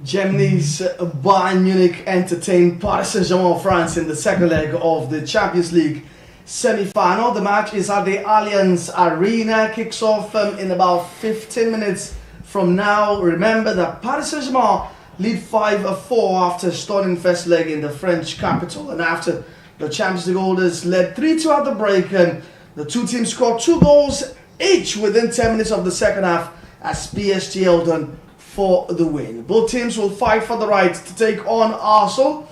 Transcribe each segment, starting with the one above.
Germany's Bayern Munich entertained Paris Saint-Germain of France in the second leg of the Champions League semi-final. The match is at the Allianz Arena, kicks off in about 15 minutes from now. Remember that Paris Saint-Germain lead 5-4 after stunning first leg in the French capital, and after the Champions League holders led 3-2 at the break, and the two teams scored 2 goals each within 10 minutes of the second half as PSG held on for the win. Both teams will fight for the right to take on Arsenal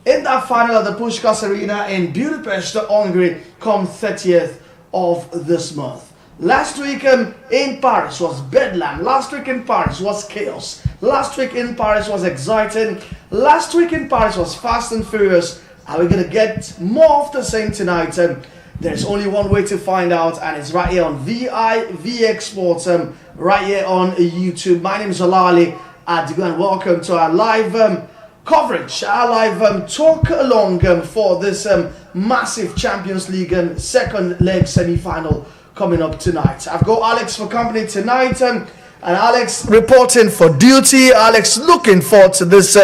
in that final at the Puskás Arena in Budapest, Hungary, come 30th of this month. Last week in Paris was bedlam. Last week in Paris was chaos. Last week in Paris was exciting. Last week in Paris was fast and furious. Are we going to get more of the same tonight? There's only one way to find out, and it's right here on VIVXSPORTS, right here on YouTube. My name is Olali Adigo, and welcome to our live coverage, our live talk along for this massive Champions League second leg semi-final coming up tonight. I've got Alex for company tonight, and Alex reporting for duty. Alex, looking forward to this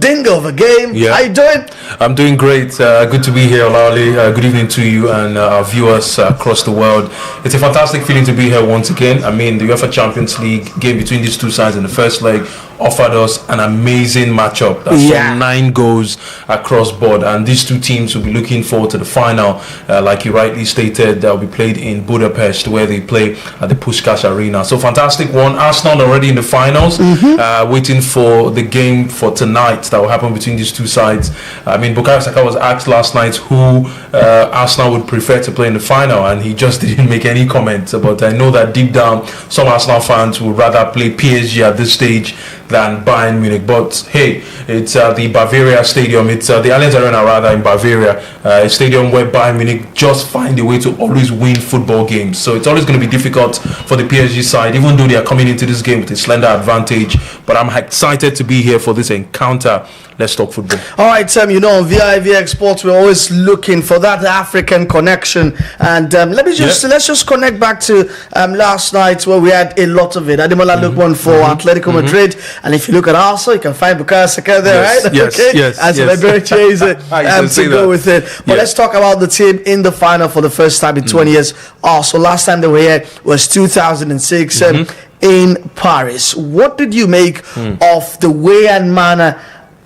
dingo of a game. Yeah. How you doing? I'm doing great. Good to be here, Olali. Good evening to you and our viewers across the world. It's a fantastic feeling to be here once again. I mean, the UEFA Champions League game between these two sides in the first leg offered us an amazing matchup. That's 9 goals across board, and these two teams will be looking forward to the final, like you rightly stated, that will be played in Budapest, where they play at the Puskás Arena. So fantastic one. Arsenal already in the finals, waiting for the game for tonight that will happen between these two sides. I mean, Bukayo Saka was asked last night who Arsenal would prefer to play in the final, and he just didn't make any comments. But I know that deep down, some Arsenal fans would rather play PSG at this stage than Bayern Munich. But hey, it's the Bavaria Stadium. It's the Allianz Arena, rather, in Bavaria, a stadium where Bayern Munich just find a way to always win football games. So it's always going to be difficult for the PSG side, even though they are coming into this game with a slender advantage. But I'm excited to be here for this encounter. Let's talk football. All right, on VIVXSPORTS, we're always looking for that African connection, and let's just connect back to last night, where we had a lot of it. Ademola looked one for Atletico Madrid, and if you look at Arsenal, you can find Bukayo Saka there, right? Yes. And so very to go with it. But let's talk about the team in the final for the first time in 20 years. Arsenal, last time they were here was 2006 in Paris. What did you make of the way and manner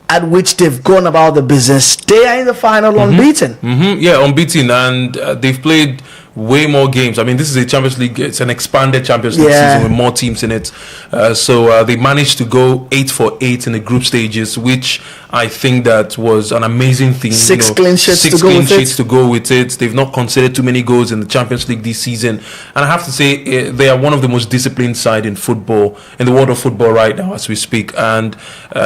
at which they've gone about the business? They are in the final unbeaten. Yeah, unbeaten, and they've played way more games. I mean, this is a Champions League. It's an expanded Champions League season with more teams in it. So they managed to go 8-for-8 in the group stages, which I think that was an amazing thing. 6 clean sheets to go with it. They've not conceded too many goals in the Champions League this season, and I have to say they are one of the most disciplined side in football, in the world of football right now as we speak. And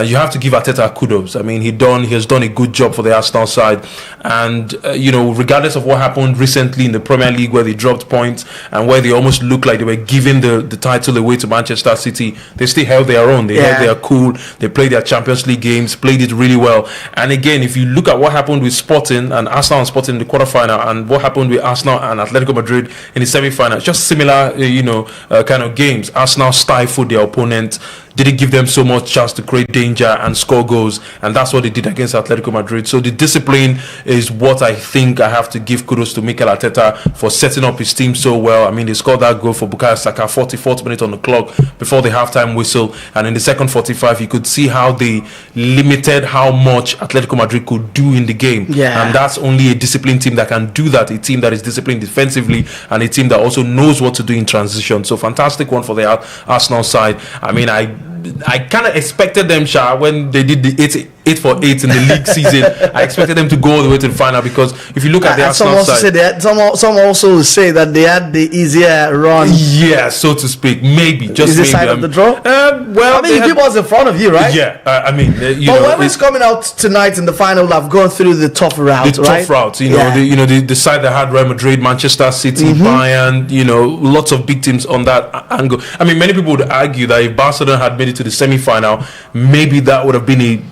you have to give Arteta kudos. I mean, he has done a good job for the Arsenal side, and regardless of what happened recently in the Premier League, where they dropped points and where they almost looked like they were giving the title away to Manchester City, they still held their own. They held their cool. They played their Champions League games, played it really well. And again, if you look at what happened with Sporting and Arsenal and Sporting in the quarterfinal, and what happened with Arsenal and Atletico Madrid in the semi-final, just similar kind of games. Arsenal stifled their opponent, didn't give them so much chance to create danger and score goals, and that's what they did against Atletico Madrid. So the discipline is what I think I have to give kudos to Mikel Arteta for setting up his team so well. I mean, they scored that goal for Bukayo Saka 44th minute on the clock before the halftime whistle, and in the second 45 you could see how they limited how much Atletico Madrid could do in the game. And that's only a disciplined team that can do that, a team that is disciplined defensively and a team that also knows what to do in transition. So fantastic one for the Arsenal side. I mean, I kind of expected them, when they did the 8-for-8 in the league season. I expected them to go all the way to the final, because if you look at the Arsenal side, some also say that they had the easier run. Yeah, so to speak. Maybe, just maybe. Is this side of the draw? Well, I mean, people was in front of you, right? Yeah, I mean, but whoever's coming out tonight in the final will have gone through the tough route, tough route. The side that had Real Madrid, Manchester City, Bayern. Lots of big teams on that angle. I mean, many people would argue that if Barcelona had made it to the semi-final, maybe that would have been a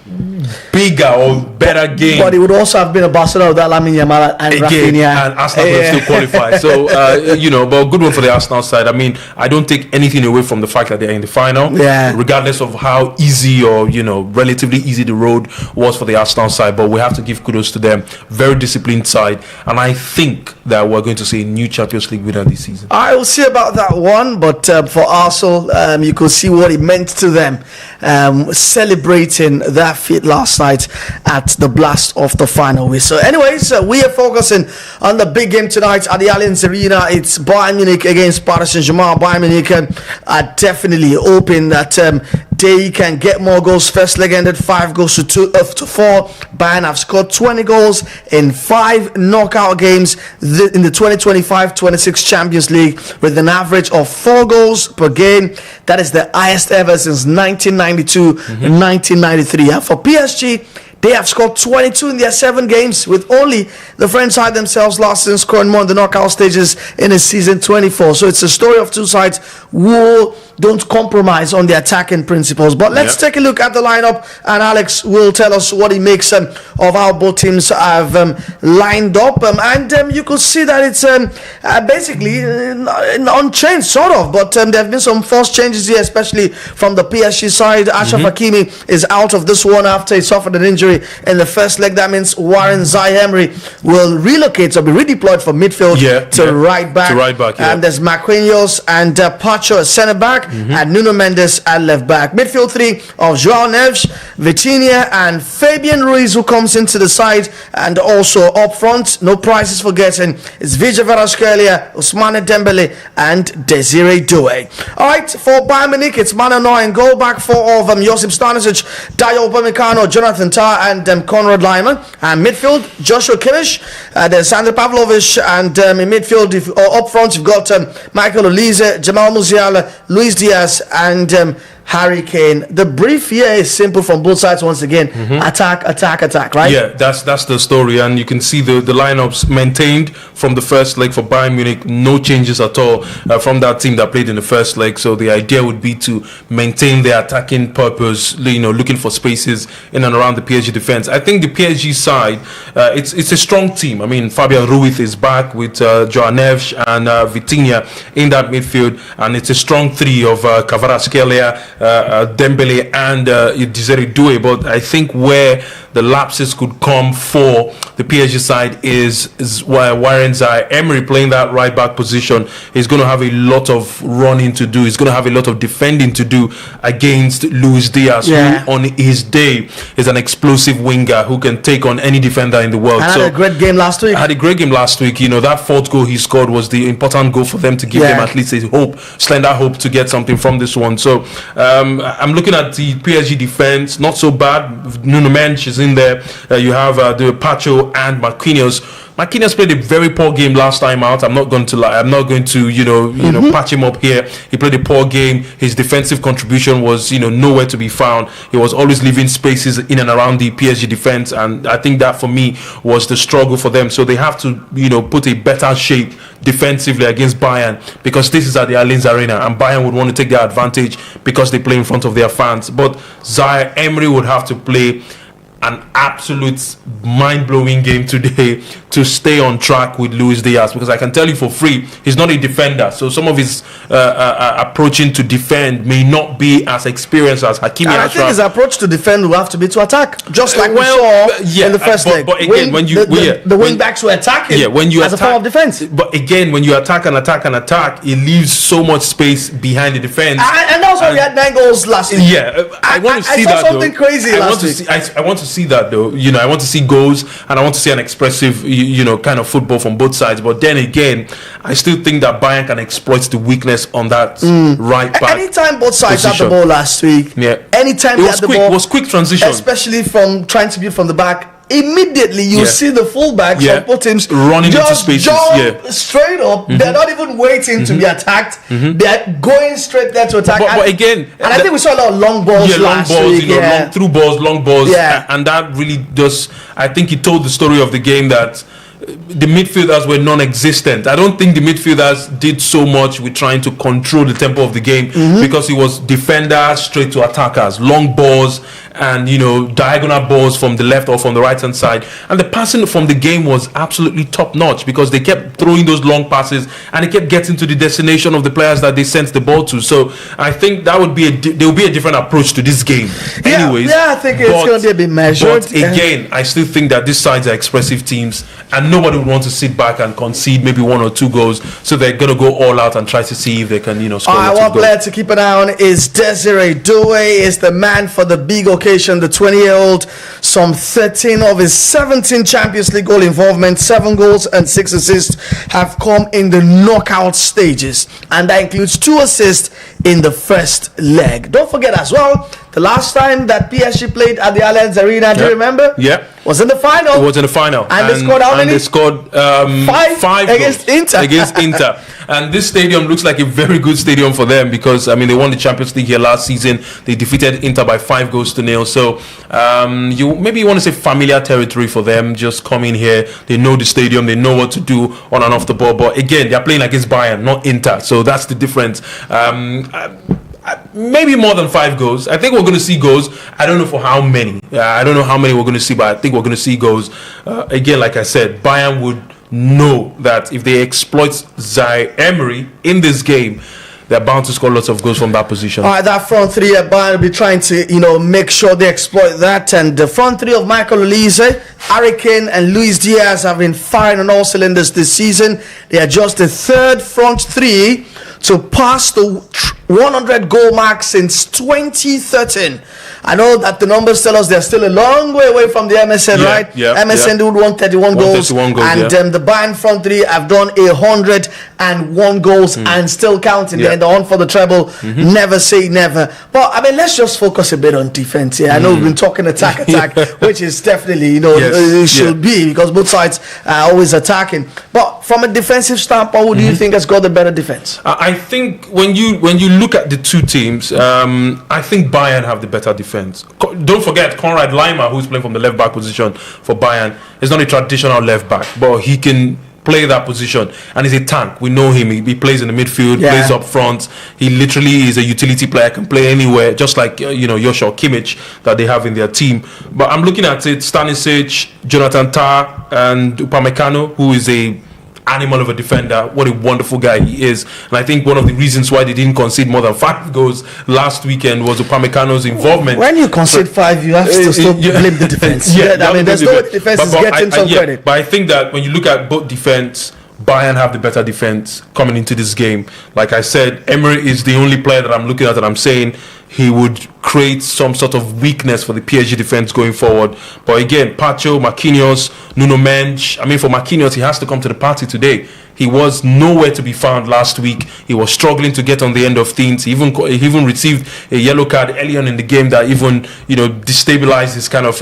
bigger or better game. But it would also have been a Barcelona without Lamine Yamal and Rafinha. And Arsenal could still qualify. So, but good one for the Arsenal side. I mean, I don't take anything away from the fact that they're in the final. Regardless of how easy or, relatively easy the road was for the Arsenal side. But we have to give kudos to them. Very disciplined side. And I think that we're going to see a new Champions League winner this season. I will see about that one. But for Arsenal, you could see what it meant to them. Celebrating that feat last night at the blast of the final whistle. Anyways, we are focusing on the big game tonight at the Allianz Arena. It's Bayern Munich against Paris Saint-Germain. Bayern Munich are definitely hoping that they can get more goals. First leg ended 5 goals to 4. Bayern have scored 20 goals in 5 knockout games in the 2025-26 Champions League with an average of 4 goals per game. That is the highest ever since 1992-1993. And for PSG, they have scored 22 in their 7 games, with only the French side themselves last season scoring more in the knockout stages in the season 24. So it's a story of two sides who don't compromise on the attacking principles. But let's take a look at the lineup, and Alex will tell us what he makes of how both teams have lined up. And you could see that it's basically unchanged, sort of. But there have been some forced changes here, especially from the PSG side. Achraf Hakimi is out of this one after he suffered an injury in the first leg. That means Warren Zaïre-Emery will relocate or be redeployed from midfield to right back. And there's Marquinhos and Pacho at centre back. And Nuno Mendes at left back. Midfield 3 of João Neves, Vitinha and Fabian Ruiz, who comes into the side. And also up front, no prizes for getting, it's Vijay Kvaratskhelia, Ousmane Dembele and Desiree Doué. Alright, for Bayern Munich, it's Manuel Neuer in goal. Back 4 of Josip Stanisic, Dayo Upamecano, Jonathan Tah and Konrad Laiman. And midfield, Joshua Kimmich, there's Sandro Pavlovic, and in midfield, up front, you've got Michael Olise, Jamal Musiala, Luis Diaz and Harry Kane. The brief here is simple from both sides once again. Attack, right? Yeah, that's the story, and you can see the lineups maintained from the first leg for Bayern Munich. No changes at all from that team that played in the first leg. So the idea would be to maintain their attacking purpose, looking for spaces in and around the PSG defense. I think the PSG side, it's a strong team. I mean, Fabian Ruiz is back with João Neves and Vitinha in that midfield, and it's a strong 3 of Kvaratskhelia, Dembele and Desiree Doué. But I think where the lapses could come for the PSG side is Warren Zaïre-Emery playing that right back position. He's going to have a lot of running to do. He's going to have a lot of defending to do against Luis Diaz, who on his day is an explosive winger who can take on any defender in the world. And had a great game last week. That 4th goal he scored was the important goal for them to give them at least a slender hope to get something from this one. So I'm looking at the PSG defense, not so bad. Nuno Mendes is in there. You have the Pacho and Marquinhos. Marquinhos played a very poor game last time out. I'm not going to lie. I'm not going to patch him up here. He played a poor game. His defensive contribution was nowhere to be found. He was always leaving spaces in and around the PSG defense, and I think that for me was the struggle for them. So they have to put a better shape defensively against Bayern, because this is at the Allianz Arena and Bayern would want to take their advantage because they play in front of their fans. But Zaïre-Emery would have to play an absolute mind-blowing game today to stay on track with Luis Diaz, because I can tell you for free, he's not a defender, so some of his approaching to defend may not be as experienced as Hakimi. And I think his approach to defend will have to be to attack, just like we saw in the first leg. But again, the wing backs were attacking as a form of defense. But again, when you attack, it leaves so much space behind the defense. And also we had 9 goals last week. I want to see that. Something crazy last week. I want to see that though. I want to see goals, and I want to see an expressive kind of football from both sides. But then again, I still think that Bayern can exploit the weakness on that right back. Anytime both sides had the ball last week, anytime they had the ball, it was quick transition, especially from trying to build from the back. Immediately you see the fullbacks of both teams running into spaces, jump straight up. They're not even waiting to be attacked. They're going straight there to attack. But again, and I think we saw a lot of long balls last week. Long balls, and that really just, I think it told the story of the game that the midfielders were non-existent. I don't think the midfielders did so much with trying to control the tempo of the game, because it was defenders straight to attackers, long balls, and diagonal balls from the left or from the right hand side. And the passing from the game was absolutely top notch, because they kept throwing those long passes and they kept getting to the destination of the players that they sent the ball to. So I think that would be there will be a different approach to this game. Anyways, I think it's going to be a bit measured. But again, I still think that these sides are expressive teams, and nobody would want to sit back and concede maybe 1 or 2 goals. So they're going to go all out and try to see if they can, score. One player to keep an eye on is Desiree Doué. Is the man for the big occasion. The 20-year-old, some 13 of his 17 Champions League goal involvement, 7 goals and 6 assists have come in the knockout stages, and that includes 2 assists in the first leg. Don't forget as well, the last time that PSG played at the Allianz Arena, do you remember? Yeah. Was in the final. It was in the final. And they scored how many? They scored 5 against Inter. Against Inter. And this stadium looks like a very good stadium for them, because, they won the Champions League here last season. They defeated Inter by 5-0. So, you want to say familiar territory for them. Just coming here. They know the stadium. They know what to do on and off the ball. But again, they're playing against Bayern, not Inter. So that's the difference. Maybe more than 5 goals. I think we're going to see goals. I don't know for how many. I don't know how many we're going to see, but I think we're going to see goals. Again, like I said, Bayern would know that if they exploit Zaire Emery in this game, they're bound to score lots of goals from that position. All right, that front three, Bayern will be trying to, make sure they exploit that. And the front three of Michael Olise, Harry Kane, and Luis Diaz have been firing on all cylinders this season. They are just the third front three to pass the 100 goal mark since 2013. I know that the numbers tell us they're still a long way away from the MSN, right? Yeah, MSN did 131 goals, and the Bayern front three have done 101 goals and still counting. They're in the hunt for the treble. Never say never. But let's just focus a bit on defense here. I know we've been talking attack, which is definitely it should be, because both sides are always attacking. But from a defensive standpoint, who do you think has got the better defense? I think when you look at the two teams, I think Bayern have the better defense. Don't forget Konrad Laimer, who's playing from the left back position for Bayern, is not a traditional left back, but he can play that position, and he's a tank. We know him. He plays in the midfield, plays up front. He literally is a utility player, can play anywhere, just like Joshua Kimmich that they have in their team. But I'm looking at it: Stanisic, Jonathan Tah, and Upamecano, who is a animal of a defender. What a wonderful guy he is. And I think one of the reasons why they didn't concede more than 5 goals last weekend was Upamecano's involvement. When you concede 5, you have to still blame the defense. There's no defense is getting some credit. But I think that when you look at both defense, Bayern have the better defense coming into this game. Like I said, Emery is the only player that I'm looking at and I'm saying he would create some sort of weakness for the PSG defense going forward. But again, Pacho, Marquinhos, Nuno Mendes. For Marquinhos, he has to come to the party today. He was nowhere to be found last week. He was struggling to get on the end of things. He even received a yellow card early on in the game that even destabilized his kind of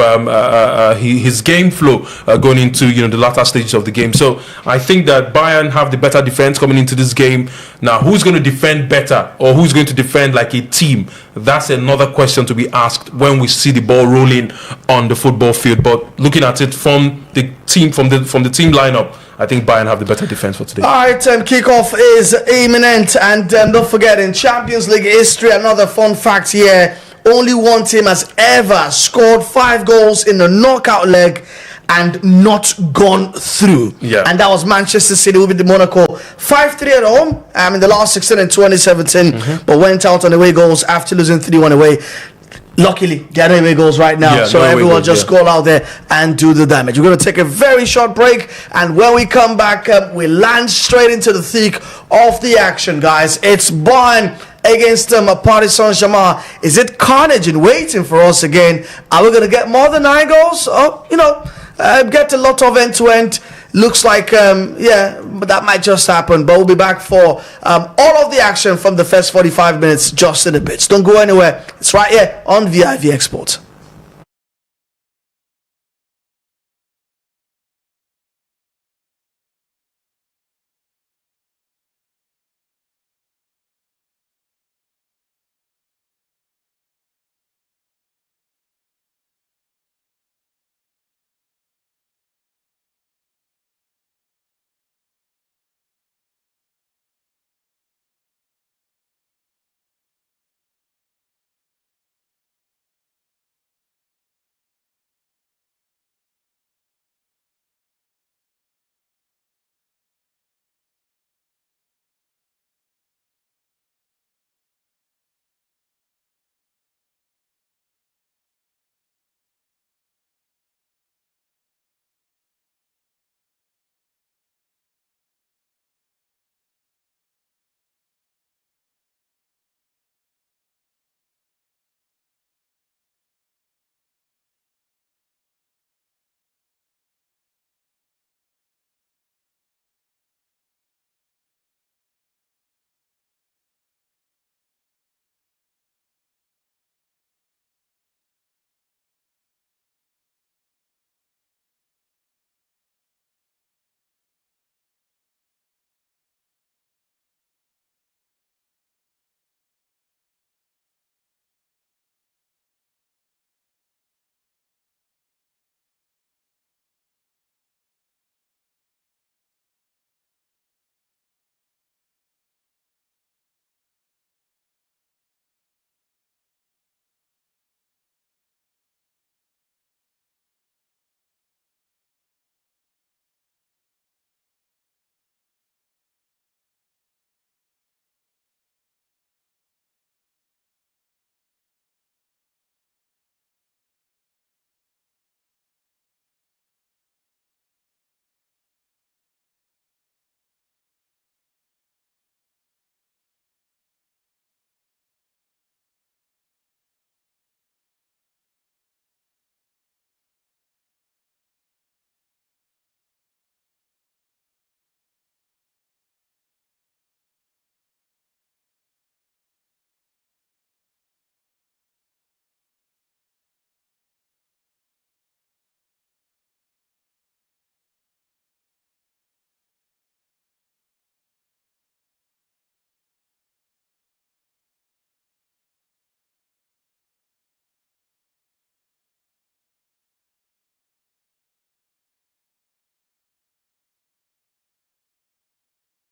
his game flow going into the latter stages of the game. So I think that Bayern have the better defense coming into this game. Now, who's going to defend better, or who's going to defend like a team? That's another question to be asked when we see the ball rolling on the football field. But looking at it from the team from the team lineup, I think Bayern have the better defense for today. All right, kickoff is imminent, and don't forget, in Champions League history, another fun fact here: only one team has ever scored 5 goals in the knockout leg and not gone through. And that was Manchester City, who beat the Monaco 5-3 at home in the last 16 in 2017, but went out on away goals after losing 3-1 away. Luckily, there are no away goals right now, so everyone just go out there and do the damage. We're going to take a very short break, and when we come back, we land straight into the thick of the action, guys. It's Bayern against Paris Saint-Germain. Is it carnage in waiting for us again? Are we going to get more than 9 goals? Get a lot of end-to-end. Looks like, but that might just happen. But we'll be back for all of the action from the first 45 minutes just in a bit. Don't go anywhere. It's right here on VIVXSPORTS.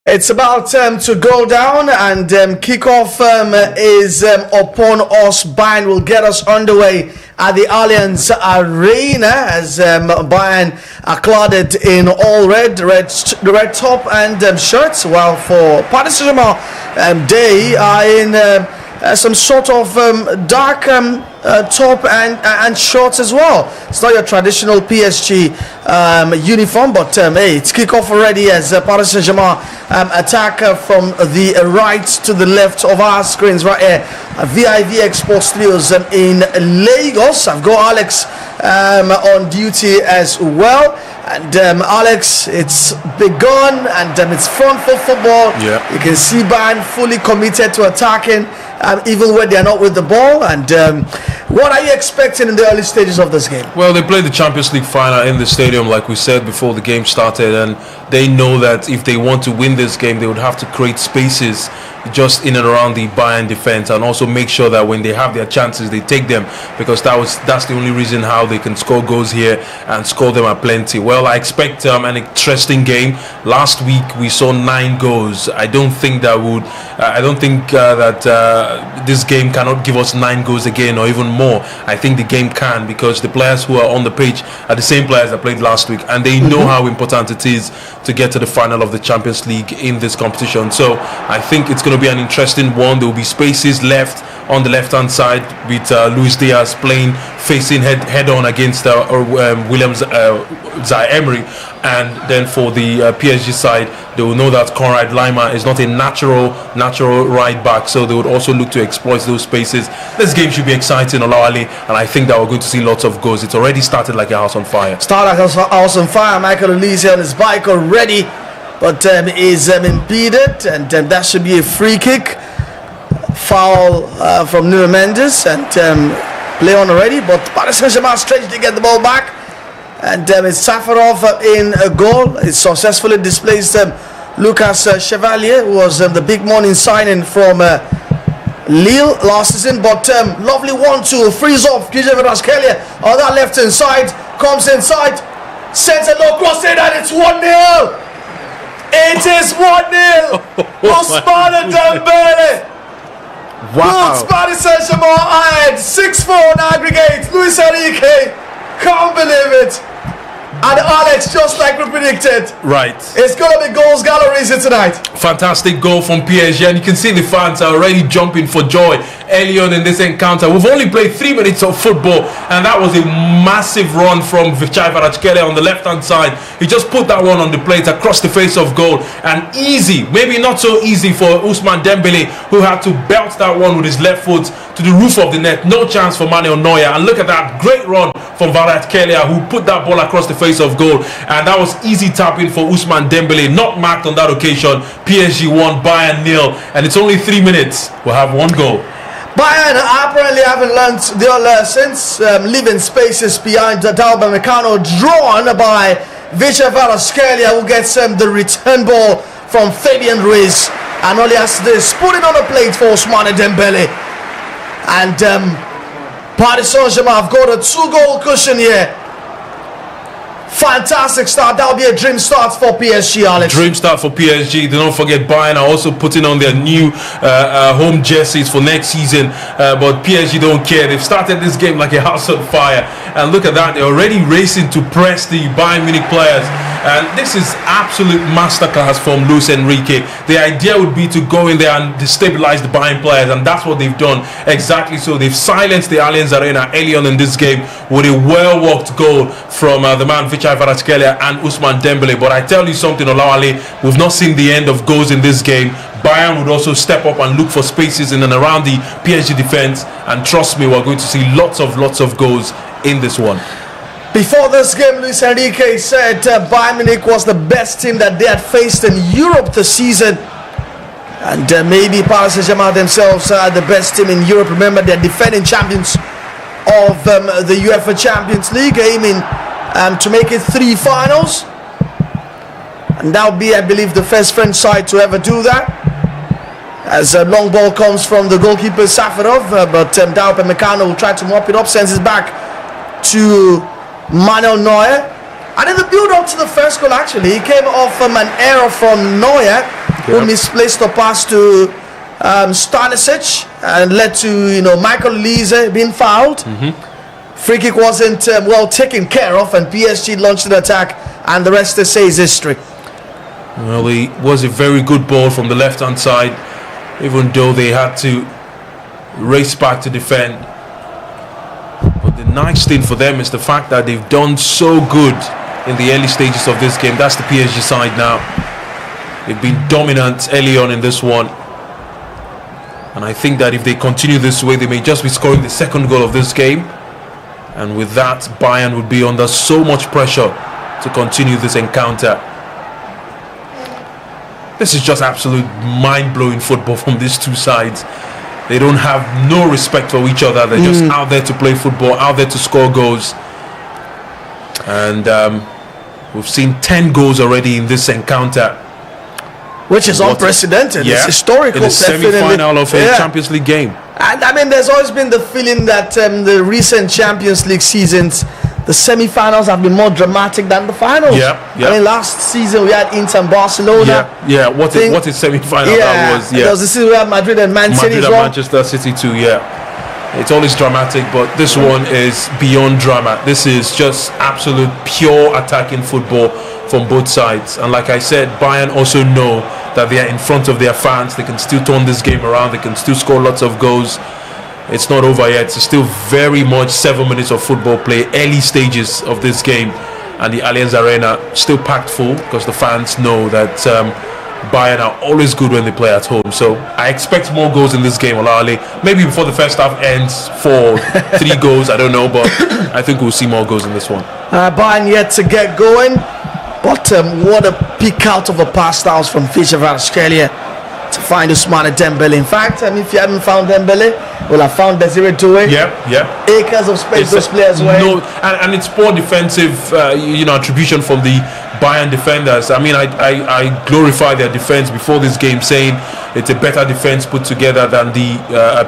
It's about to go down, and kickoff is upon us. Bayern will get us underway at the Allianz Arena as Bayern are clad in all red top and shirts, while for Paris Saint-Germain, they are in some sort of dark top and shorts as well. It's not your traditional PSG uniform, but hey, it's kickoff already as Paris Saint-Germain attack from the right to the left of our screens right here at VIVXSPORTS Studios in Lagos. I've got Alex on duty as well. And Alex, it's begun, and it's front foot football. Yeah. You can see Bayern fully committed to attacking, even when they're not with the ball. And what are you expecting in the early stages of this game? Well, they played the Champions League final in the stadium, like we said before the game started, and they know that if they want to win this game, they would have to create spaces just in and around the Bayern defense, and also make sure that when they have their chances, they take them, because that's the only reason how they can score goals here and score them at plenty. Well, I expect an interesting game. Last week we saw 9 goals. I don't think that this game cannot give us 9 goals again or even more. I think the game can, because the players who are on the pitch are the same players that played last week, and they know how important it is to get to the final of the Champions League in this competition. So I think it's going to be an interesting one. There will be spaces left on the left-hand side with Luis Diaz playing facing head on against Williams Zaire-Emery, and then for the PSG side, they will know that Conrad Lima is not a natural right back, so they would also look to exploit those spaces. This game should be exciting, Olawale, and I think that we're going to see lots of goals. It's already started like a house on fire. House on fire. Michael Olise on his bike already, but is impeded, and that should be a free kick. Foul from Nuno Mendes, and play on already, but Paris Saint-Germain stretched to get the ball back, and it's Safarov in a goal. It successfully displaced Lucas Chevalier, who was the big morning signing from Lille last season, but lovely 1-2, frees off VIVXSPORTS on that left hand side, comes inside, sends a low cross in, and it's 1-0. It is 1-0. Ousmane Dembele. Wow. Paris Saint-Germain ahead, 6-4 on aggregate. Luis Enrique, can't believe it. And Alex, just like we predicted, right, it's going to be goals galleries here tonight. Fantastic goal from PSG, and you can see the fans are already jumping for joy early on in this encounter. We've only played 3 minutes of football, and that was a massive run from VIVXSPORTS on the left-hand side. He just put that one on the plate across the face of goal, and easy, maybe not so easy for Ousmane Dembele, who had to belt that one with his left foot to the roof of the net. No chance for Manuel Neuer, and look at that great run from VIVXSPORTS, who put that ball across the face of goal, and that was easy tapping for Ousmane Dembele, not marked on that occasion. PSG 1, Bayern 0, and it's only 3 minutes. We'll have 1 goal. Bayern apparently haven't learned their lessons, leaving spaces behind Upamecano, drawn by VIVXSPORTS, who gets the return ball from Fabian Ruiz, and all he has to do is put it on the plate for Ousmane Dembele. And Paris Saint-Germain have got a 2-goal cushion here. Fantastic start. That will be a dream start for PSG, Alex. Dream start for PSG. Don't forget, Bayern are also putting on their new home jerseys for next season, but PSG don't care. They've started this game like a house on fire, and look at that, they're already racing to press the Bayern Munich players, and this is absolute masterclass from Luis Enrique. The idea would be to go in there and destabilize the Bayern players, and that's what they've done exactly. So they've silenced the Allianz Arena early on in this game with a well-worked goal from the man VIVXSPORTS and Ousmane Dembele. But I tell you something, Olawale, we've not seen the end of goals in this game. Bayern would also step up and look for spaces in and around the PSG defense, and trust me, we're going to see lots of goals in this one. Before this game, Luis Enrique said Bayern Munich was the best team that they had faced in Europe this season, and maybe Paris Saint-Germain themselves are the best team in Europe. Remember, they're defending champions of the UEFA Champions League, aiming to make it 3 finals, and that will be, I believe, the first French side to ever do that. As a long ball comes from the goalkeeper Safarov, but Upamecano will try to mop it up, sends it back to Manuel Neuer, and in the build-up to the first goal, actually, he came off an error from Neuer, who misplaced the pass to Stanisic and led to Michael Olise being fouled. Free kick wasn't well taken care of, and PSG launched an attack, and the rest they say is history. Well, it was a very good ball from the left-hand side, even though they had to race back to defend. But the nice thing for them is the fact that they've done so good in the early stages of this game. That's the PSG side now. They've been dominant early on in this one. And I think that if they continue this way, they may just be scoring the second goal of this game. And with that, Bayern would be under so much pressure to continue this encounter. This is just absolute mind-blowing football from these two sides. They don't have no respect for each other. They're just out there to play football, out there to score goals. And we've seen 10 goals already in this encounter. Which is unprecedented. Yeah, it's historical. in the semi-final of a Champions League game. And I mean, there's always been the feeling that the recent Champions League seasons, the semi-finals have been more dramatic than the finals. Yeah. I mean, last season we had Inter and Barcelona. Yeah. What a semi-final that was. There was the season we had Madrid and Man City as well. Manchester City too. Yeah. It's always dramatic, but this one is beyond drama. This is just absolute pure attacking football from both sides. And like I said, Bayern also know that they are in front of their fans. They can still turn this game around. They can still score lots of goals. It's not over yet. It's still very much 7 minutes of football play, early stages of this game, and the Allianz Arena still packed full because the fans know that Bayern are always good when they play at home. So I expect more goals in this game, Olale. Maybe before the first half ends, 3 goals, I don't know, but I think we'll see more goals in this one. Bayern yet to get going, but what a pick out of a pass styles from VIVXSPORTS to find Ousmane Dembele. In fact, if you haven't found Dembele, well, I found Desiree Doué. Yeah. Acres of space those players were. No, and it's poor defensive, attribution from the Bayern defenders. I mean, I glorify their defense before this game, saying it's a better defense put together than the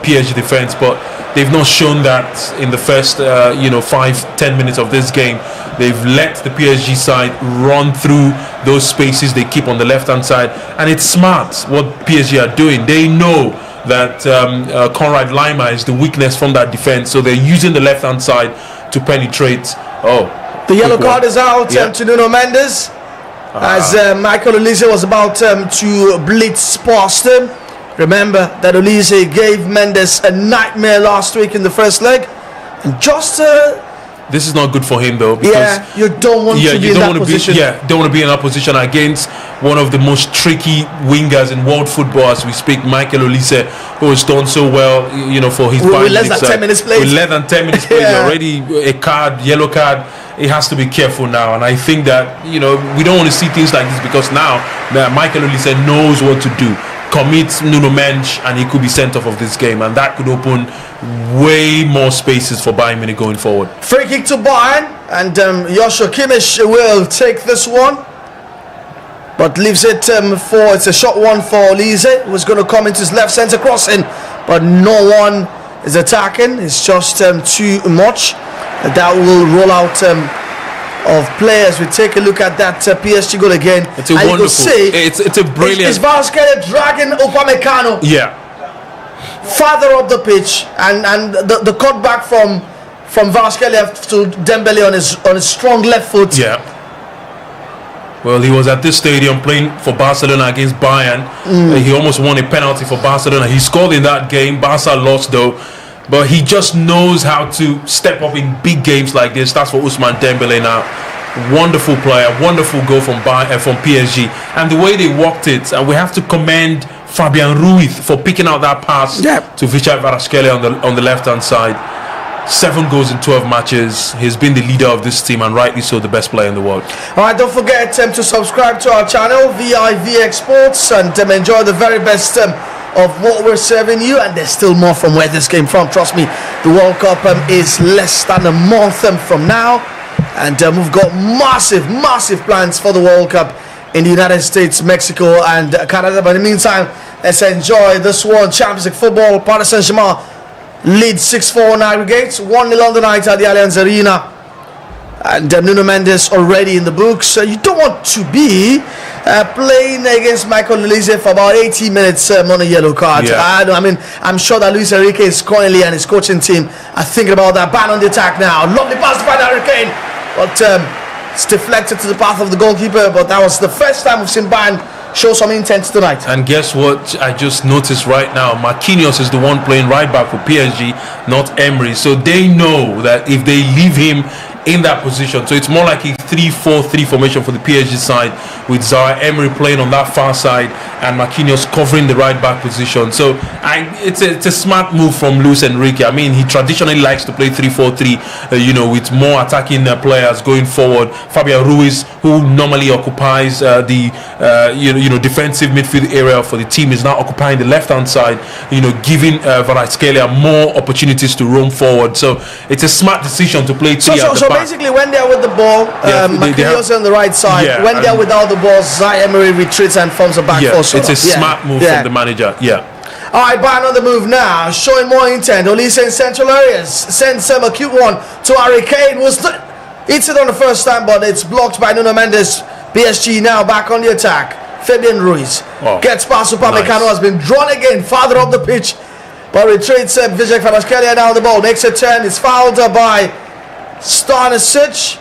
PSG defense, but they've not shown that in the first 5-10 minutes of this game. They've let the PSG side run through those spaces they keep on the left hand side, and it's smart what PSG are doing. They know that Conrad Lima is the weakness from that defense, so they're using the left hand side to penetrate. The yellow card is out to Nuno Mendes as Michael Olise was about to blitz past him. Remember that Olise gave Mendes a nightmare last week in the first leg, and just this is not good for him though, because you don't want to be in that position. Don't want to be in that position against one of the most tricky wingers in world football as we speak, Michael Olise, who has done so well, for his with less than 10 minutes played. With less than 10 minutes played, already a yellow card. He has to be careful now, and I think that we don't want to see things like this, because now Michael Olise knows what to do. Commits Nuno Mendes and he could be sent off of this game, and that could open way more spaces for Bayern Munich going forward. Free kick to Bayern, and Joshua Kimmich will take this one, but leaves it for it's a short one for Olise, who's going to come into his left centre crossing, but no one is attacking. It's just too much. That will roll out of players. We take a look at that PSG goal again. It's a wonderful. It's a brilliant. It's Kvaratskhelia dragging Upamecano farther up the pitch, and the cutback from Kvaratskhelia to Dembele on his strong left foot. Yeah. Well, he was at this stadium playing for Barcelona against Bayern. He almost won a penalty for Barcelona. He scored in that game. Barca lost though. But he just knows how to step up in big games like this. That's for Ousmane Dembele now. Wonderful player, wonderful goal from PSG. And the way they walked it, and we have to commend Fabian Ruiz for picking out that pass to VIVXSPORTS on the left-hand side. 7 goals in 12 matches. He's been the leader of this team, and rightly so, the best player in the world. Alright, don't forget to subscribe to our channel, VIVXSPORTS, and enjoy the very best of what we're serving you, and there's still more from where this came from. Trust me, the World Cup is less than a month from now, and we've got massive plans for the World Cup in the United States, Mexico and Canada. But in the meantime, let's enjoy this one. Champions League football. Paris Saint-Germain leads 6-4 on aggregates, 1-0 on the night at the Allianz Arena, and Nuno Mendes already in the books. You don't want to be playing against Michael Olise for about 80 minutes on a yellow card. I mean, I'm sure that Luis Enrique is currently and his coaching team are thinking about that. Bayern on the attack now. Lovely pass by the Hurricane, but it's deflected to the path of the goalkeeper. But that was the first time we've seen Bayern show some intent tonight. And guess what? I just noticed right now, Marquinhos is the one playing right back for PSG, not Emery. So they know that if they leave him in that position, so it's more like a 3-4-3 formation for the PSG side, with Zaire Emery playing on that far side and Marquinhos covering the right back position. So it's a smart move from Luis Enrique. I mean, he traditionally likes to play 3-4-3, with more attacking players going forward. Fabian Ruiz, who normally occupies the defensive midfield area for the team, is now occupying the left hand side, giving Kvaratskhelia more opportunities to roam forward. So it's a smart decision to play three at the back. Basically, when they're with the ball, Marquinhos on the right side. When they're without the ball, Zaire Emery retreats and forms a back four. It's a smart move from the manager. All right, Bayern on the move now, showing more intent. Olise in central areas sends a cute one to Harry Kane. Hits it on the first time, but it's blocked by Nuno Mendes. PSG now back on the attack. Fabian Ruiz gets past Upamecano, has been drawn again, farther up the pitch, but retreats. Vijay Kvaratskhelia down the ball, makes a turn, is fouled by Stanisic,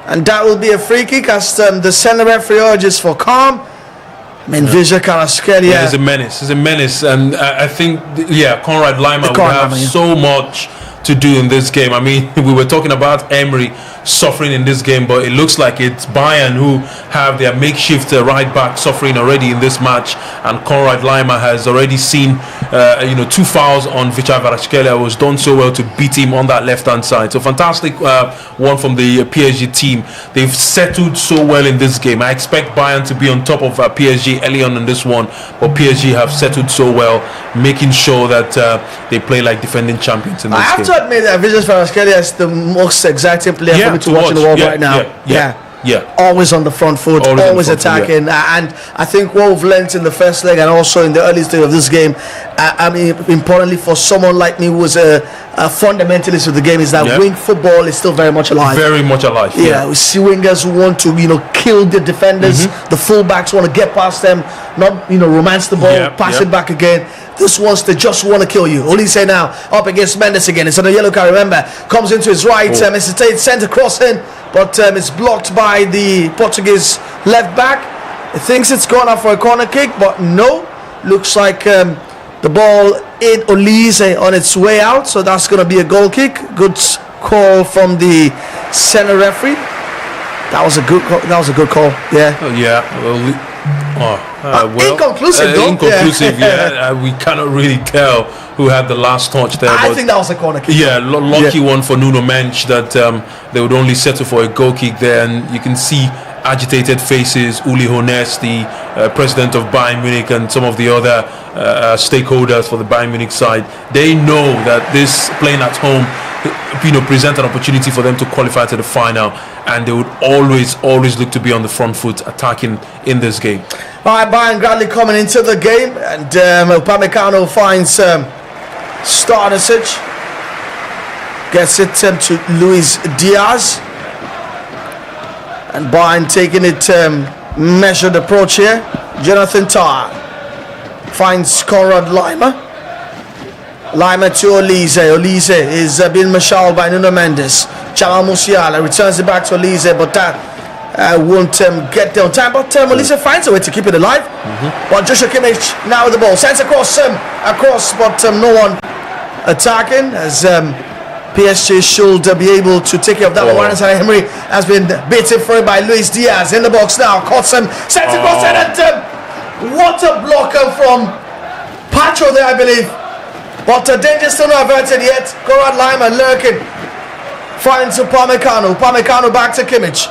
and that will be a free kick as the center referee urges for calm. I mean, Vijay Kvaratskhelia is a menace. He's a menace, and I think Konrad Laimer will have so much to do in this game. I mean, we were talking about Emery suffering in this game, but it looks like it's Bayern who have their makeshift right back suffering already in this match, and Konrad Laimer has already seen 2 fouls on Vijay Kvaratskhelia, who has done so well to beat him on that left hand side. So fantastic one from the PSG team. They've settled so well in this game. I expect Bayern to be on top of PSG early on in this one, but PSG have settled so well, making sure that they play like defending champions in this game. I have to admit that Vijay Kvaratskhelia is the most exciting player for me to watch in the world right now. Always on the front foot, always attacking, and I think what we've learned in the first leg and also in the early stage of this game, I mean, importantly for someone like me who was a fundamentalist of the game, is that wing football is still very much alive. Very much alive. We see wingers who want to kill the defenders. The fullbacks want to get past them, not romance the ball, pass it back again. This ones, they just want to kill you. Olise now up against Mendes again. It's on a yellow card, remember. Comes into his right, hesitates, sent across in, but it's blocked by the Portuguese left back. He thinks it's gone up for a corner kick, but no. Looks like the ball hit Olise on its way out, so that's going to be a goal kick. Good call from the center referee. That was a good call. Inconclusive, though. Inconclusive, we cannot really tell who had the last touch there. I think that was a corner kick. Lucky one for Nuno Mendes that they would only settle for a goal kick there, and you can see agitated faces. Uli Hoeneß, the president of Bayern Munich, and some of the other stakeholders for the Bayern Munich side. They know that this playing at home present an opportunity for them to qualify to the final, and they would always look to be on the front foot attacking in this game. Alright, Bayern gradually coming into the game, and Upamecano finds Stanisic, gets it to Luis Diaz, and Bayern taking it measured approach here. Jonathan Tah finds Konrad Laimer. Laimer to Olise. Olise is being marshaled by Nuno Mendes. Jamal Musiala returns it back to Olise, but that won't get there on time. But Olise finds a way to keep it alive. But Joshua Kimmich now with the ball, sends across, but no one attacking, as PSG should be able to take care of that. Warren Emery has been beaten for it by Luis Diaz in the box now. Cuts him, sends across, and what a blocker from Pacho there, I believe. But the danger still not averted yet. Konrad Laimer lurking. Finds Upamecano. Upamecano back to Kimmich.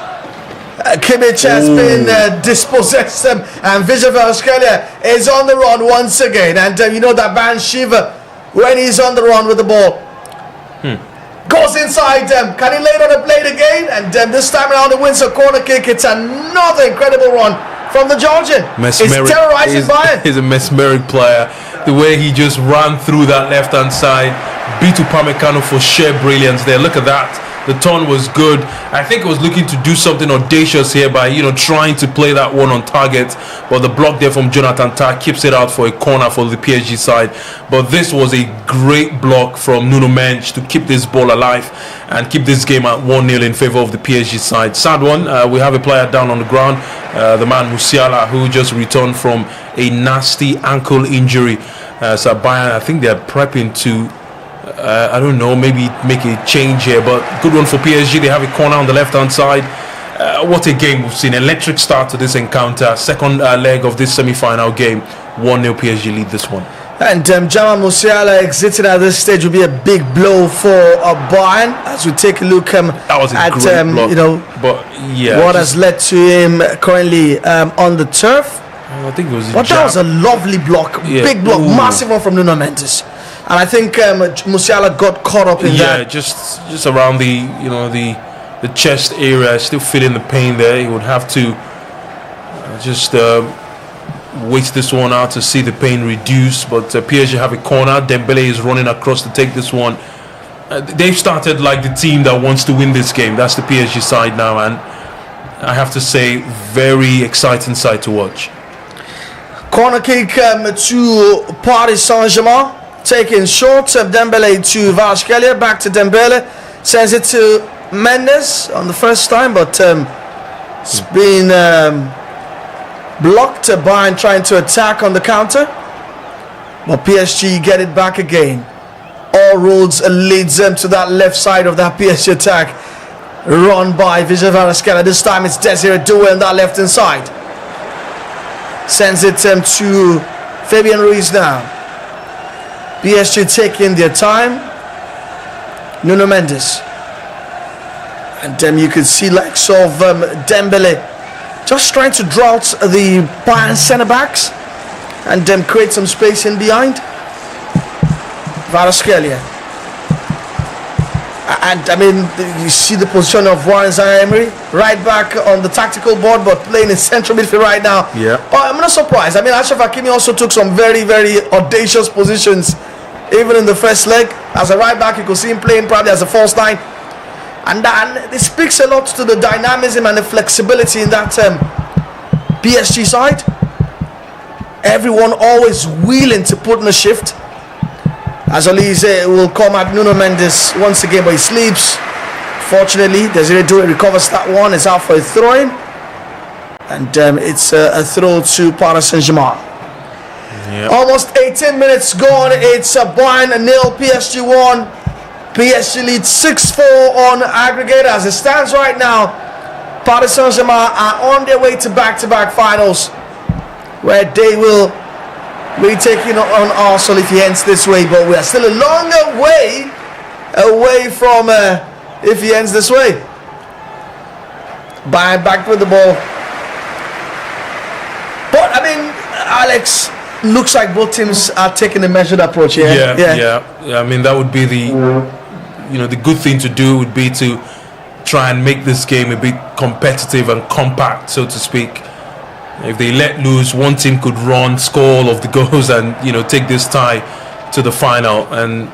Kimmich has been dispossessed, and Vijay Kvaratskhelia is on the run once again. And you know that Bayern Shiva, when he's on the run with the ball, goes inside. Can he lay it on the blade again? And this time around, he wins a corner kick. It's another incredible run from the Georgian. He's terrorizing Bayern. He's a mesmeric player. The way he just ran through that left-hand side, beat Upamecano for sheer brilliance there. Look at that. The turn was good. I think he was looking to do something audacious here by, trying to play that one on target. But the block there from Jonathan Tah keeps it out for a corner for the PSG side. But this was a great block from Nuno Mendes to keep this ball alive and keep this game at 1-0 in favor of the PSG side. Sad one. We have a player down on the ground, the man Musiala, who just returned from a nasty ankle injury. So Bayern, I think they're prepping to I don't know, maybe make a change here, but good one for PSG. They have a corner on the left-hand side. What a game we've seen. Electric start to this encounter. Second leg of this semi-final game. 1-0 PSG lead this one. And Jamal Musiala exiting at this stage will be a big blow for Bayern as we take a look that was a at great block, but yeah, what has led to him currently on the turf. I think it was but that was a lovely block, big block, massive one from Nuno Mendes. And I think Musiala got caught up in that. Yeah, just around the chest area, still feeling the pain there. He would have to just wait this one out to see the pain reduce. But PSG have a corner. Dembele is running across to take this one. They've started like the team that wants to win this game. That's the PSG side now, and I have to say, very exciting side to watch. Corner kick to Paris Saint-Germain. Taking short, Dembele to VIVXSPORTS, back to Dembele, sends it to Mendes on the first time, but it's been blocked. Bayern trying to attack on the counter, but PSG get it back again. All roads leads them to that left side of that PSG attack, run by VIVXSPORTS. This time it's Desiree Doué on that left hand side. Sends it to Fabian Ruiz now. PSG taking their time. Nuno Mendes. And then you can see like sort of Dembele just trying to draw out the Bayern centre backs and then create some space in behind. VIVXSPORTS. And I mean, you see the position of Warren Zaïre-Emery, right back on the tactical board, but playing in central midfield right now. Yeah. But I'm not surprised. I mean, Achraf Hakimi also took some very, very audacious positions, even in the first leg. As a right back, you could see him playing probably as a false nine. And it speaks a lot to the dynamism and the flexibility in that PSG side. Everyone always willing to put in a shift. As Olise will come at Nuno Mendes once again, but he sleeps. Fortunately, Desiree Doué recovers that one. It's out for a throw-in. And it's a throw to Paris Saint-Germain. Yep. Almost 18 minutes gone. It's Bayern 0, PSG 1. PSG leads 6-4 on aggregate. As it stands right now, Paris Saint-Germain are on their way to back-to-back finals, where they will be taking on Arsenal if he ends this way. But we are still a longer way away from if he ends this way. Bayern back with the ball. But I mean, Alex, looks like both teams are taking a measured approach here. Yeah. I mean, that would be the good thing to do would be to try and make this game a bit competitive and compact, so to speak. If they let loose, one team could run, score all of the goals, and take this tie to the final. And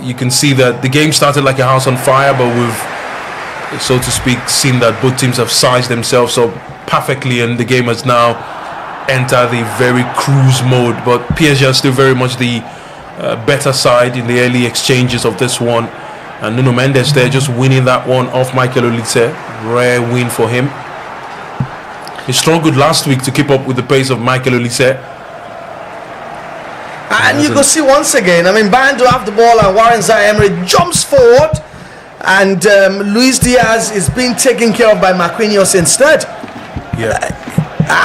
you can see that the game started like a house on fire, but we've, so to speak, seen that both teams have sized themselves up perfectly, and the game has now entered the very cruise mode. But PSG are still very much the better side in the early exchanges of this one. And Nuno Mendes there just winning that one off Michael Olise. Rare win for him. He struggled last week to keep up with the pace of Michael Olise. And you can see once again, I mean, Bayern do have the ball and Warren Zaïre-Emery jumps forward, and Luis Diaz is being taken care of by Marquinhos instead. Yeah.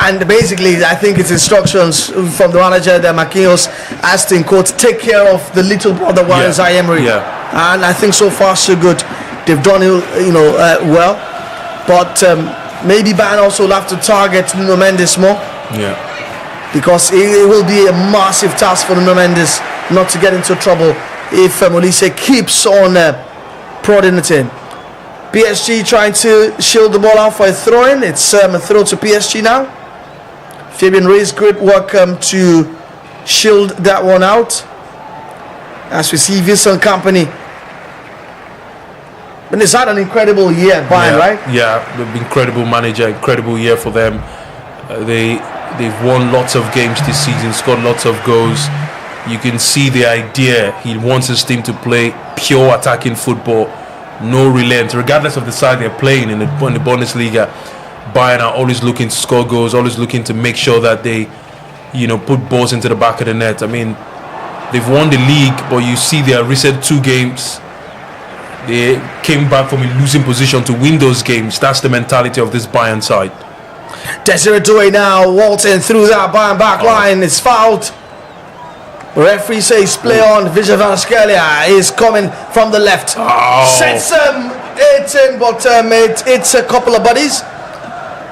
And basically, I think it's instructions from the manager that Marquinhos has to, in quotes, take care of the little brother Warren Zaïre-Emery. Yeah. And I think so far so good. They've done it, well. But maybe Bayern also will have to target Nuno Mendes more. Yeah. Because it will be a massive task for Nuno Mendes not to get into trouble if Olise keeps on prodding it in. PSG trying to shield the ball out for a throw-in. It's a throw to PSG now. Fabian Ruiz, great work to shield that one out. As we see Vincent Kompany And it's had an incredible year at Bayern, right? Yeah, incredible manager, incredible year for them. They've won lots of games this season, scored lots of goals. You can see the idea. He wants his team to play pure attacking football, no relent, regardless of the side they're playing in the Bundesliga. Bayern are always looking to score goals, always looking to make sure that they, put balls into the back of the net. I mean, they've won the league, but you see their recent 2 games, they came back from a losing position to win those games. That's the mentality of this Bayern side. Desiree Doué now waltzing through that Bayern back line. It's fouled. Referee says play on. VIVXSPORTS is coming from the left. Sets it in, but it's a couple of buddies.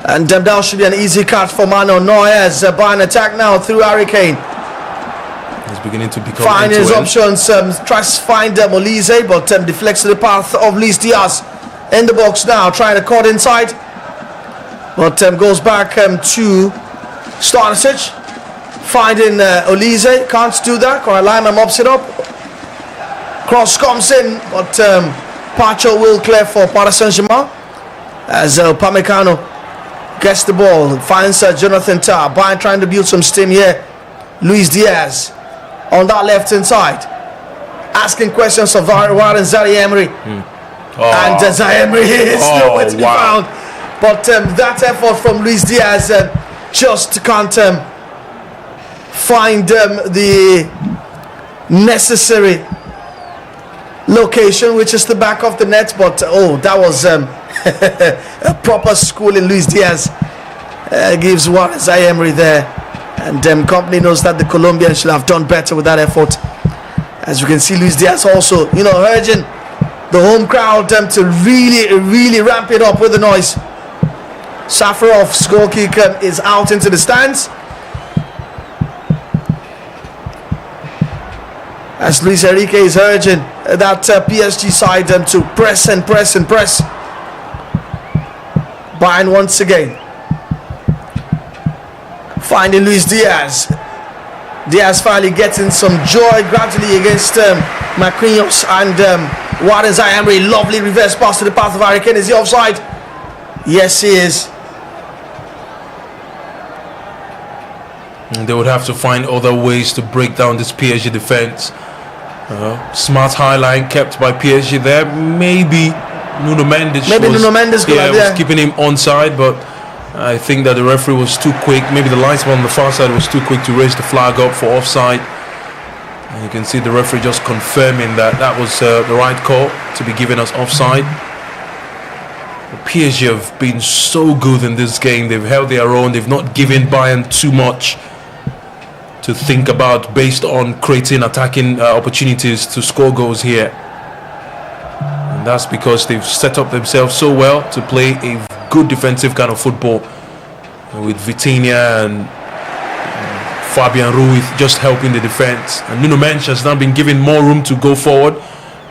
And that should be an easy cut for Manuel Neuer as Bayern attack now through Harry Kane. He's beginning to become finding his options, tries to find Olise, but deflects to the path of Luis Diaz in the box now, trying to cut inside, but goes back to Starisic, finding Olise, can't do that. Lima mops it up, cross comes in, but Pacho will clear for Paris Saint-Germain as Upamecano gets the ball, finds Jonathan Tah. Bayern trying to build some steam here. Luis Diaz on that left hand side, asking questions of Warren Zaire-Emery, and Zaire-Emery is nowhere to be found. But that effort from Luis Diaz just can't find the necessary location, which is the back of the net. But that was a proper school in Luis Diaz. Gives Warren Zaire-Emery there. And company knows that the Colombians should have done better with that effort. As you can see, Luis Diaz also, urging the home crowd to really ramp it up with the noise. Safarov's goal kick is out into the stands. As Luis Enrique is urging that PSG side to press and press and press. Bayern once again finding Luis Diaz. Diaz finally getting some joy gradually against Marquinhos and Warren Zaire-Emery. Lovely reverse pass to the path of Harry Kane. Is he offside? Yes, he is. They would have to find other ways to break down this PSG defense. Smart high line kept by PSG there. Maybe Nuno Mendes was keeping him onside, but I think that the referee was too quick. Maybe the linesman on the far side was too quick to raise the flag up for offside. And you can see the referee just confirming that was the right call to be given us offside. The PSG have been so good in this game. They've held their own. They've not given Bayern too much to think about based on creating attacking opportunities to score goals here. And that's because they've set up themselves so well to play a good defensive kind of football with Vitinha and Fabian Ruiz just helping the defense. And Nuno Mendes has now been given more room to go forward,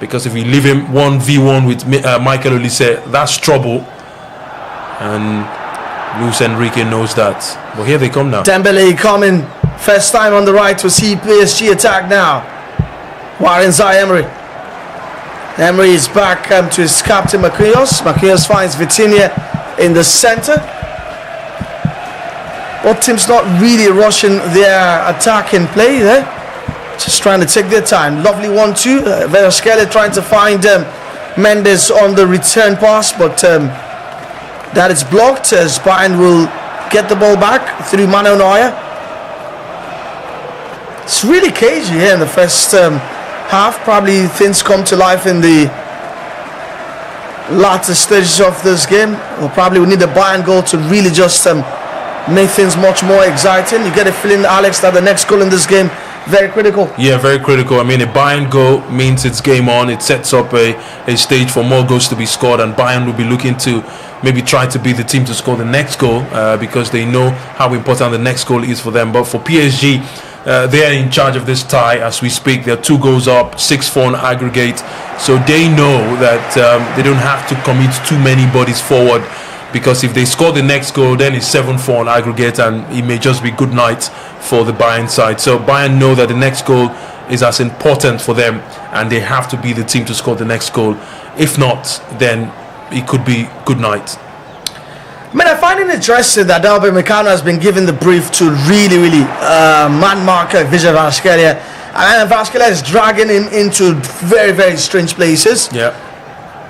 because if you leave him 1v1 with Michael Olise, that's trouble. And Luis Enrique knows that. But here they come now. Dembele coming, first time on the right to see PSG attack now. Warren Zaire-Emery. Emery is back to his captain Marquinhos. Marquinhos finds Vitinha in the center. Both teams not really rushing their attacking play there, just trying to take their time. Lovely 1-2. VIVXSPORTS trying to find Mendes on the return pass, but that is blocked as Bayern will get the ball back through Manuel Neuer. It's really cagey here in the first half. Probably things come to life in the latter stages of this game. We'll probably need a Bayern goal to really just make things much more exciting. You get a feeling, Alex, that the next goal in this game very critical. Yeah, very critical. I mean, a Bayern goal means it's game on. It sets up a stage for more goals to be scored, and Bayern will be looking to maybe try to be the team to score the next goal because they know how important the next goal is for them. But for PSG, they are in charge of this tie as we speak. They're 2 goals up, 6-4 on aggregate. So they know that they don't have to commit too many bodies forward, because if they score the next goal, then it's 7-4 on aggregate, and it may just be good night for the Bayern side. So Bayern know that the next goal is as important for them, and they have to be the team to score the next goal. If not, then it could be good night. I mean, I find it interesting that Upamecano has been given the brief to really man marker Vijay and Vasquez is dragging him into very, very strange places. Yeah.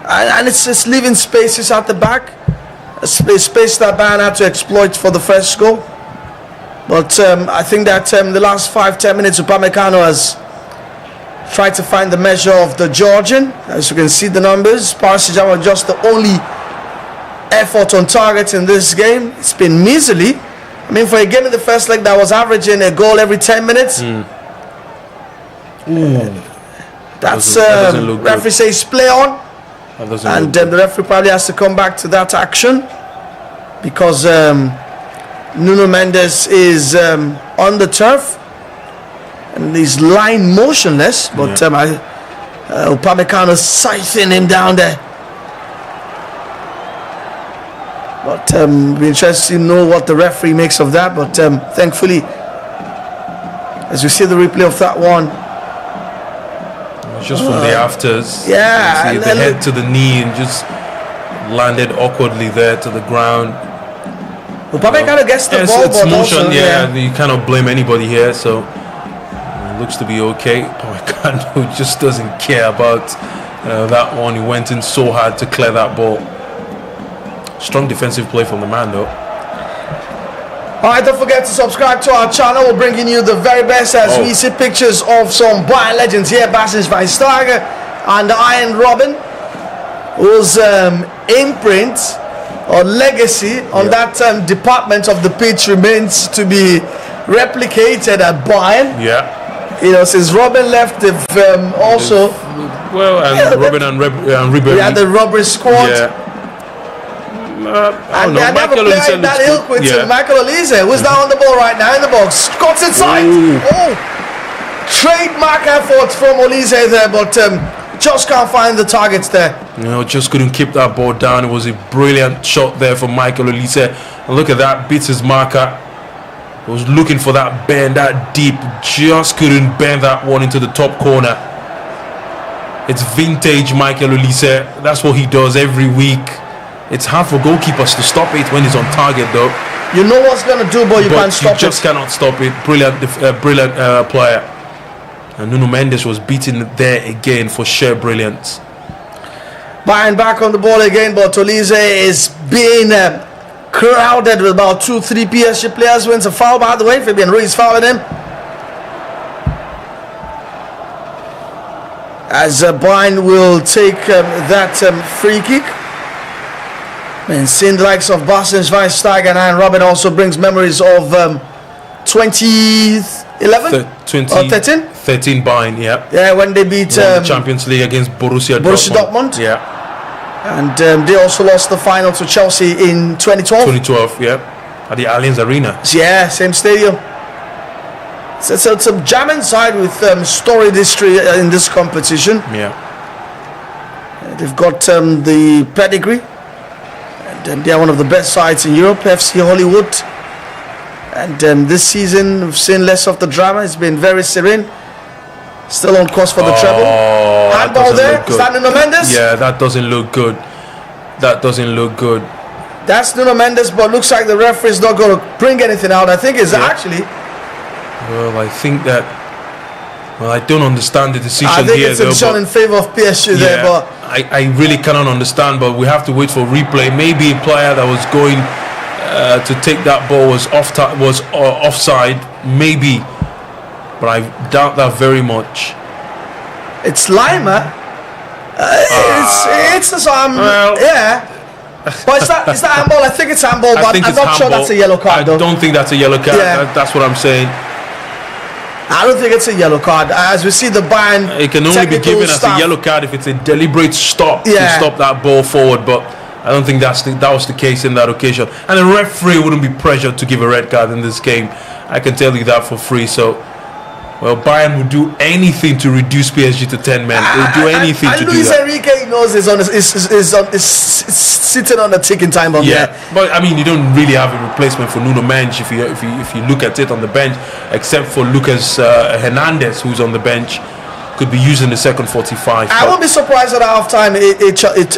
And it's just leaving spaces at the back, a space that Bayern had to exploit for the first goal. But I think that the last 5-10 minutes, Upamecano has tried to find the measure of the Georgian. As you can see the numbers, Paris Saint-Germain just the only effort on target in this game. It's been measly. I mean, for a game in the first leg that was averaging a goal every 10 minutes. That's referee says play on. And the referee probably has to come back to that action because Nuno Mendes is on the turf and he's lying motionless, but Upamecano scything him down there. But we'll be interested to know what the referee makes of that. But thankfully, as we see the replay of that one, just from the afters, yeah, see the head to the knee and just landed awkwardly there to the ground. Upamecano gets the ball, it's but motion, also, you cannot blame anybody here. So it looks to be okay. Upamecano just doesn't care about that one. He went in so hard to clear that ball. Strong defensive play from the man, though. Alright, don't forget to subscribe to our channel. We're bringing you the very best as we see pictures of some Bayern legends here. Bastian Schweinsteiger and Iron Robin, whose imprint or legacy on that department of the pitch remains to be replicated at Bayern. Yeah. You know, since Robin left, they've also... Robin and Ribéry. We had the Robbery squad. Yeah. And they have a player in that ilk with Michael Olise, who's now on the ball right now in the box. Cuts inside. Trademark effort from Olise there, but just can't find the targets there. Just couldn't keep that ball down. It was a brilliant shot there from Michael Olise. And look at that, beats his marker. He was looking for that bend, that deep, just couldn't bend that one into the top corner. It's vintage Michael Olise. That's what he does every week. It's hard for goalkeepers to stop it when he's on target, though. You know what's going to do, but you can't stop it. You just cannot stop it. Brilliant player. And Nuno Mendes was beaten there again for sheer brilliance. Bayern back on the ball again, but Olise is being crowded with about 2-3 PSG players. Wins a foul, by the way. Fabian Ruiz fouling him. As Bayern will take that free kick. And seeing the likes of Bastian Schweinsteiger and Iron Robin also brings memories of 2011 or 13? 13 Bayern, yeah. Yeah, when they beat the Champions League against Borussia Dortmund. Yeah. And they also lost the final to Chelsea in 2012. 2012, yeah. At the Allianz Arena. Yeah, same stadium. So it's a German side with storied history in this competition. Yeah. They've got the pedigree. And they are one of the best sides in Europe, FC Hollywood. And this season we've seen less of the drama. It's been very serene. Still on course for the treble. Handball there. Is that Nuno Mendes? Yeah, that doesn't look good. That doesn't look good. That's Nuno Mendes, but looks like the referee's not going to bring anything out. I think it's actually... Well, I think that... Well, I don't understand the decision here. I think it's a decision in favour of PSG there, but... I really cannot understand, but we have to wait for replay. Maybe a player that was going to take that ball was offside, maybe, but I doubt that very much. It's Lima. It's yeah. But is that handball? I think it's handball, but I'm not sure that's a yellow card. I don't think that's a yellow card. Yeah. That's what I'm saying. I don't think it's a yellow card. As we see the Bayern, it can only be given as a yellow card if it's a deliberate stop to stop that ball forward. But I don't think that was the case in that occasion. And the referee wouldn't be pressured to give a red card in this game. I can tell you that for free. So, well, Bayern would do anything to reduce PSG to 10 men. They would do anything to do Luis that. Enrique knows is sitting on a ticking time bomb. Yeah, but I mean, you don't really have a replacement for Nuno Mendes if you look at it on the bench, except for Lucas Hernandez, who's on the bench. could be used in the second 45. I won't be surprised at half time it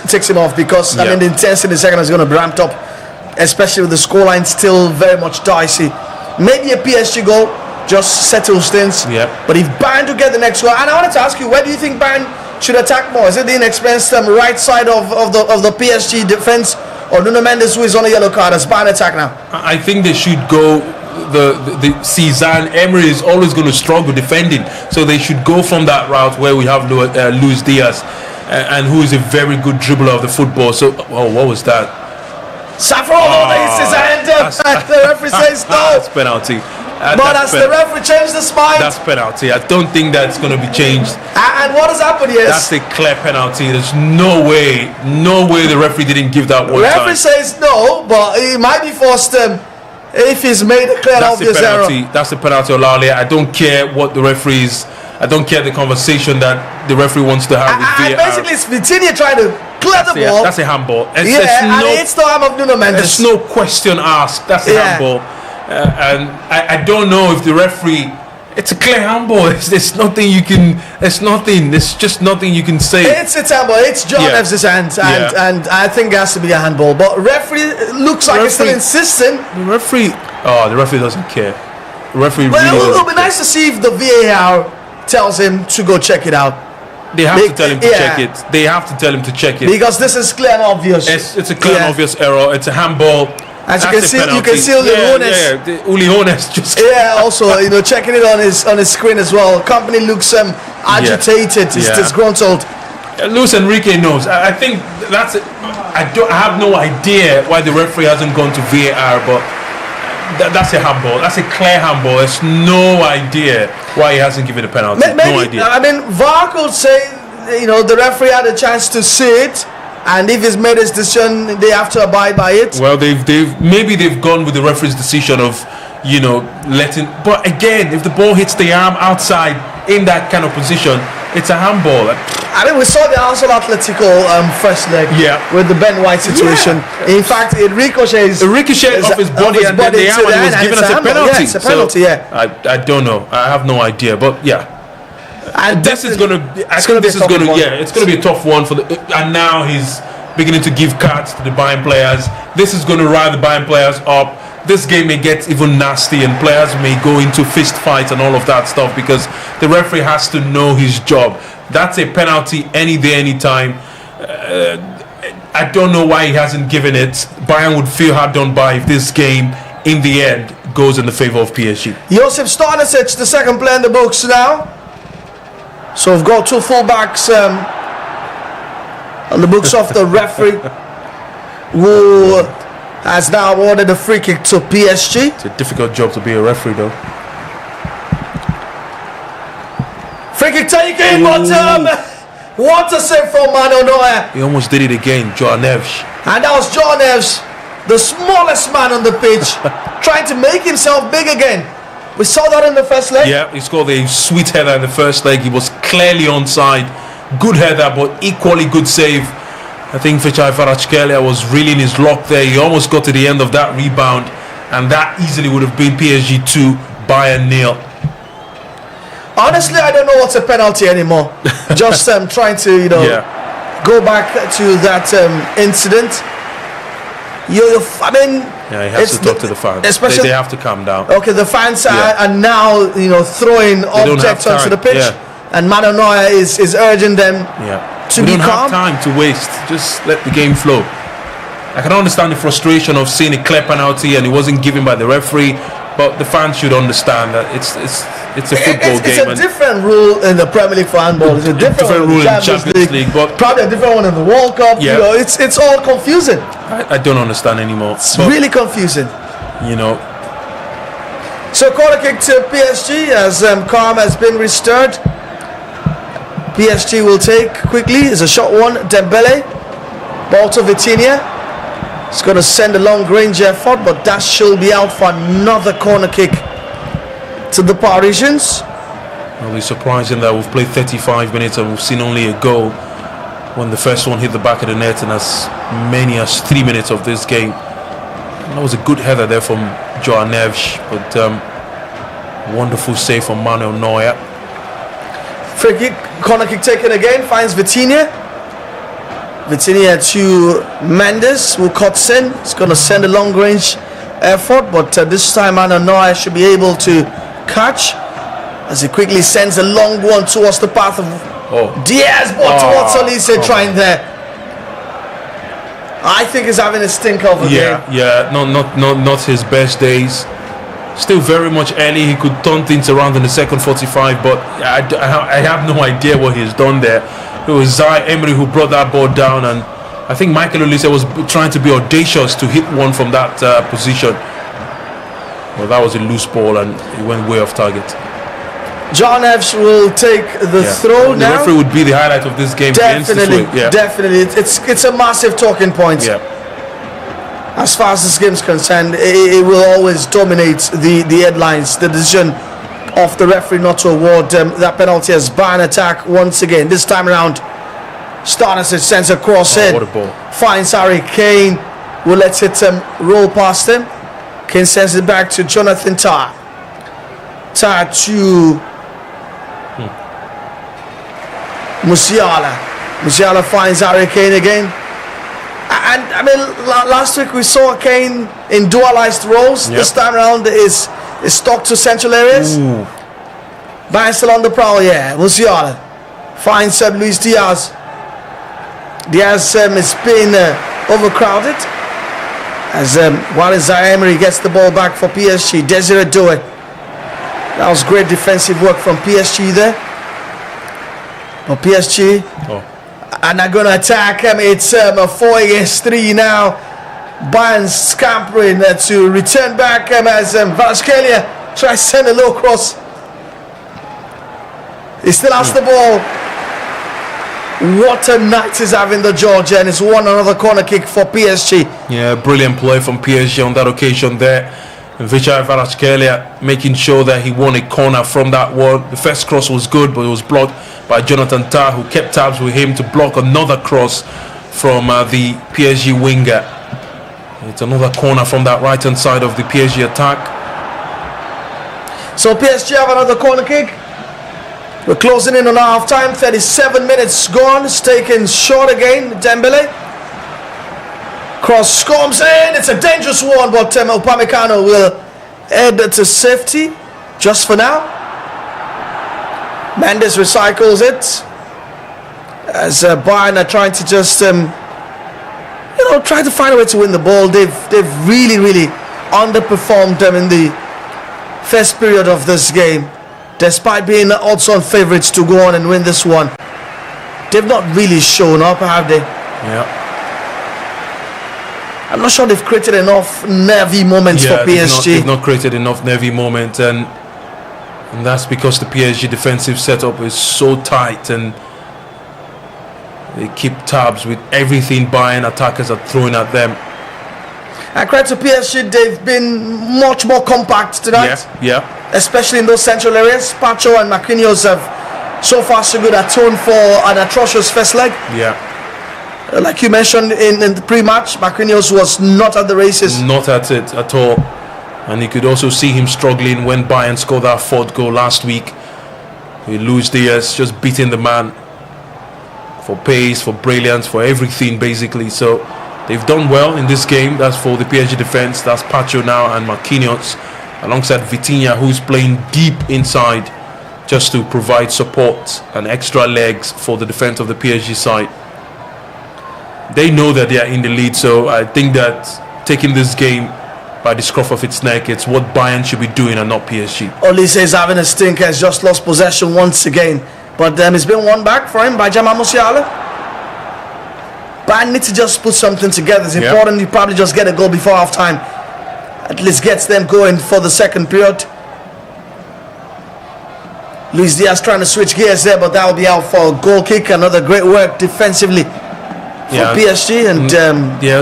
takes him off, because I mean the intensity in the second is going to be ramped up, especially with the scoreline still very much dicey. Maybe a PSG goal just settles things. But if Bayern to get the next goal, and I wanted to ask you, where do you think Bayern should attack more? Is it the inexperienced right side of the PSG defense, or Nuno Mendes, who is on a yellow card, as Bayern attack now? I think they should go. The Cezanne Emery is always going to struggle defending, so they should go from that route where we have Luis Diaz, and who is a very good dribbler of the football. So, what was that? Saffron hits his hand up. The referee says no. That's penalty. But has the referee changed his mind? That's penalty. I don't think that's going to be changed. And what has happened here? That's a clear penalty. There's no way the referee didn't give that one. The referee says no, but he might be forced if he's made a clear obvious error. That's the penalty, Olalia. I don't care what the referees. I don't care the conversation that the referee wants to have with VAR. Basically, it's Vitinha trying to clear the ball. That's a handball. And it's the arm of Nuno Mendes. There's no question asked. That's a handball. And I don't know if the referee. It's a clear handball. There's nothing you can. There's just nothing you can say. It's a handball. It's John Evans' hand, and I think it has to be a handball. But referee looks like he's still insisting. The referee doesn't care. The referee. But really it would be nice to see if the VAR tells him to go check it out. They have to tell him to check it. They have to tell him to check it, because this is clear and obvious. It's a clear and obvious error. It's a handball. As you can see Uli Hoeneß just also checking it on his screen as well. Company looks agitated, he's disgruntled. Luis Enrique knows. I think that's it. I have no idea why the referee hasn't gone to VAR, but that's a handball. That's a clear handball. There's no idea why he hasn't given a penalty. Maybe, no idea. I mean, VAR could say the referee had a chance to see it, and if he's made his decision, they have to abide by it. Well, they've gone with the referee's decision of letting. But again, if the ball hits the arm outside in that kind of position, it's a handball. I mean, we saw the Arsenal Atletico first leg with the Ben White situation. In fact, it ricochets. It ricocheted off his body, and then the arm was given as a penalty. Yeah, it's a penalty. I don't know. I have no idea, but And this is gonna be a tough one for the. And now he's beginning to give cards to the Bayern players. This is going to rile the Bayern players up. This game may get even nasty, and players may go into fist fights and all of that stuff, because the referee has to know his job. That's a penalty any day, any time. I don't know why he hasn't given it. Bayern would feel hard done by if this game, in the end, goes in the favour of PSG. Josip Stanisic, the second player in the books now. So we've got two fullbacks on the books of the referee, who has now awarded a free kick to PSG. It's a difficult job to be a referee, though. Free kick taken, but what a save from Manuel Neuer. He almost did it again, João Neves. And that was João Neves, the smallest man on the pitch, trying to make himself big again. We saw that in the first leg. Yeah, he scored a sweet header in the first leg. He was clearly onside. Good header, but equally good save. I think Fecai Kvaratskhelia was really in his lock there. He almost got to the end of that rebound, and that easily would have been PSG 2, Bayern 0. Honestly, I don't know what's a penalty anymore. Just trying to, go back to that incident. I mean, he has to talk to the fans. Especially they have to calm down. Okay, the fans are now, throwing objects onto the pitch, and Manuel Neuer is urging them to be calm. We don't have time to waste. Just let the game flow. I can understand the frustration of seeing a clear penalty and it wasn't given by the referee, but the fans should understand that it's a football game. It's a different rule in the Premier League for handball. It's a different rule in the Champions League, but probably a different one in the World Cup. Yeah. It's all confusing. I don't understand anymore. It's really confusing. So corner kick to PSG as calm has been restored. PSG will take quickly. It's a short one. Dembele, ball to Vitinha. It's going to send a long range effort, but that should be out for another corner kick to the Parisians. It'll be surprising that we've played 35 minutes and we've seen only a goal when the first one hit the back of the net in as many as 3 minutes of this game. And that was a good header there from João Neves, but wonderful save from Manuel Neuer. Free kick, corner kick taken again, finds Vitinha. Vitinha to Mendes, who cuts in. He's going to send a long range effort, but this time Ananoy should be able to catch as he quickly sends a long one towards the path of Diaz, but towards Olise trying there. I think he's having a stink of a game. Yeah, not his best days. Still very much early. He could turn things around in the second 45, but I have no idea what he's done there. It was Zai Emery who brought that ball down, and I think Michael Olise was trying to be audacious to hit one from that position. Well, that was a loose ball and it went way off target. John Evans will take the throw now. The referee would be the highlight of this game. Definitely. It's a massive talking point. Yeah. As far as this game is concerned, it will always dominate the headlines. The decision of the referee not to award that penalty as Bayern attack once again. This time around, Stanisic sends a cross in. What a ball. Finds Harry Kane, who lets it roll past him. Kane sends it back to Jonathan Tah. Tah to Musiala. Musiala finds Harry Kane again. And I mean, last week we saw Kane in dualized roles. This time around is stuck to central areas. Bayern still on the prowl. Musiala finds Luis Diaz. Diaz is being overcrowded. As Zai Emery gets the ball back for PSG. Desiree Doué. That was great defensive work from PSG there. But PSG are not going to attack him. It's a 4 against 3 now. Bayern scampering to return back as Kvaratskhelia tries to send a low cross. He still has the ball. What a night he's having, the Georgia, and it's won another corner kick for PSG. Yeah, brilliant play from PSG on that occasion there. Vichai Kvaratskhelia making sure that he won a corner from that one. The first cross was good, but it was blocked by Jonathan Tah, who kept tabs with him to block another cross from the PSG winger. It's another corner from that right hand side of the PSG attack. So PSG have another corner kick. We're closing in on half time. 37 minutes gone. It's taken short again. Dembele. Cross comes in. It's a dangerous one, but Upamecano will head to safety just for now. Mendes recycles it as Bayern are trying to just try to find a way to win the ball. They've really underperformed them in the first period of this game, despite being odds on favourites to go on and win this one. They've not really shown up, have they? Yeah. I'm not sure they've created enough nervy moments for PSG. They've not created enough nervy moments, and that's because the PSG defensive setup is so tight, and they keep tabs with everything Bayern attackers are throwing at them. And credit to PSG, they've been much more compact tonight. Yeah. Especially in those central areas. Pacho and Marquinhos have so far so good atoned for an atrocious first leg. Yeah. Like you mentioned in the pre-match, Marquinhos was not at the races. Not at it at all. And you could also see him struggling when Bayern scored that fourth goal last week. Luis Diaz just beating the man for pace, for brilliance, for everything basically. So they've done well in this game. That's for the PSG defense. That's Pacho now and Marquinhos, alongside Vitinha, who's playing deep inside just to provide support and extra legs for the defense of the PSG side. They know that they are in the lead, so I think that taking this game by the scruff of its neck, it's what Bayern should be doing and not PSG. Olise is having a stinker, has just lost possession once again, but it's been won back for him by Jamal Musiala. Bayern need to just put something together. It's important you probably just get a goal before half time. At least gets them going for the second period. Luis Diaz trying to switch gears there, but that will be out for a goal kick. Another great work defensively for PSG. And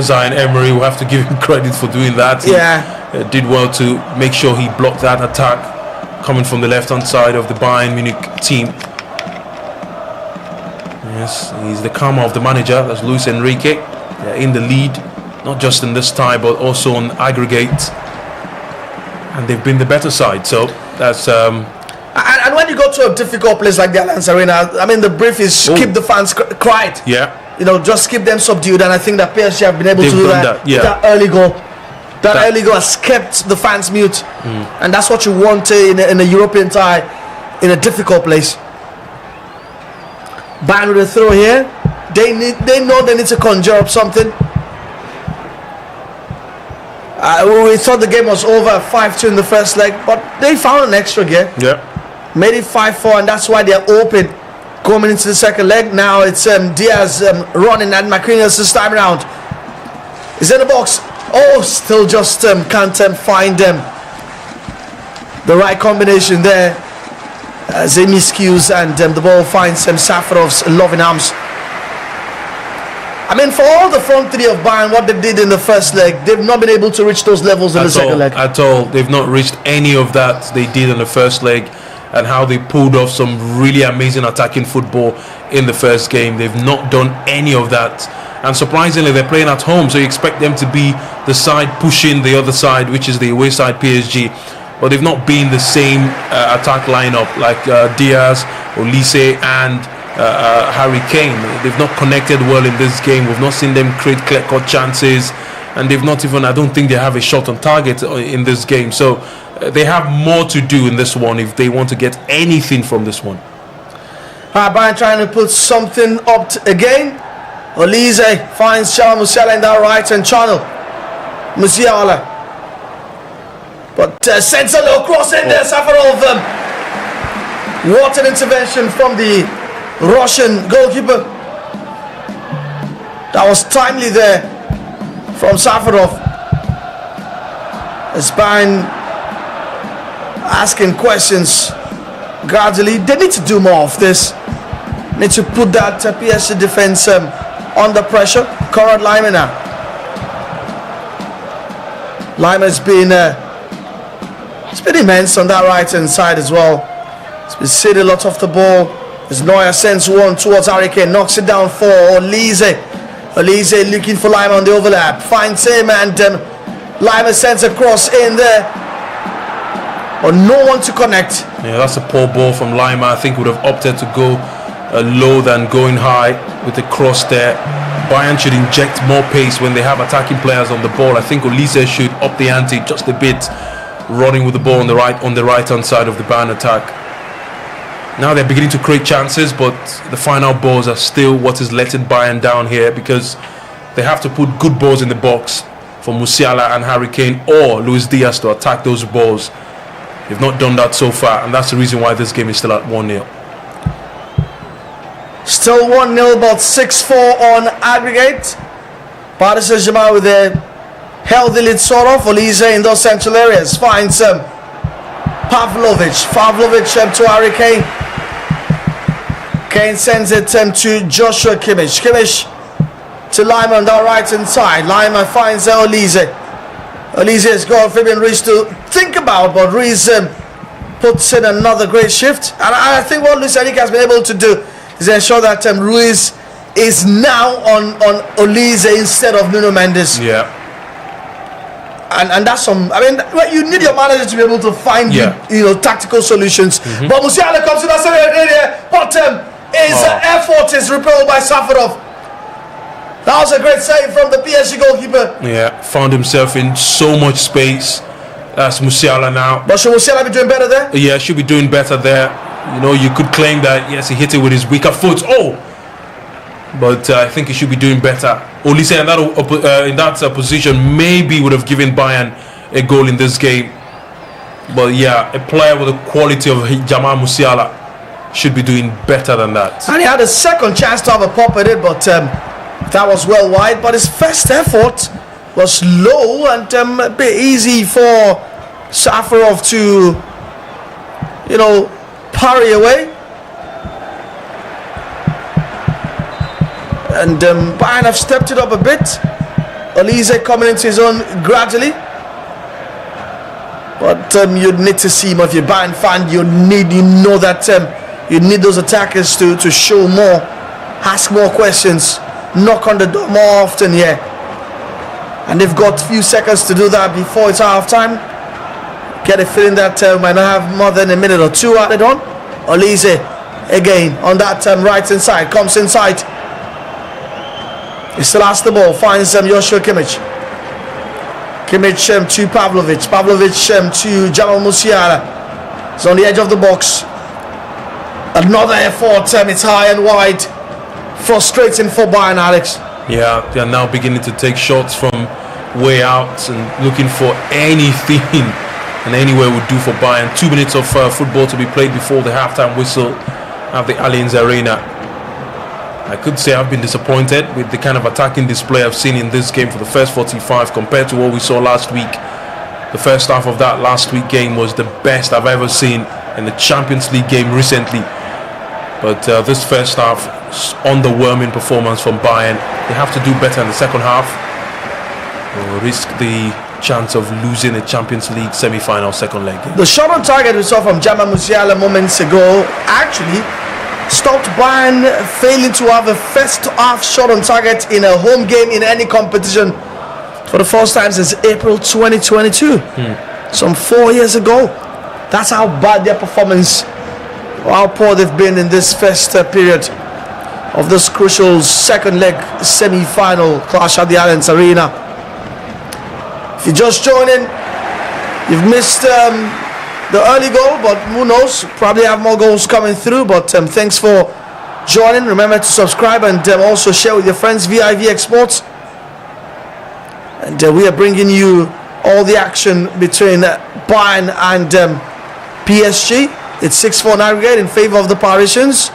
Zai Emery, will have to give him credit for doing that. He did well to make sure he blocked that attack coming from the left hand side of the Bayern Munich team. Yes, he's the karma of the manager. That's Luis Enrique. They're in the lead, not just in this tie, but also on aggregate. And they've been the better side. So that's... and when you go to a difficult place like the Allianz Arena, I mean, the brief is keep the fans quiet. Yeah. Just keep them subdued, and I think that PSG have been able to do that. Yeah. That early goal. That early goal has kept the fans mute, and that's what you want in a European tie, in a difficult place. Bayern with a throw here. They know they need to conjure up something. We thought the game was over 5-2 in the first leg, but they found an extra gear. Yeah. Made it 5-4, and that's why they're open coming into the second leg. Now it's Diaz running at McQueen this time around. He's in the box. Oh, still just can't find them. The right combination there. They miscues, and the ball finds Safarov's loving arms. I mean, for all the front three of Bayern, what they did in the first leg, they've not been able to reach those levels in the second leg. At all. They've not reached any of that they did in the first leg, and how they pulled off some really amazing attacking football in the first game. They've not done any of that. And surprisingly, they're playing at home, so you expect them to be the side pushing the other side, which is the away side PSG. But they've not been the same attack lineup like Diaz, Olise, and Harry Kane. They've not connected well in this game. We've not seen them create clear-cut chances, and they've not even, I don't think they have a shot on target in this game. So they have more to do in this one if they want to get anything from this one. Bayern trying to put something up again. Olise finds Charles Musiala in that right-hand channel. Musiala, but sends a low cross in there. Safarov. What an intervention from the Russian goalkeeper. That was timely there from Safarov. As Bayern asking questions gradually. They need to do more of this. Need to put that PSG defense under pressure. Conrad Laimer now. Laimer's been it's been immense on that right hand side as well. He's been seeing a lot of the ball. As Neuer sends one towards Harry Kane, knocks it down for Olise. Olise looking for Laimer on the overlap, finds him, and Laimer sends a cross in there, but no one to connect. Yeah, that's a poor ball from Laimer. I think would have opted to go low than going high with the cross there. Bayern should inject more pace when they have attacking players on the ball. I think Olise should up the ante just a bit, running with the ball on the right hand side of the Bayern attack. Now they're beginning to create chances, but the final balls are still what is letting Bayern down here, because they have to put good balls in the box for Musiala and Harry Kane or Luis Diaz to attack those balls. They've not done that so far, and that's the reason why this game is still at 1-0. Still 1-0, about 6-4 on aggregate. Paris Saint-Germain with a healthy lead sort of. Olise in those central areas finds Pavlovic to Harry Kane. Kane sends it to Joshua Kimmich. Kimmich to Laimer on the right hand side. Laimer finds Olise. Olise has got Fabian Ruiz to think about, but Ruiz puts in another great shift. And I think what Luis Enrique has been able to do is ensure that Ruiz is now on Olise instead of Nuno Mendes. Yeah. And that's some. I mean, you need your manager to be able to find tactical solutions. But Musiala comes to that area, but his effort is repelled by Safarov. That was a great save from the PSG goalkeeper. Yeah, found himself in so much space. That's Musiala now. But should Musiala be doing better there? Yeah, should be doing better there. You know, you could claim that yes, he hit it with his weaker foot. But I think he should be doing better. Olise in that position maybe would have given Bayern a goal in this game. But yeah, a player with the quality of Jamal Musiala should be doing better than that. And he had a second chance to have a pop at it, but that was well wide. But his first effort was low and a bit easy for Safarov to, parry away. And Bayern have stepped it up a bit. Olise coming into his own gradually. But you'd need to see him. If you're a Bayern fan, you know that you need those attackers to show more, ask more questions, knock on the door more often here. And they've got a few seconds to do that before it's half time. Get a feeling that might not have more than a minute or two added on. Olise again on that right hand side, comes inside. He still has the ball, finds Joshua Kimmich. Kimmich to Pavlovic. Pavlovic to Jamal Musiala. He's on the edge of the box. Another effort. It's high and wide. Frustrating for Bayern, Alex. Yeah, they are now beginning to take shots from way out and looking for anything and anywhere would do for Bayern. 2 minutes of football to be played before the halftime whistle at the Allianz Arena. I could say I've been disappointed with the kind of attacking display I've seen in this game for the first 45 compared to what we saw last week. The first half of that last week game was the best I've ever seen in the Champions League game recently. But this first half, underwhelming performance from Bayern. They have to do better in the second half. Or risk the chance of losing a Champions League semi-final second leg game. The shot on target we saw from Jamal Musiala moments ago actually stopped Bayern failing to have a first half shot on target in a home game in any competition for the first time since April 2022. Some 4 years ago. That's how bad their performance, how poor they've been in this first period of this crucial second leg semi-final clash at the Allianz Arena. If you just join in, you've missed the early goal, but who knows, probably have more goals coming through. But thanks for joining. Remember to subscribe and also share with your friends. VIVXSPORTS, and we are bringing you all the action between Bayern and PSG. It's 6-4 aggregate in favor of the Parisians.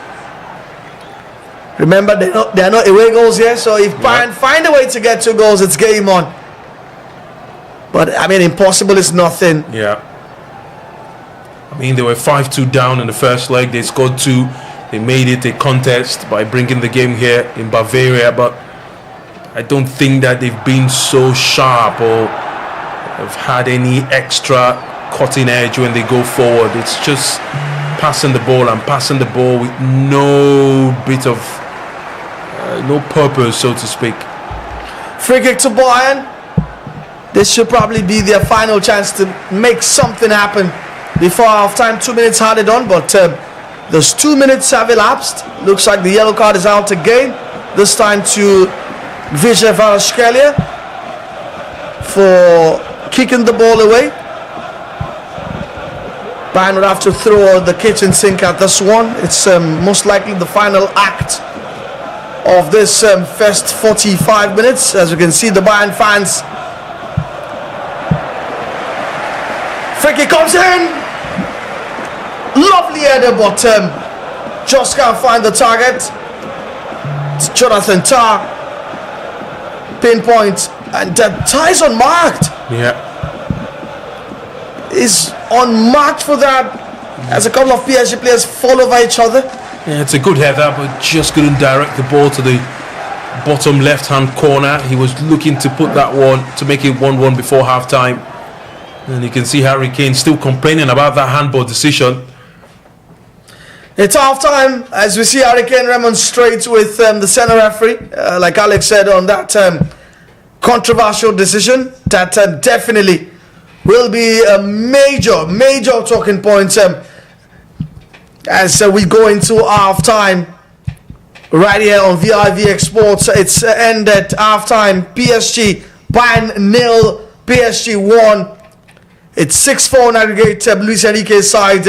Remember, they are not away goals here, so if Bayern find a way to get 2 goals, it's game on. But I mean, impossible is nothing. Yeah. I mean, they were 5-2 down in the first leg. They scored 2. They made it a contest by bringing the game here in Bavaria. But I don't think that they've been so sharp or have had any extra cutting edge when they go forward. It's just passing the ball and passing the ball with no bit of no purpose, so to speak. Free kick to Bayern. This should probably be their final chance to make something happen before half-time. 2 minutes added on, but those 2 minutes have elapsed. Looks like the yellow card is out again. This time to VIVXSPORTS for kicking the ball away. Bayern would have to throw the kitchen sink at this one. It's most likely the final act of this first 45 minutes. As you can see, the Bayern fans. Free kick comes in. Lovely header, but just can't find the target. It's Jonathan Tah. Pinpoint, and Tah is unmarked. Yeah. Is unmarked for that, as a couple of PSG players fall over each other. Yeah, it's a good header, but just couldn't direct the ball to the bottom left-hand corner. He was looking to put that one to make it 1-1 before half-time. And you can see Harry Kane still complaining about that handball decision. It's half-time as we see Harry Kane remonstrate with the centre referee, like Alex said, on that controversial decision. That definitely will be a major talking point as we go into half-time right here on VIVXSPORTS. It's ended half-time. PSG, Bayern 0, PSG 1. It's 6-4 in aggregate. Luis Enrique's side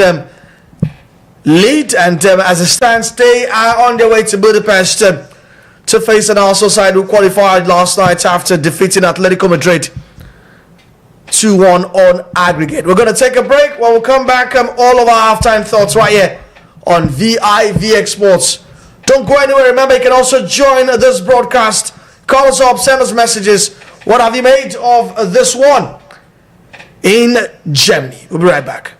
lead, and as it stands, they are on their way to Budapest to face an Arsenal side who qualified last night after defeating Atletico Madrid 2-1 on aggregate. We're going to take a break. When we come back, all of our halftime thoughts right here on VIVXSPORTS. Don't go anywhere. Remember, you can also join this broadcast. Call us up, send us messages. What have you made of this one in Germany? We'll be right back.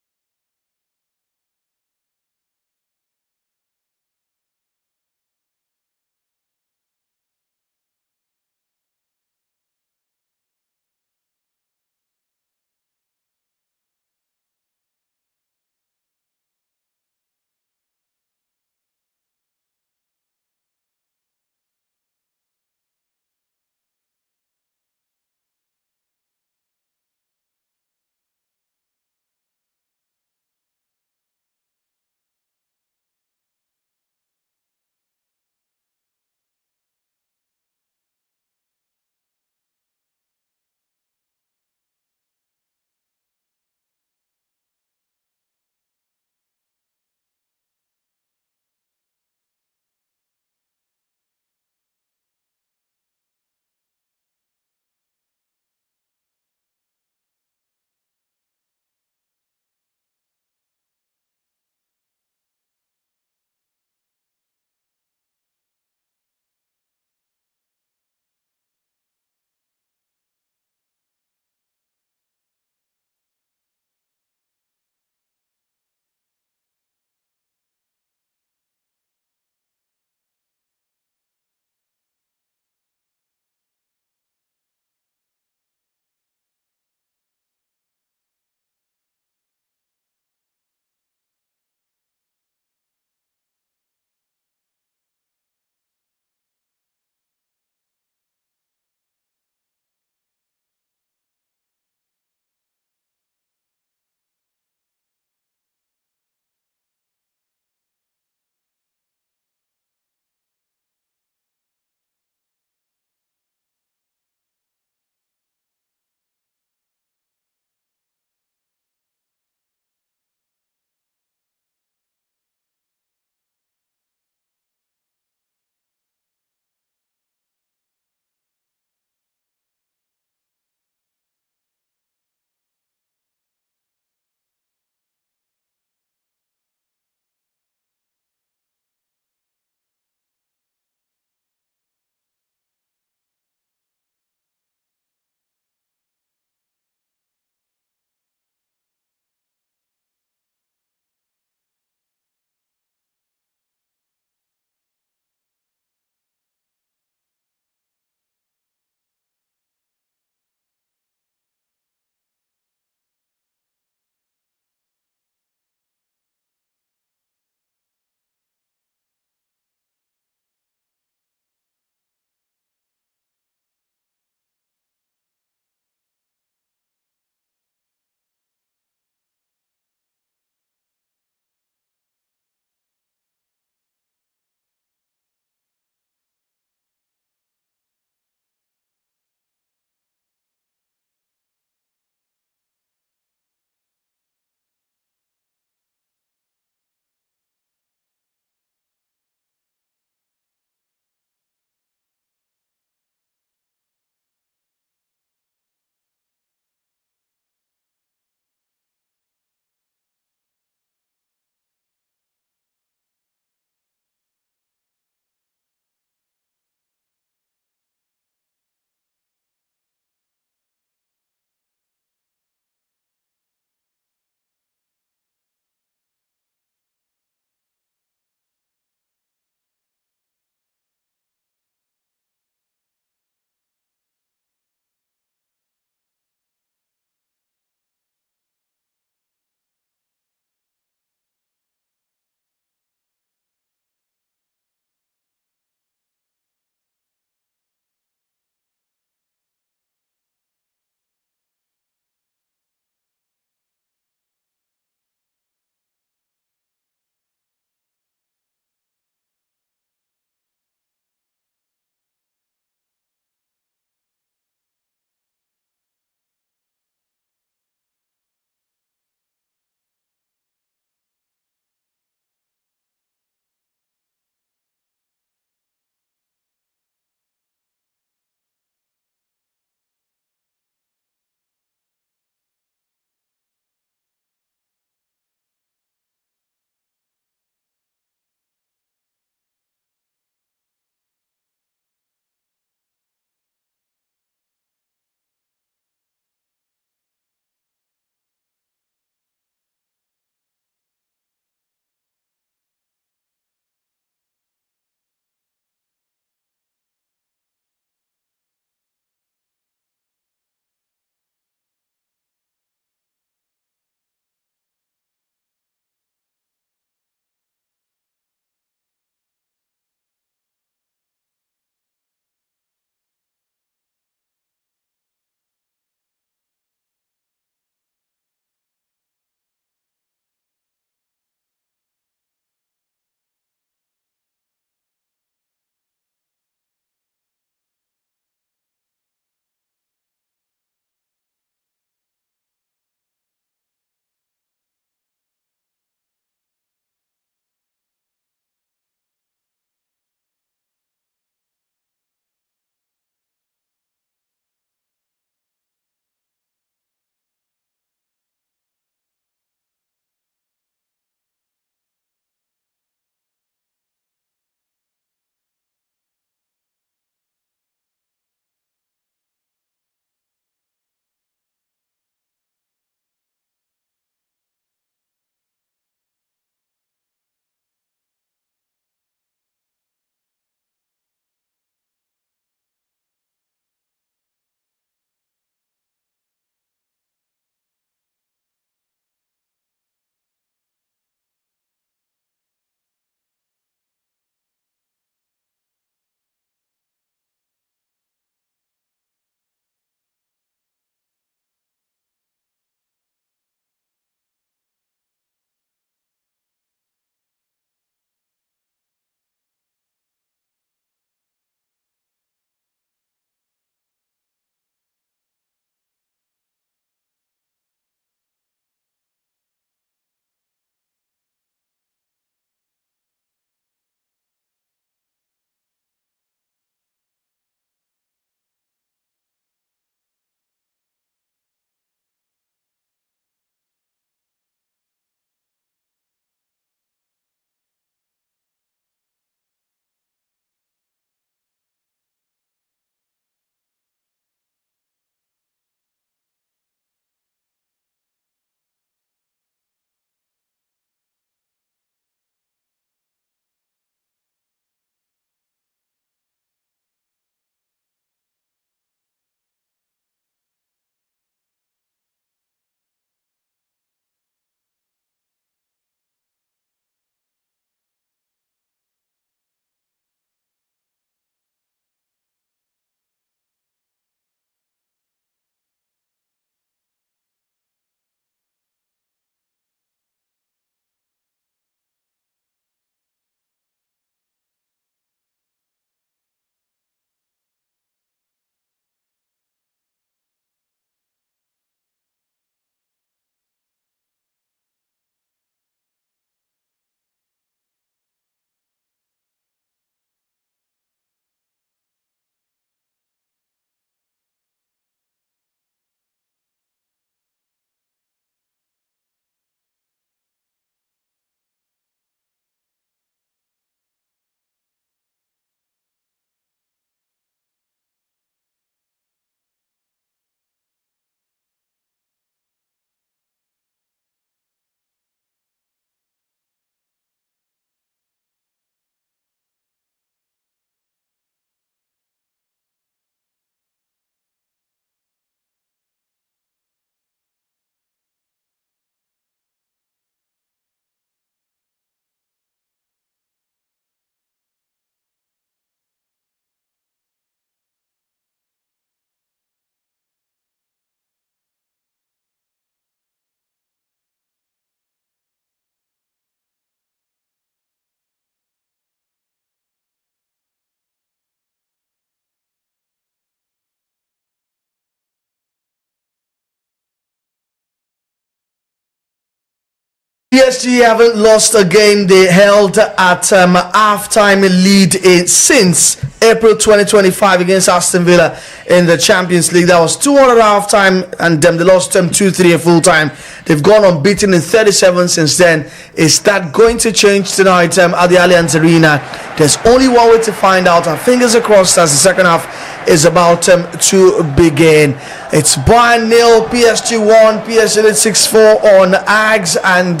PSG haven't lost a game they held at half-time lead since April 2025 against Aston Villa in the Champions League. That was 2-1 at half-time, and they lost 2-3 at full-time. They've gone unbeaten in 37 since then. Is that going to change tonight at the Allianz Arena? There's only one way to find out. Our fingers are crossed as the second half is about to begin. It's Bayern 0, PSG 1, PSG 6-4 on Ags, and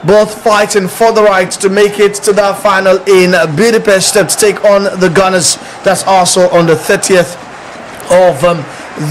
both fighting for the right to make it to that final in Budapest to take on the Gunners. That's also on the 30th of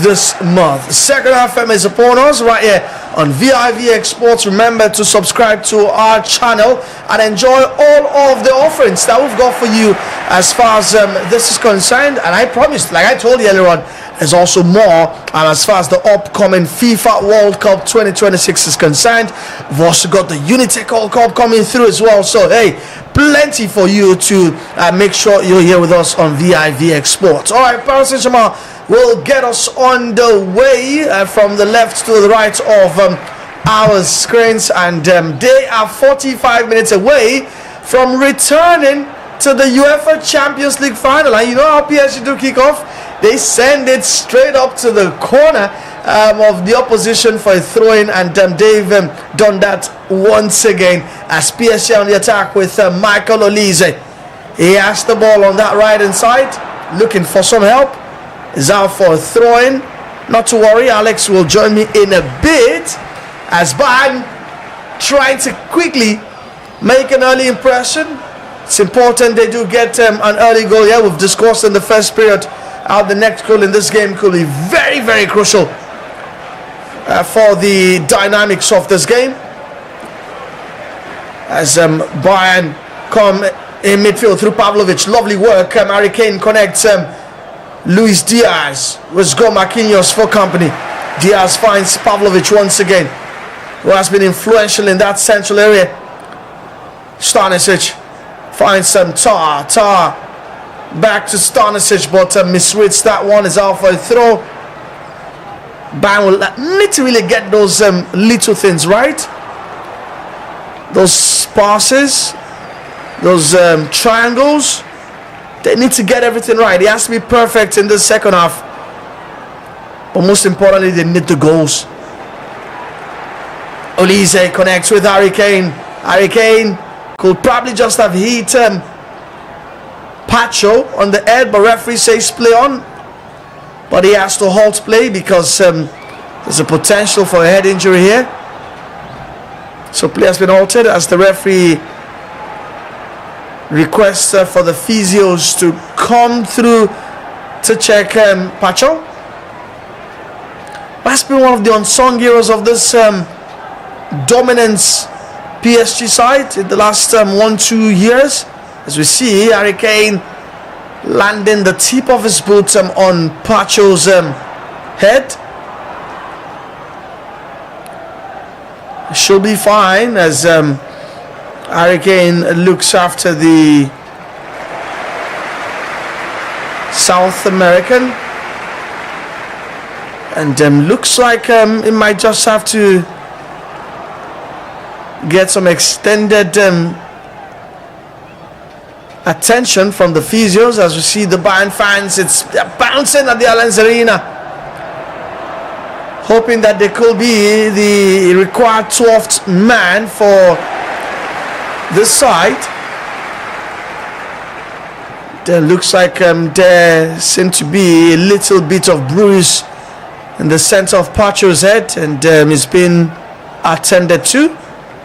this month. Second half is upon us right here on VIVXSPORTS. Remember to subscribe to our channel and enjoy all of the offerings that we've got for you as far as this is concerned. And I promised, like I told you earlier on, there's also more as far as the upcoming FIFA World Cup 2026 is concerned. We've also got the Unitech World Cup coming through as well. So hey, plenty for you to make sure you're here with us on VIVXSPORTS. All right, Paris Saint-Germain will get us on the way from the left to the right of our screens, and they are 45 minutes away from returning to the UEFA Champions League final. And you know how PSG do kick off? They send it straight up to the corner of the opposition for a throw-in, and they've done that once again as PSG on the attack with Michael Olise. He has the ball on that right hand side, looking for some help. Is out for a throw-in. Not to worry, Alex will join me in a bit as Bayern trying to quickly make an early impression. It's important they do get an early goal. Yeah, we've discussed in the first period how the next goal in this game could be very, very crucial for the dynamics of this game. As Bayern come in midfield through Pavlovic. Lovely work. Harry Kane connects Luis Diaz with Go Marquinhos for company. Diaz finds Pavlovic once again, who has been influential in that central area. Stanisic finds some Tar back to Stanisic, but misreads that one. Is out for a throw. Bayern will need to really get those little things right, those passes, those triangles. They need to get everything right. It has to be perfect in the second half, but most importantly, they need the goals. Olise connects with Harry Kane. Harry Kane could probably just have hit Pacho on the head, but referee says play on. But he has to halt play because there's a potential for a head injury here. So play has been altered as the referee requests for the physios to come through to check Pacho. That's been one of the unsung heroes of this dominance PSG side in the last 1-2 years. As we see Harry Kane landing the tip of his boot on Pacho's head. She'll be fine as Harry Kane looks after the South American, and looks like it might just have to get some extended attention from the physios. As we see the Bayern fans, they're bouncing at the Allianz Arena, hoping that they could be the required 12th man for this side. There looks like there seemed to be a little bit of bruise in the center of Pacho's head, and it's been attended to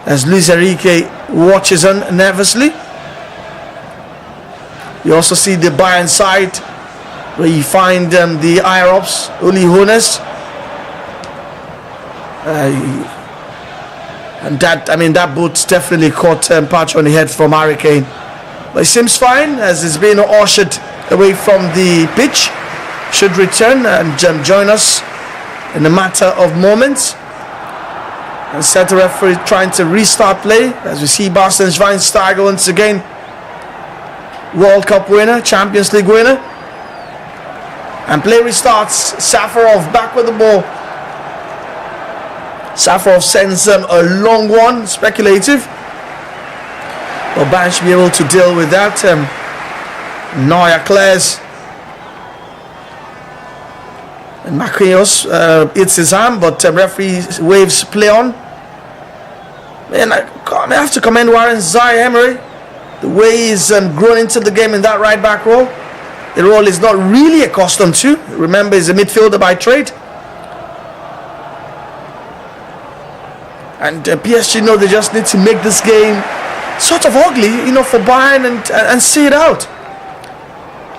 as Luis Enrique watches on nervously. You also see the Bayern side where you find the higher-ups, Uli Hoeneß. And that boot definitely caught Pacho on the head from Harry Kane. But it seems fine as it's being ushered away from the pitch. Should return and join us in a matter of moments. And center referee trying to restart play as we see Bastian Schweinsteiger once again, World Cup winner, Champions League winner. And play restarts. Safarov back with the ball. Safarov sends a long one, speculative. But Bayern should be able to deal with that. Neuer clears. And Marquinhos hits his arm, but referee waves play on. Man, I have to commend Warren Zaïre-Emery. The way he's grown into the game in that right back role. The role is not really accustomed to. Remember, he's a midfielder by trade. And PSG know they just need to make this game sort of ugly, for Bayern and see it out.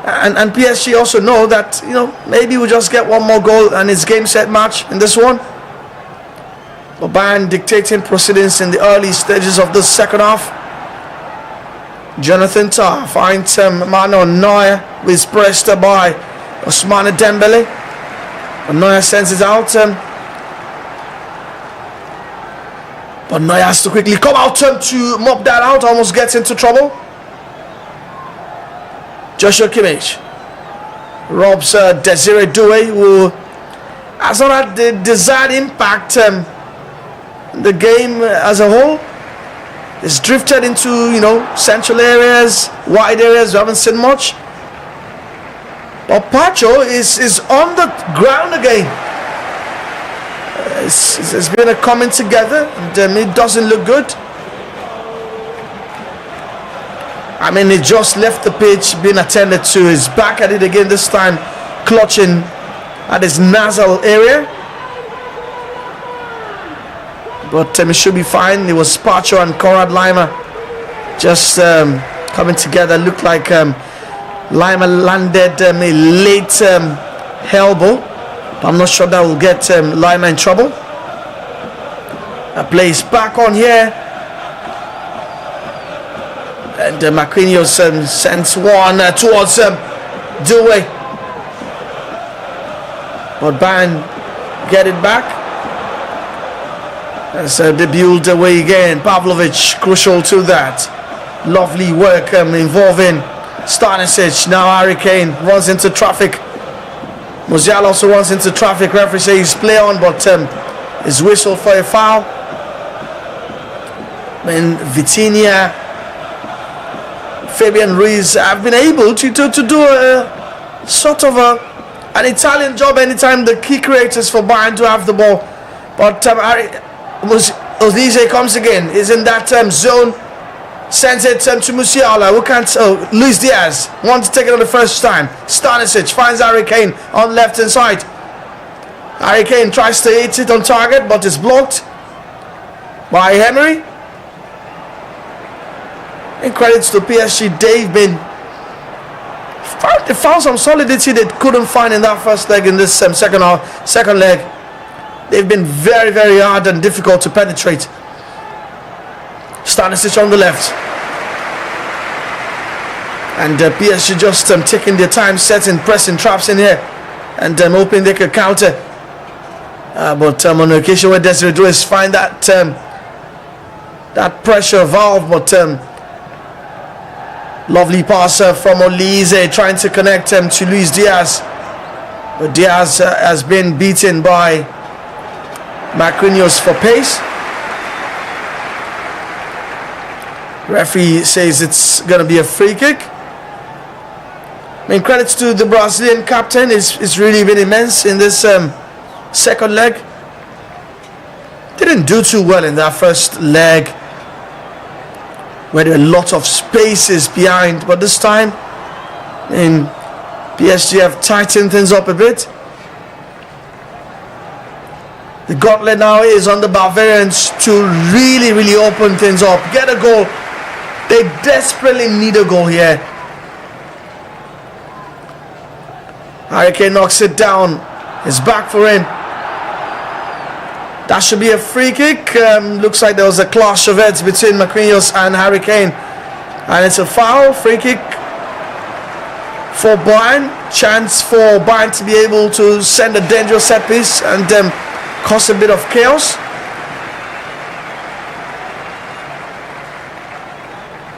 And PSG also know that, maybe we'll just get one more goal and it's game set match in this one. But Bayern dictating proceedings in the early stages of the second half. Jonathan Tah finds Manuel Neuer, who is pressed by Ousmane Dembele. And Neuer sends it out. But Neuer has to quickly come out to mop that out, almost gets into trouble. Joshua Kimmich robs Desiree Doué, who has not had the desired impact in the game as a whole. It's drifted into, central areas, wide areas, we haven't seen much. But Pacho is on the ground again. It's been a coming together, and it doesn't look good. I mean, he just left the pitch, being attended to. He's back at it again, this time clutching at his nasal area. But it should be fine. It was Pacho and Konrad Laimer just coming together. Looked like Laimer landed a late elbow. I'm not sure that will get Laimer in trouble. Plays back on here. And Marquinhos sends one towards Doué. But Bayern get it back. As they build away again. Pavlovic crucial to that. Lovely work involving Stanisic. Now Harry Kane runs into traffic. Musiala also runs into traffic. Referee says play on, but is whistled for a foul. And Vitinha, Fabian Ruiz have been able to do a sort of an Italian job anytime the key creators for Bayern to have the ball. But Odize comes again, is in that zone, sends it to Musiala, who can't, Luis Diaz wants to take it on the first time. Stanisic finds Harry Kane on left hand side. Harry Kane tries to hit it on target, but is blocked by Henry. In credits to PSG, they found some solidity they couldn't find in that first leg in this second leg. They've been very, very hard and difficult to penetrate. Stanisic on the left. And PSG just taking their time, setting, pressing traps in here. And hoping they could counter. But on the occasion where Desiree Doué find that pressure valve. But lovely pass from Olise trying to connect to Luis Diaz. But Diaz has been beaten by Marquinhos for pace. Referee says it's going to be a free kick. I mean, credits to the Brazilian captain. It's really been immense in this second leg. Didn't do too well in that first leg, where there were a lot of spaces behind. But this time, PSG have tightened things up a bit. The gauntlet now is on the Bavarians to really, really open things up. Get a goal. They desperately need a goal here. Harry Kane knocks it down. It's back for him. That should be a free kick. Looks like there was a clash of heads between Marquinhos and Harry Kane. And it's a foul. Free kick for Bayern. Chance for Bayern to be able to send a dangerous set piece and cause a bit of chaos.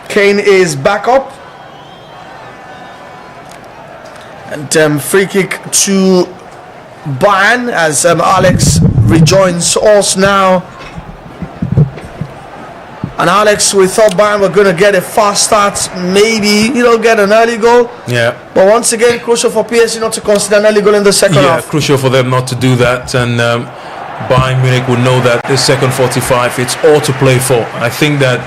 Kane is back up. And free kick to Bayern as Alex rejoins us now. And Alex, we thought Bayern were going to get a fast start, maybe, get an early goal. Yeah. But once again, crucial for PSG not to consider an early goal in the second half. Yeah, crucial for them not to do that. And Bayern Munich will know that this second 45, it's all to play for. I think that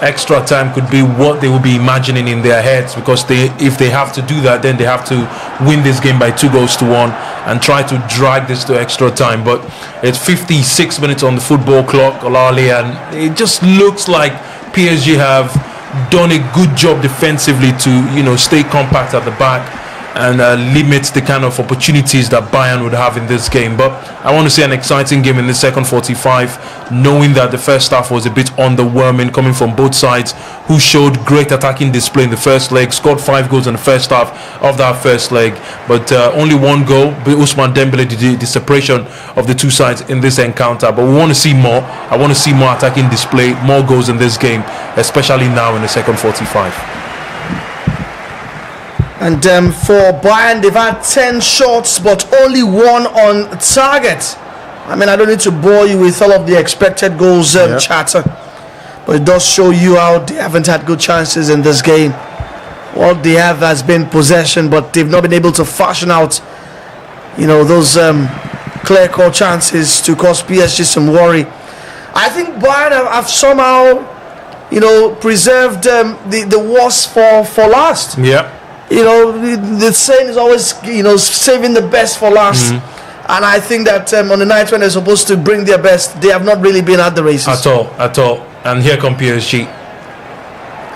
extra time could be what they will be imagining in their heads, because if they have to do that, then they have to win this game by 2-1 and try to drag this to extra time. But it's 56 minutes on the football clock, Olali, and it just looks like PSG have done a good job defensively to stay compact at the back and limit the kind of opportunities that Bayern would have in this game. But I want to see an exciting game in the second 45, knowing that the first half was a bit underwhelming coming from both sides, who showed great attacking display in the first leg, scored 5 goals in the first half of that first leg, but only 1 goal. Ousmane Dembele did the separation of the two sides in this encounter. But we want to see more. I want to see more attacking display, more goals in this game, especially now in the second 45. And for Bayern, they've had 10 shots, but only 1 on target. I mean, I don't need to bore you with all of the expected goals chatter, but it does show you how they haven't had good chances in this game. What they have has been possession, but they've not been able to fashion out, those clear-cut chances to cause PSG some worry. I think Bayern have somehow, preserved the worst for last. Yeah. The saying is always, saving the best for last. And I think that on the night when they're supposed to bring their best, they have not really been at the races. At all. And here come PSG.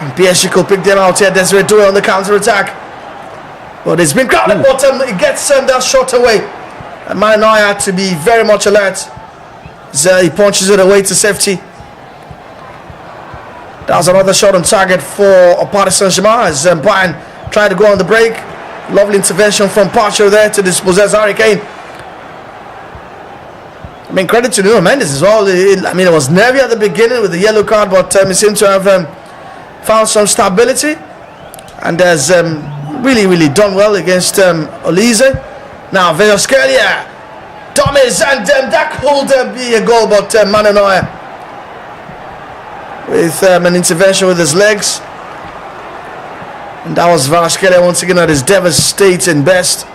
And PSG could pick them out here. Desiree Doué on the counter-attack. But it's been crowded, but it gets that shot away. And Man Neuer had to be very much alert. He punches it away to safety. That was another shot on target for Paris Saint-Germain as Bayern tried to go on the break. Lovely intervention from Pacho there to dispossess Harry Kane. I mean, credit to Nuno Mendes as well. It was nervy at the beginning with the yellow card, but he seemed to have found some stability and has really done well against Olise. Now Velasquez, Thomas, and that could be a goal, but Manu Neuer with an intervention with his legs. And that was Velasquez once again at his devastating best.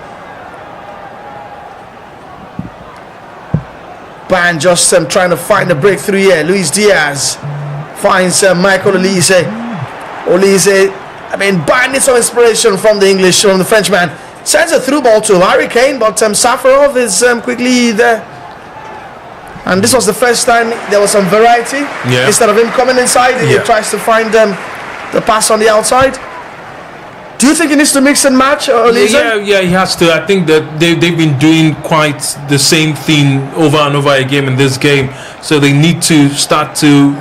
Bayern just trying to find a breakthrough here. Luis Diaz finds Michael Olise. I mean, Bayern needs some inspiration from the Frenchman. Sends a through ball to Harry Kane, but Safarov is quickly there. And this was the first time there was some variety. Yeah. Instead of him coming inside, he tries to find the pass on the outside. Do you think he needs to mix and match, Olise? Yeah, he has to. I think that they've been doing quite the same thing over and over again in this game. So they need to start to,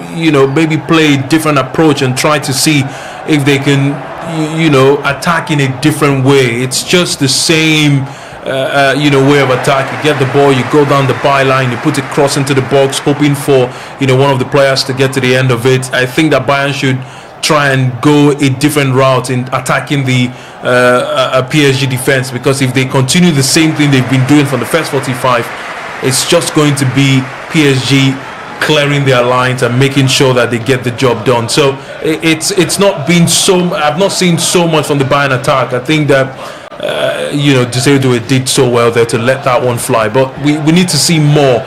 maybe play a different approach and try to see if they can, attack in a different way. It's just the same, way of attack. You get the ball, you go down the byline, you put it cross into the box, hoping for, one of the players to get to the end of it. I think that Bayern should try and go a different route in attacking the PSG defense, because if they continue the same thing they've been doing from the first 45, it's just going to be PSG clearing their lines and making sure that they get the job done. So it's not been so. I've not seen so much from the Bayern attack. I think that Desiree Doué did so well there to let that one fly, but we need to see more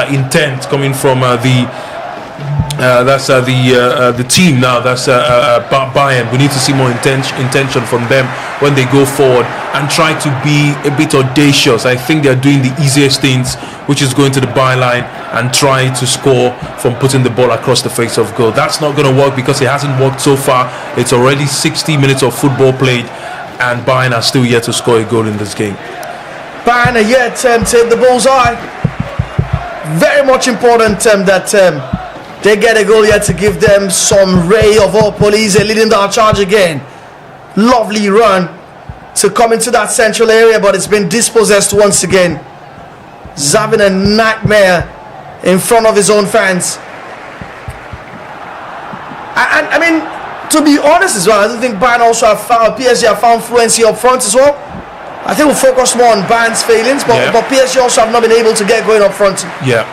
intent coming from the team now. That's Bayern. We need to see more intention from them when they go forward and try to be a bit audacious. I think they're doing the easiest things, which is going to the byline and trying to score from putting the ball across the face of goal. That's not going to work because it hasn't worked so far. It's already 60 minutes of football played and Bayern are still yet to score a goal in this game. Bayern are yet to hit the bullseye. Very much important that they get a goal yet to give them some ray of hope. Olise leading that charge again. Lovely run to come into that central area, but it's been dispossessed once again. He's having a nightmare in front of his own fans. And I mean, to be honest as well, I don't think Bayern also have found, PSG have found fluency up front as well. I think we'll focus more on Bayern's failings, but PSG also have not been able to get going up front. Yeah.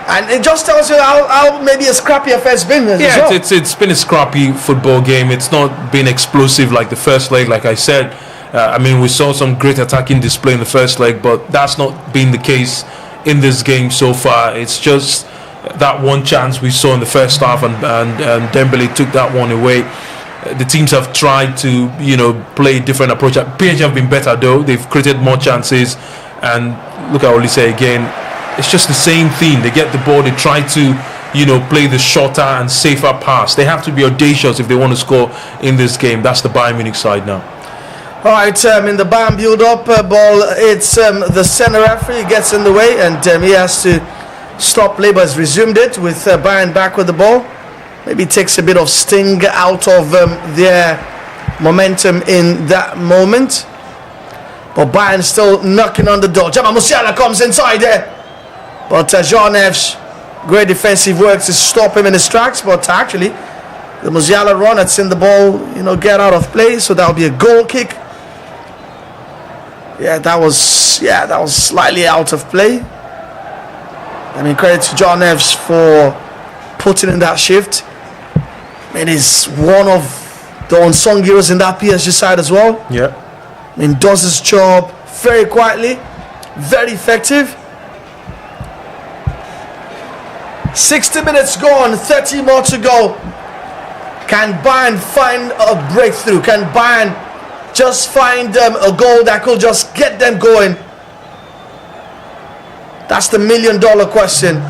And it just tells you how maybe a scrappy affair's been. Yeah, it's been a scrappy football game. It's not been explosive like the first leg, like I said. I mean, we saw some great attacking display in the first leg, but that's not been the case in this game so far. It's just that one chance we saw in the first half, and Dembele took that one away. The teams have tried to, play a different approach. PSG have been better though. They've created more chances, and look at Olise again. It's just the same thing. They get the ball, they try to, play the shorter and safer pass. They have to be audacious if they want to score in this game. That's the Bayern Munich side now. All right, in the Bayern build-up ball, it's the center referee gets in the way, and he has to stop play, but has resumed it with Bayern back with the ball. Maybe takes a bit of sting out of their momentum in that moment. But Bayern still knocking on the door. Jamal Musiala comes inside there. But Jean-Neves, great defensive work to stop him in his tracks. But actually, the Musiala run had seen the ball, get out of play. So that'll be a goal kick. Yeah, that was slightly out of play. I mean, credit to Jean-Neves for putting in that shift. It is one of the unsung heroes in that PSG side as well. Yeah. I mean, does his job very quietly, very effective. 60 minutes gone, 30 more to go. Can Bayern find a breakthrough? Can Bayern just find a goal that could just get them going? That's the $1 million question.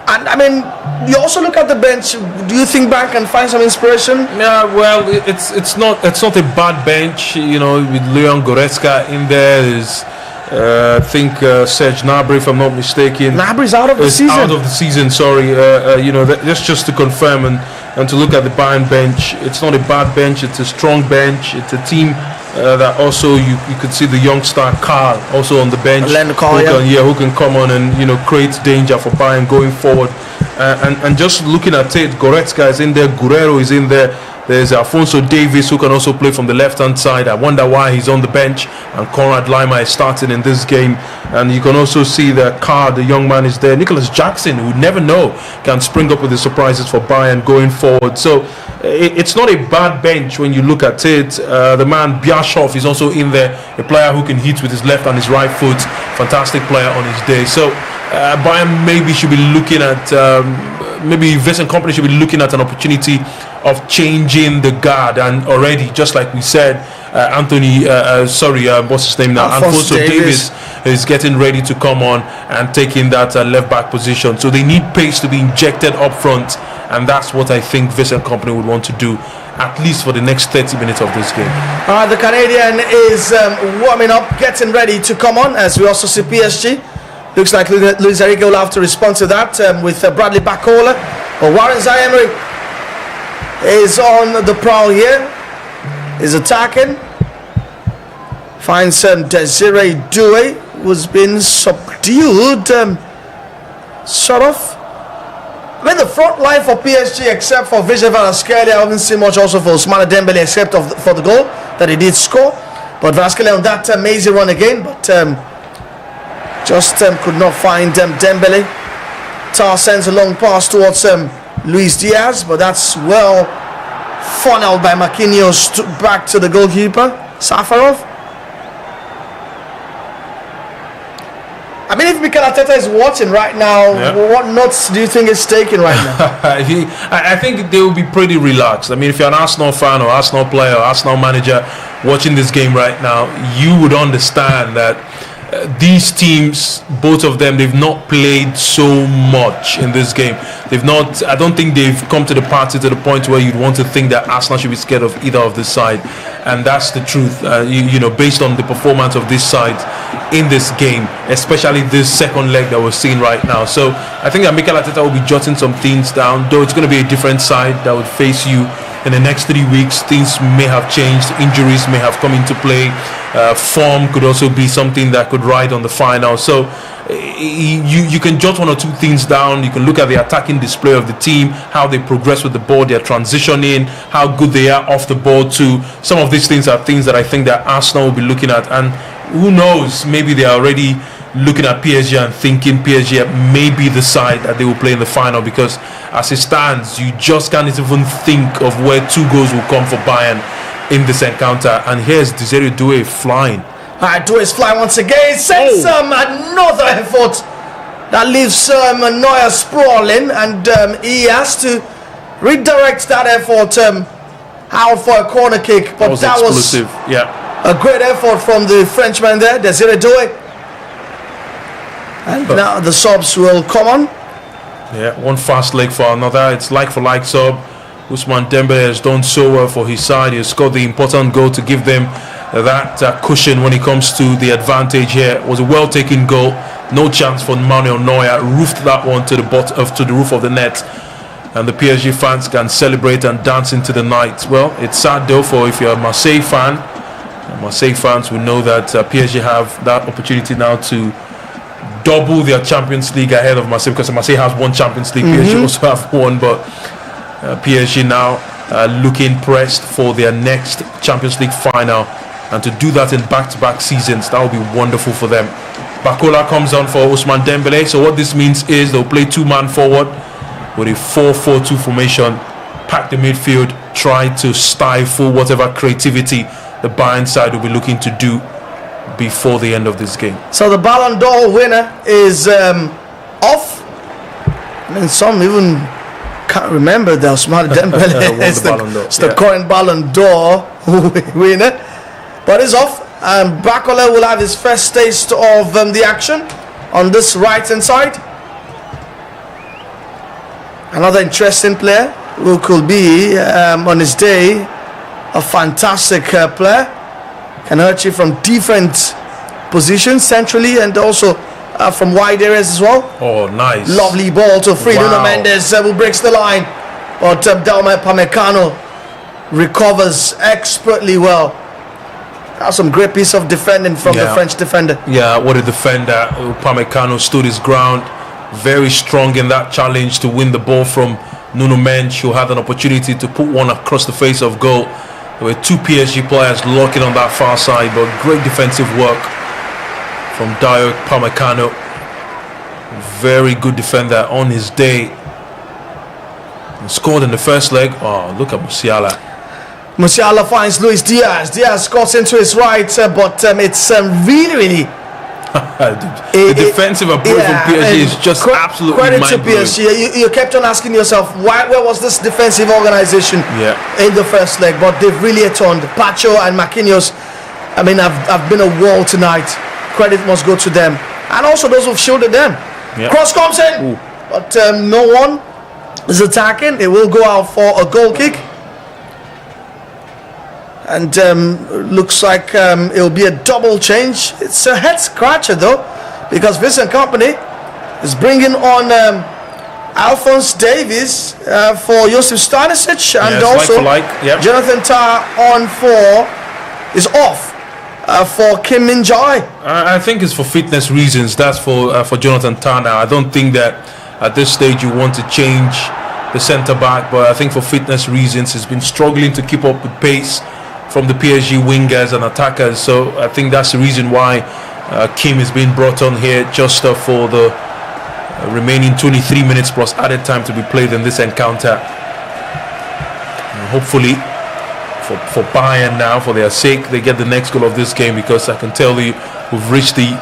And I mean, you also look at the bench. Do you think Bayern can find some inspiration? Yeah, well, it's not a bad bench. With Leon Goretzka in there, there's I think Serge Gnabry, if I'm not mistaken. Gnabry's out of the season. Out of the season, sorry. That's just to confirm and to look at the Bayern bench. It's not a bad bench. It's a strong bench. It's a team that also you could see the young star Carl also on the bench. Who can come on and create danger for Bayern going forward. And just looking at it, Goretzka is in there, Guerrero is in there. There's Alphonso Davies who can also play from the left-hand side. I wonder why he's on the bench. And Konrad Laimer is starting in this game. And you can also see that Carr, the young man, is there. Nicholas Jackson, who never know, can spring up with the surprises for Bayern going forward. So it's not a bad bench when you look at it. The man Bjarshov is also in there, a player who can hit with his left and his right foot. Fantastic player on his day. So Bayern maybe should be looking at, maybe Vincent Kompany should be looking at an opportunity of changing the guard, and already, just like we said, what's his name now? Alphonso Davies is getting ready to come on and taking that left back position. So they need pace to be injected up front, and that's what I think Vincent Kompany would want to do, at least for the next 30 minutes of this game. The Canadian is warming up, getting ready to come on, as we also see PSG. Looks like Luis Enrique will have to respond to that with Bradley Bacola. But Warren Zaïre-Emery is on the prowl here. Is attacking. Finds Desiree Doué, who's been subdued. Sort of. I mean, the front line for PSG, except for Vijay Kvaratskhelia, I haven't seen much also for Ousmane Dembele, except for the goal that he did score. But Kvaratskhelia on that amazing run again, but just could not find Dembele. Tar sends a long pass towards Luis Diaz, but that's well funneled by Marquinhos back to the goalkeeper, Safarov. I mean, if Mikel Arteta is watching right now, what notes do you think is taking right now? I think they will be pretty relaxed. I mean, if you're an Arsenal fan or Arsenal player or Arsenal manager watching this game right now, you would understand that these teams, both of them, they've not played so much in this game. I don't think they've come to the party to the point where you'd want to think that Arsenal should be scared of either of this side. And that's the truth, based on the performance of this side in this game, especially this second leg that we're seeing right now. So I think that Mikel Arteta will be jotting some things down, though it's going to be a different side that would face you in the next 3 weeks. Things may have changed, injuries may have come into play, form could also be something that could ride on the final. So you can jot one or two things down. You can look at the attacking display of the team, how they progress with the ball, their transitioning, how good they are off the ball too. Some of these things are things that I think that Arsenal will be looking at, and who knows, maybe they are already looking at PSG and thinking PSG may be the side that they will play in the final, because as it stands, you just can't even think of where 2 goals will come for Bayern in this encounter. And here's Desiree Doué flying. Alright, Doué is flying once again. Sends another effort that leaves Neuer sprawling, and he has to redirect that effort out for a corner kick. But that was explosive. A great effort from the Frenchman there, Desiree Doué. And now the subs will come on. Yeah, one fast leg for another. It's like for like sub. Ousmane Dembélé has done so well for his side. He has scored the important goal to give them that cushion when it comes to the advantage here. It was a well taken goal. No chance for Manuel Neuer. Roofed that one to the roof of the net. And the PSG fans can celebrate and dance into the night. Well, it's sad though for if you're a Marseille fan. Marseille fans will know that PSG have that opportunity now to double their Champions League ahead of Marseille, because Marseille has one Champions League, PSG also have one, but PSG now looking pressed for their next Champions League final, and to do that in back-to-back seasons, that would be wonderful for them. Bakola comes on for Ousmane Dembélé. So what this means is they'll play 2-man forward with a 4-4-2 formation, pack the midfield, try to stifle whatever creativity the Bayern side will be looking to do before the end of this game. So the Ballon d'Or winner is off. I mean, some even can't remember that Ousmane Dembélé is the current Ballon d'Or winner, but it's off. Bakola will have his first taste of the action on this right hand side. Another interesting player who could be on his day a fantastic player. Can hurt you from different positions centrally and also from wide areas as well. Oh, nice. Lovely ball to free Nuno Mendes, who breaks the line. But Dalma Pamecano recovers expertly well. That's some great piece of defending from the French defender. Yeah, what a defender. Pamecano stood his ground. Very strong in that challenge to win the ball from Nuno Mendes, who had an opportunity to put one across the face of goal. There were 2 PSG players locking on that far side, but great defensive work from Dayo Pamecano. Very good defender on his day. He scored in the first leg. Oh, look at Musiala. Musiala finds Luis Diaz. Diaz scores into his right, but it's really the defensive approach from PSG is just absolutely credit to mind-blowing. PSG. You kept on asking yourself, where was this defensive organization in the first leg? But they've really turned. Pacho and Marquinhos, I mean, have been a wall tonight. Credit must go to them, and also those who've shielded them. Cross comes in, but no one is attacking. It will go out for a goal kick. And looks like it'll be a double change. It's a head scratcher though, because Vincent Kompany is bringing on Alphonse Davies for Josip Stanisic, and also Jonathan Tah is off for Kim Min-jae. I think it's for fitness reasons. That's for Jonathan Tah now. I don't think that at this stage you want to change the centre back, but I think for fitness reasons he's been struggling to keep up with pace from the PSG wingers and attackers. So I think that's the reason why Kim is being brought on here, just for the remaining 23 minutes plus added time to be played in this encounter. And hopefully for Bayern now, for their sake, they get the next goal of this game, because I can tell you we've reached the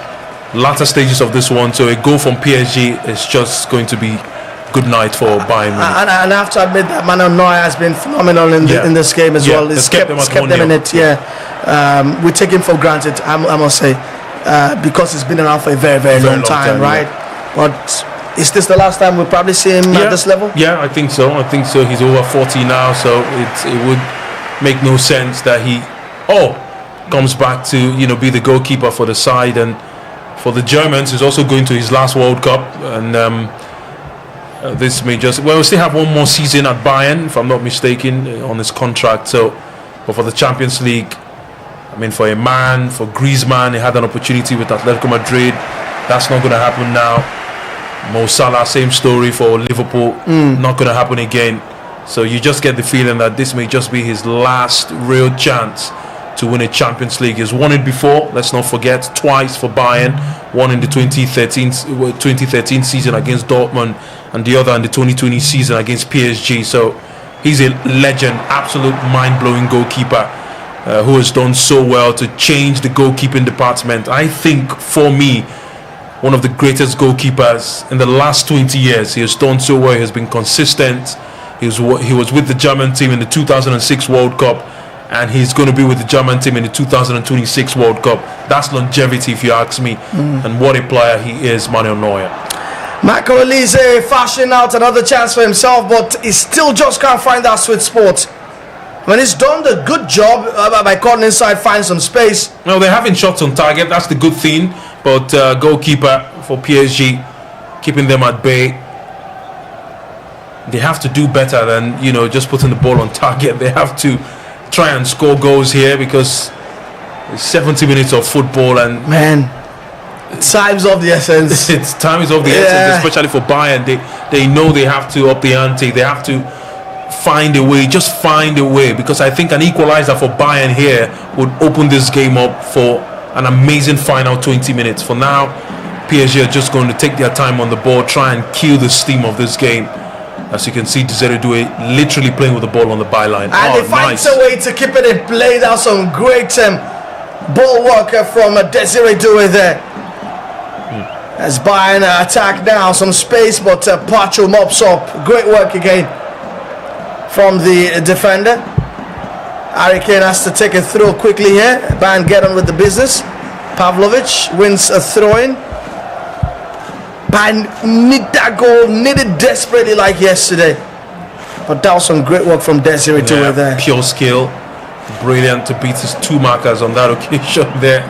latter stages of this one. So a goal from PSG is just going to be good night for Bayern Munich. And I have to admit that Manuel Neuer has been phenomenal in this game as well. It's kept them in it. We take him for granted, I must say, because he's been around for a very, very long time, right? But is this the last time we'll probably see him at this level? Yeah, I think so. He's over 40 now, so it would make no sense that he comes back to be the goalkeeper for the side. And for the Germans, he's also going to his last World Cup, and this may we'll still have one more season at Bayern, if I'm not mistaken, on his contract. So, but for the Champions League, I mean, for Griezmann, he had an opportunity with Atletico Madrid. That's not going to happen now. Mo Salah, same story for Liverpool. Not going to happen again. So you just get the feeling that this may just be his last real chance to win a Champions League. He's won it before, let's not forget, twice for Bayern. One in the 2013 season against Dortmund, and the other in the 2020 season against PSG. So he's a legend, absolute mind-blowing goalkeeper who has done so well to change the goalkeeping department. I think, for me, one of the greatest goalkeepers in the last 20 years. He has done so well. He has been consistent. He was with the German team in the 2006 World Cup, and he's going to be with the German team in the 2026 World Cup. That's longevity, if you ask me. And what a player he is, Manuel Neuer. Michael Olise fashioning out another chance for himself, but he still just can't find that sweet spot. When he's done the good job by cutting inside, find some space. No, they're having shots on target. That's the good thing. But goalkeeper for PSG, keeping them at bay. They have to do better than, just putting the ball on target. They have to try and score goals here, because it's 70 minutes of football, and time's of the essence. It's time is of the essence, especially for Bayern. They know they have to up the ante. They have to find a way, just find a way, because I think an equalizer for Bayern here would open this game up for an amazing final 20 minutes. For now, PSG are just going to take their time on the ball, try and kill the steam of this game. As you can see, Desiree Doué literally playing with the ball on the byline. And they find a way to keep it in play. That's some great ball work from Desiree Doué there. As Bayern attack now, some space, but Pacho mops up. Great work again from the defender. Harry Kane has to take a throw quickly here. Bayern get on with the business. Pavlovic wins a throw-in. Bayern need that goal, need it desperately like yesterday. But that was some great work from Desiree Doué there. Pure skill. Brilliant to beat his two markers on that occasion there.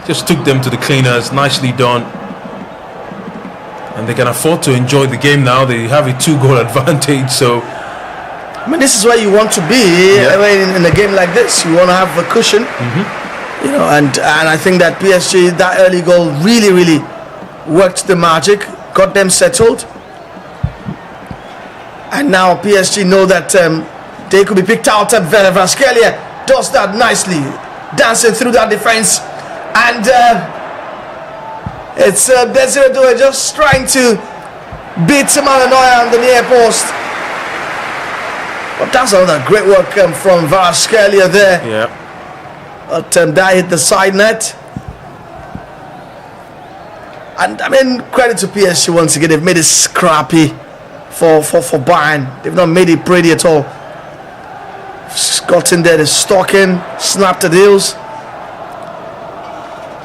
Just took them to the cleaners. Nicely done. And they can afford to enjoy the game now. They have a 2-goal advantage, so this is where you want to be. In a game like this, you want to have a cushion. And I think that PSG, that early goal really worked the magic, got them settled. And now PSG know that they could be picked out. Kvaratskhelia does that nicely, dancing through that defense, and it's Desiree Doué just trying to beat Manuel Neuer on the near post. But that's another great work from Kvaratskhelia there. But that hit the side net. And credit to PSG once again. They've made it scrappy for Bayern. They've not made it pretty at all. Got in there, they're stalking, snapped the deals,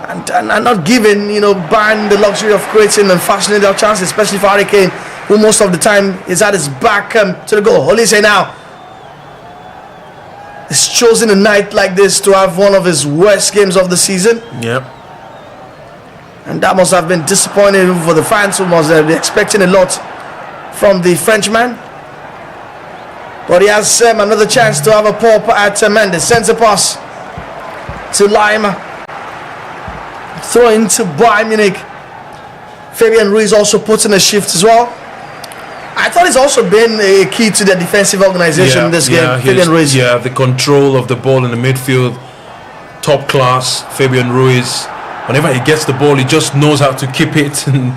and not giving Bayern the luxury of creating and fashioning their chances, especially for Harry Kane, who most of the time is at his back to the goal. Olise now is chosen a night like this to have one of his worst games of the season. And that must have been disappointing for the fans, who must be expecting a lot from the Frenchman. But he has another chance to have a pop at Mendes. Sends a pass to Lima. Throw into Bayern Munich. Fabian Ruiz also puts in a shift as well. I thought he's also been a key to the defensive organization in this game. Fabian Ruiz. The control of the ball in the midfield, top class. Fabian Ruiz. Whenever he gets the ball, he just knows how to keep it and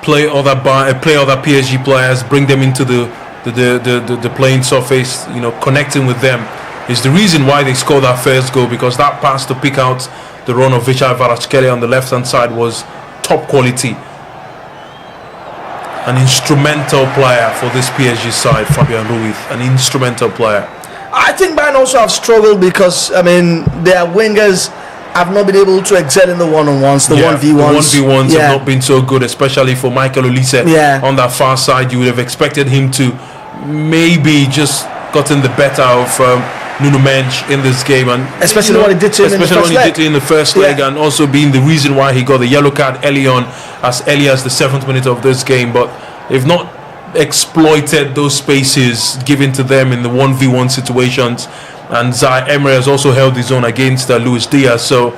play other PSG players, bring them into the playing surface. Connecting with them is the reason why they scored that first goal, because that pass to pick out the run of Kvaratskhelia on the left hand side was top quality. An instrumental player for this PSG side, Fabian Ruiz, an instrumental player. I think Bayern also have struggled because their wingers have not been able to excel in the one-on-ones, the 1v1s. The 1v1s have not been so good, especially for Michael Olise on that far side. You would have expected him to maybe just gotten the better of Nuno Mendes in this game, and especially what he did to him in the first leg, and also being the reason why he got the yellow card early on, as early as the 7th minute of this game. But they've not exploited those spaces given to them in the 1v1 situations. And Zaire Emery has also held his own against Luis Diaz. So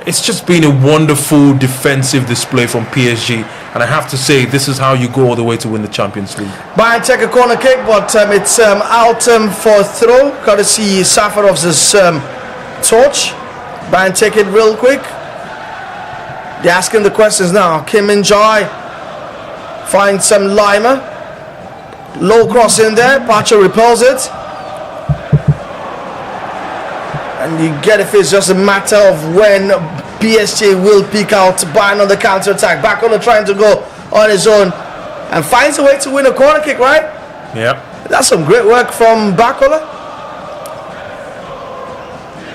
it's just been a wonderful defensive display from PSG. And I have to say, this is how you go all the way to win the Champions League. Bayern take a corner kick, but it's out for throw, courtesy Safarov's torch. Bayern take it real quick. They're asking the questions now. Kim Min-jae finds some Lima. Low cross in there. Pacho repels it. And you get if it's just a matter of when PSG will peek out Bayern on the counter attack. Bacola trying to go on his own and finds a way to win a corner kick, right? Yeah. That's some great work from Bacola.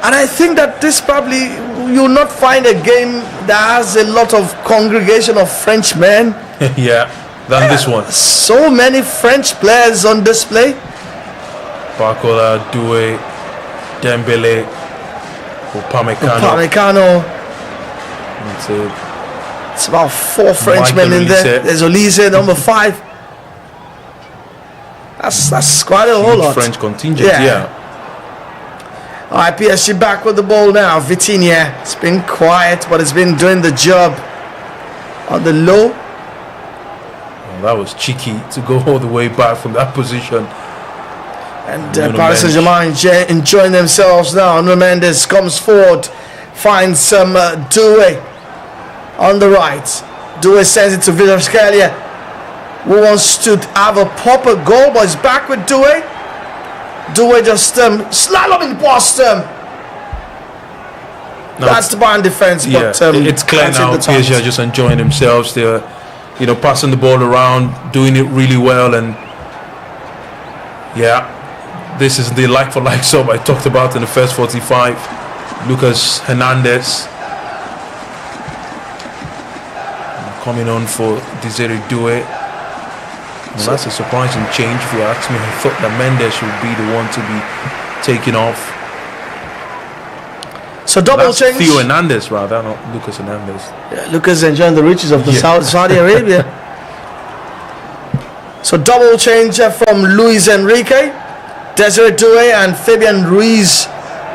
And I think that this probably, you'll not find a game that has a lot of congregation of French men. Yeah, than this one. So many French players on display. Bacola, Doué, Dembele, Upamecano. It's about 4 Frenchmen in there. There's Olise, number 5. That's quite a whole lot. French contingent, yeah. Alright, PSG back with the ball now. Vitinha, it's been quiet, but it's been doing the job on the low. Well, that was cheeky to go all the way back from that position. And Paris Saint-Germain enjoying themselves now. Nuno Mendes comes forward, finds some Doué on the right. Doué sends it to VIVXSPORTS, who wants to have a proper goal, but it's back with Doué. Doué just slaloming past them. That's the Bayern defense. Yeah, but it's clear now PSG are just enjoying themselves. They're, passing the ball around, doing it really well, and yeah, this is the like-for-like sub I talked about in the first 45. Lucas Hernandez coming on for Desiree Doué. Well, that's a surprising change if you ask me. I thought that Mendes would be the one to be taken off. So double change. Theo Hernandez rather, not Lucas Hernandez. Yeah, Lucas enjoying the riches of the Saudi Arabia. So double change from Luis Enrique. Desiree Doué and Fabian Ruiz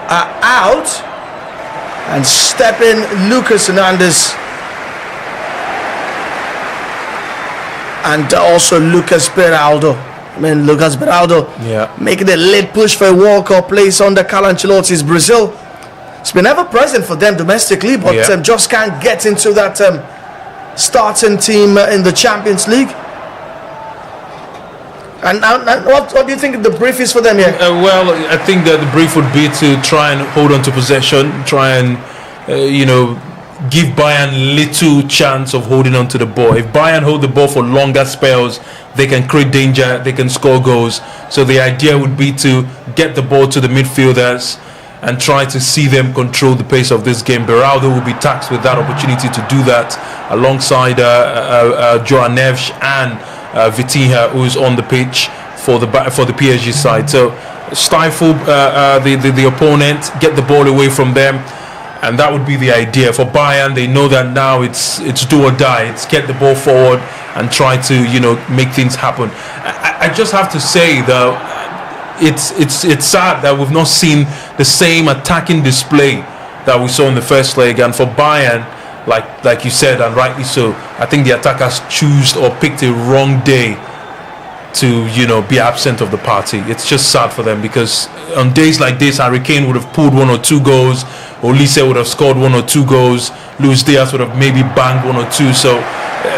are out. And step in Lucas Hernandez. And also Lucas Beraldo. Lucas Beraldo making a late push for a World Cup place under Carlo Ancelotti's Brazil. It's been ever present for them domestically, but just can't get into that starting team in the Champions League. And what do you think the brief is for them here? Well, I think that the brief would be to try and hold on to possession, try and give Bayern little chance of holding on to the ball. If Bayern hold the ball for longer spells, they can create danger, they can score goals. So the idea would be to get the ball to the midfielders and try to see them control the pace of this game. Beraldo will be taxed with that opportunity to do that alongside Joao Neves and Vitinha, who is on the pitch for the PSG side. So stifle the opponent, get the ball away from them. And that would be the idea for Bayern. They know that now it's do or die. It's get the ball forward and try to make things happen. I just have to say though, it's sad that we've not seen the same attacking display that we saw in the first leg. And for Bayern, like you said, and rightly so, I think the attackers chose or picked a wrong day to be absent of the party. It's just sad for them, because on days like this, Harry Kane would have pulled 1 or 2 goals, Olise would have scored 1 or 2 goals, Luis Diaz would have maybe banged 1 or 2. So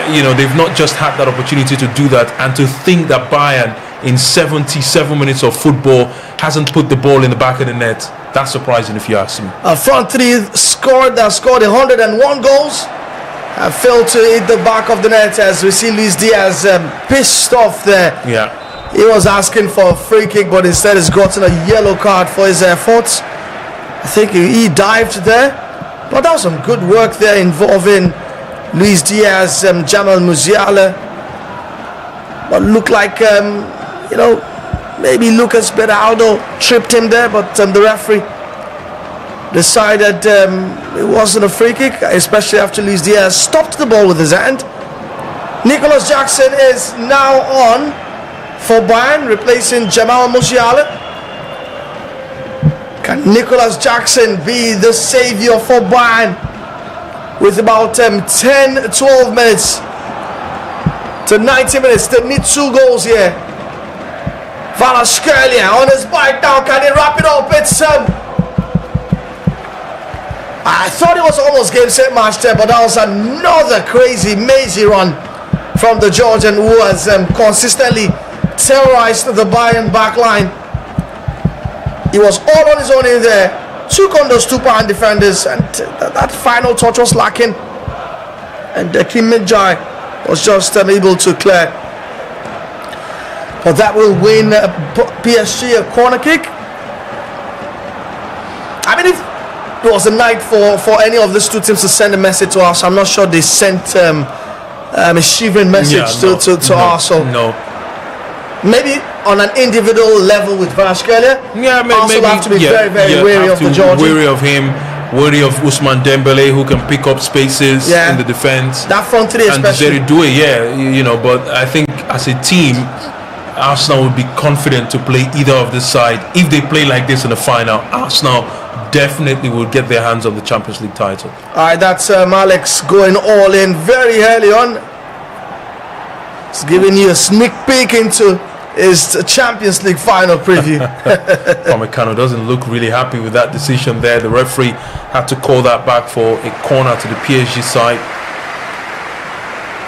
they've not just had that opportunity to do that. And to think that Bayern in 77 minutes of football hasn't put the ball in the back of the net, that's surprising if you ask me. Front three scored 101 goals. Failed to hit the back of the net, as we see Luis Diaz pissed off there. Yeah, he was asking for a free kick, but instead has gotten a yellow card for his efforts. I think he dived there, but that was some good work there involving Luis Diaz, Jamal Musiala. But looked like maybe Lucas Beraldo tripped him there, but the referee decided it wasn't a free kick, especially after Luis Diaz stopped the ball with his hand. Nicolas Jackson is now on for Bayern, replacing Jamal Musiala. Can Nicolas Jackson be the savior for Bayern with about 10-12 minutes to 90 minutes. They need 2 goals here. Kvaratskhelia on his bike now. Can he wrap it up? It's I thought it was almost game set match there, but that was another crazy, mazy run from the Georgian, who has consistently terrorized the Bayern back line. He was all on his own in there, took on those 2 Bayern defenders, and that final touch was lacking. And Kim Min-jae was just able to clear. But that will win PSG a corner kick. I mean, if it was a night for any of these 2 teams to send a message to us, I'm not sure they sent a shivering message to us. So no. Maybe on an individual level with Kvaratskhelia. Yeah, maybe have to be very wary of the Georgian. Wary of him, wary of Ousmane Dembele, who can pick up spaces in the defense. That front 3 especially. And do it, but I think as a team, Arsenal would be confident to play either of this side. If they play like this in the final, Arsenal definitely will get their hands on the Champions League title. Alright, that's Alex going all in very early on. It's giving you a sneak peek into his Champions League final preview. Upamecano doesn't look really happy with that decision there. The referee had to call that back for a corner to the PSG side.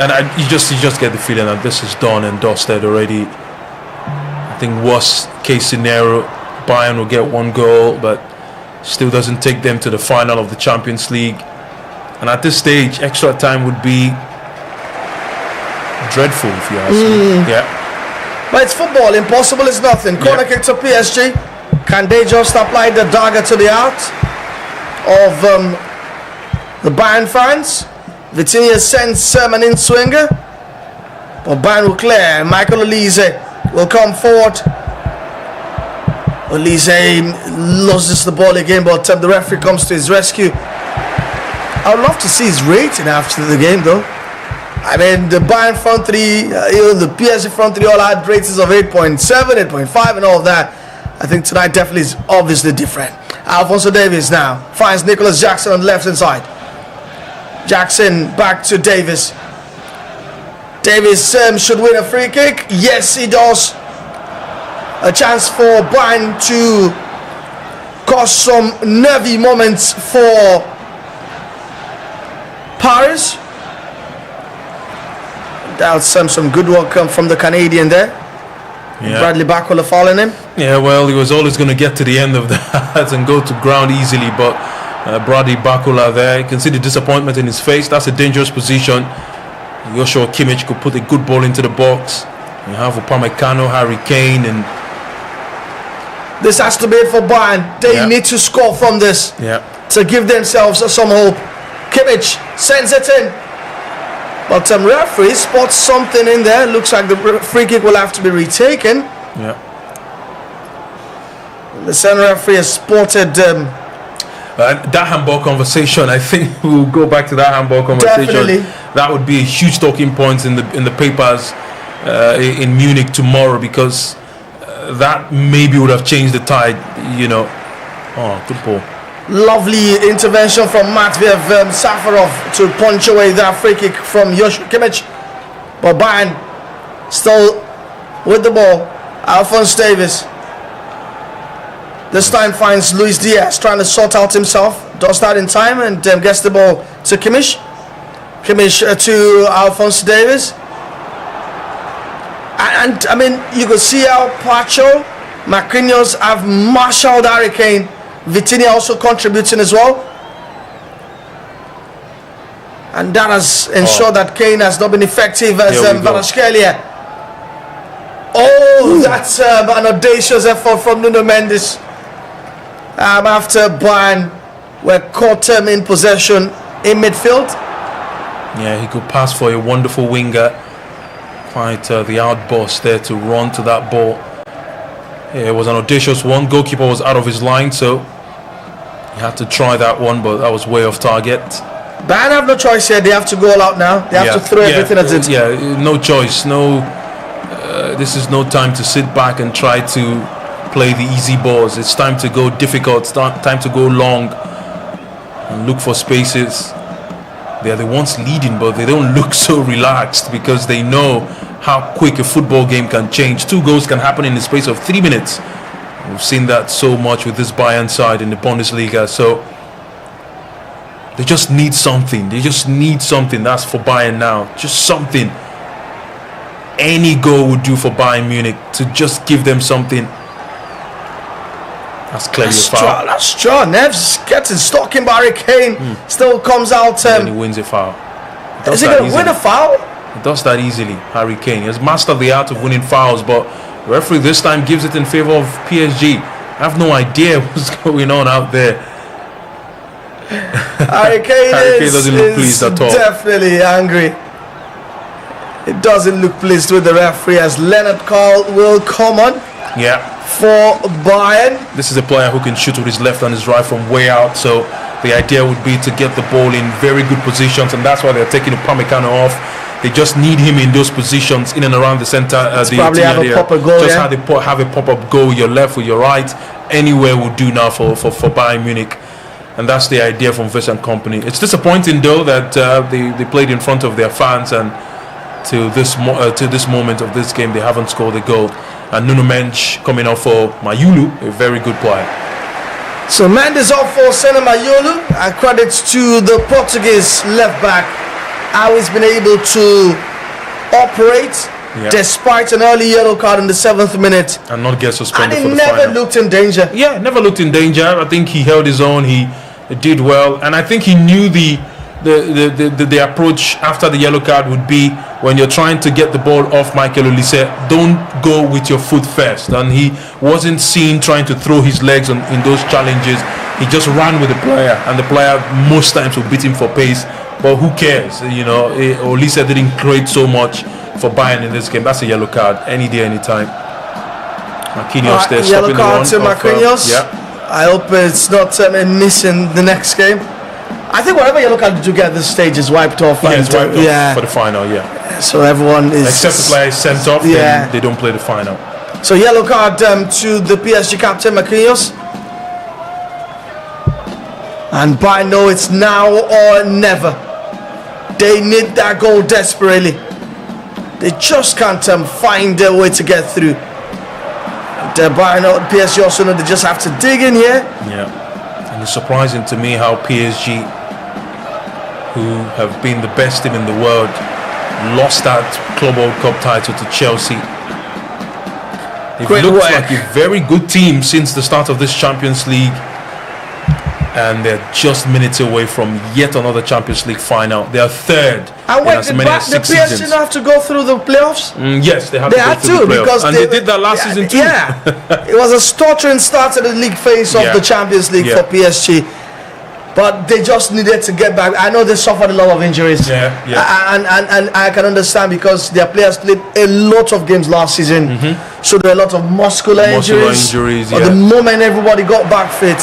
And you just get the feeling that this is done and dusted already. I think worst case scenario, Bayern will get 1 goal, but still doesn't take them to the final of the Champions League. And at this stage, extra time would be dreadful, if you ask me. Yeah. But it's football. Impossible is nothing. Corner kick to PSG. Can they just apply the dagger to the heart of the Bayern fans? Vitinha sends an in-swinger. But Bayern will clear. Michael Olise will come forward. Olise loses the ball again, but the referee comes to his rescue. I would love to see his rating after the game, though. I mean, the Bayern front 3, even the PSG front 3 all had ratings of 8.7, 8.5 and all of that. I think tonight definitely is obviously different. Alphonso Davies now finds Nicholas Jackson on the left-hand side. Jackson back to Davies. Davies should win a free kick. Yes, he does. A chance for Bayern to cause some nervy moments for Paris. That's some good work from the Canadian there. Yeah. Bradley Barcola following him. Yeah, well, he was always going to get to the end of that and go to ground easily, but Bradley Barcola there, you can see the disappointment in his face. That's a dangerous position. Joshua Kimmich could put a good ball into the box. You have Upamecano, Harry Kane, and this has to be it for Bayern. They need to score from this to give themselves some hope. Kimmich sends it in, but referee spots something in there. Looks like the free kick will have to be retaken. Yeah. The center referee has spotted that handball conversation. I think we'll go back to that handball conversation. Definitely. That would be a huge talking point in the papers in Munich tomorrow, because that maybe would have changed the tide. Oh, good ball. Lovely intervention from Matvey Safarov to punch away that free kick from Joshua Kimmich. But Bayern still with the ball. Alphonse Davies this time finds Luis Diaz trying to sort out himself. Does that in time and gets the ball to Kimmich. Kimmich to Alphonse Davies. And I mean, you could see how Pacho, Marquinhos have marshaled Harry Kane. Vitinha also contributing as well. And that has ensured that Kane has not been effective as Kvaratskhelia. Oh, that's an audacious effort from Nuno Mendes. After Bayern were caught in possession in midfield. Yeah, he could pass for a wonderful winger. Quite the outburst there to run to that ball. Yeah, it was an audacious one. Goalkeeper was out of his line, so he had to try that one, but that was way off target. Bayern have no choice here. They have to go all out now. They have to throw everything at it. Yeah, no choice. This is no time to sit back and try to play the easy balls. It's time to go difficult. Time to go long and look for spaces. They are the ones leading, but they don't look so relaxed because they know how quick a football game can change. 2 goals can happen in the space of 3 minutes. We've seen that so much with this Bayern side in the Bundesliga. So they just need something. They just need something. That's for Bayern now. Just something. Any goal would do for Bayern Munich to just give them something. That's clearly a foul. That's true. Nev's getting stuck in Harry Kane. Still comes out. And he wins a foul. Is he going to win a foul? He does that easily, Harry Kane. He has mastered the art of winning fouls, but the referee this time gives it in favor of PSG. I have no idea what's going on out there. Harry Kane doesn't look pleased at all. Definitely angry. It doesn't look pleased with the referee as Leonard Carl will come on. Yeah. For Bayern. This is a player who can shoot with his left and his right from way out. So the idea would be to get the ball in very good positions, and that's why they're taking Upamecano off. They just need him in those positions, in and around the center. Probably have a pop-up goal. Just have a pop-up goal, your left with your right. Anywhere will do now for Bayern Munich. And that's the idea from Vincent Kompany. It's disappointing though that they played in front of their fans, and to this moment of this game they haven't scored a goal. And Nuno Mendes coming off for Mayulu, a very good player. So Mendes off for Sena Mayulu, and credits to the Portuguese left back, how he's been able to operate despite an early yellow card in the 7th minute and not get suspended. And he never looked in danger. Yeah, never looked in danger. I think he held his own. He did well, and I think he knew the approach after the yellow card would be, when you're trying to get the ball off Michael Olise, don't go with your foot first. And he wasn't seen trying to throw his legs in those challenges. He just ran with the player, and the player most times will beat him for pace. But who cares? You know, Olise didn't create so much for Bayern in this game. That's a yellow card any day, anytime. Marquinhos there, yellow card to Marquinhos. I hope it's not missing the next game. I think whatever yellow card you get at this stage is wiped off. Yeah, it's wiped off for the final, So everyone is... Except the player is sent off, then they don't play the final. So yellow card to the PSG captain, Marquinhos. And Bayern know it's now or never. They need that goal desperately. They just can't find their way to get through. Bayern, PSG also know they just have to dig in here. Yeah. And it's surprising to me how PSG, who have been the best team in the world, lost that Club World Cup title to Chelsea. They've looked like a very good team since the start of this Champions League, and they're just minutes away from yet another Champions League final. They are third in as many as 6 seasons. The PSG have to go through the playoffs? Yes, they have to go through the playoffs. Because they did that last season too. Yeah, it was a stuttering start to the league phase of the Champions League for PSG. But they just needed to get back. I know they suffered a lot of injuries. And I can understand, because their players played a lot of games last season. So there were a lot of muscular injuries. But the moment everybody got back fit,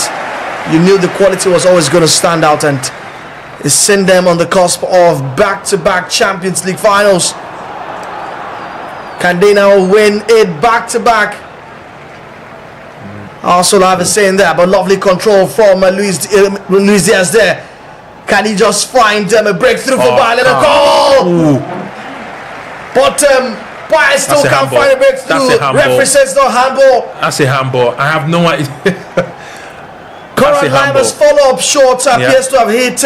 you knew the quality was always going to stand out, and it's sent them on the cusp of back-to-back Champions League finals. Can they now win it back-to-back? Also have a saying there, but lovely control from Luis Diaz there. Can he just find a breakthrough for Bayern and a goal? But Bayern still can't find a breakthrough. Referee says no handball. That's a handball. I have no idea. Conrad Leimer's follow-up shot appears to have hit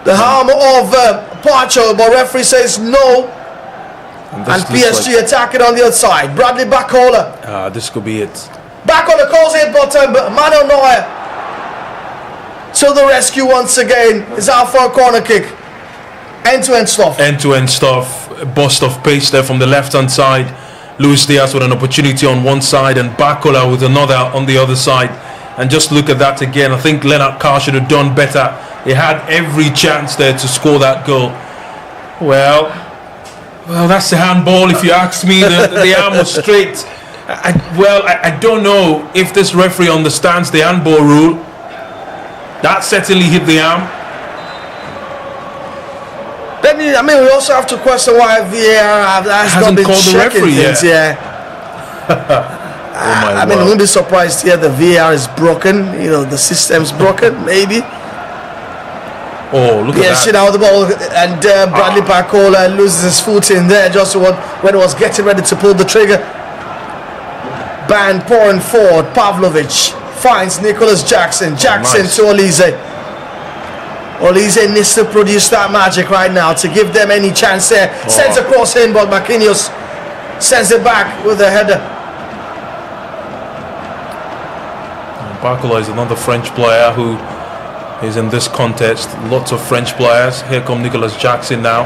the arm of Pacho, but referee says no. And PSG attacking on the other side. Bradley Bacola. This could be it. Bacola calls it, but Manuel Neuer to the rescue once again. Is out for a corner kick. End-to-end stuff. End-to-end stuff. A burst of pace there from the left-hand side. Luis Diaz with an opportunity on one side, and Bacola with another on the other side. And just look at that again. I think Leonard Carr should have done better. He had every chance there to score that goal. Well, that's a handball if you ask me. The arm was straight. I don't know if this referee understands the handball rule. That certainly hit the arm. Then, we also have to question why VAR hasn't been checking things. I wouldn't be surprised here the VAR is broken. The system's broken, maybe. Oh, look at that. Now the ball, and Bradley Barcola loses his footing there just when he was getting ready to pull the trigger. Bayern pouring forward. Pavlovic finds Nicholas Jackson. Jackson to Olise. Olise needs to produce that magic right now to give them any chance there. Sends a cross in, but Marquinhos sends it back with a header. Barcola is another French player who is in this contest. Lots of French players. Here come Nicholas Jackson now.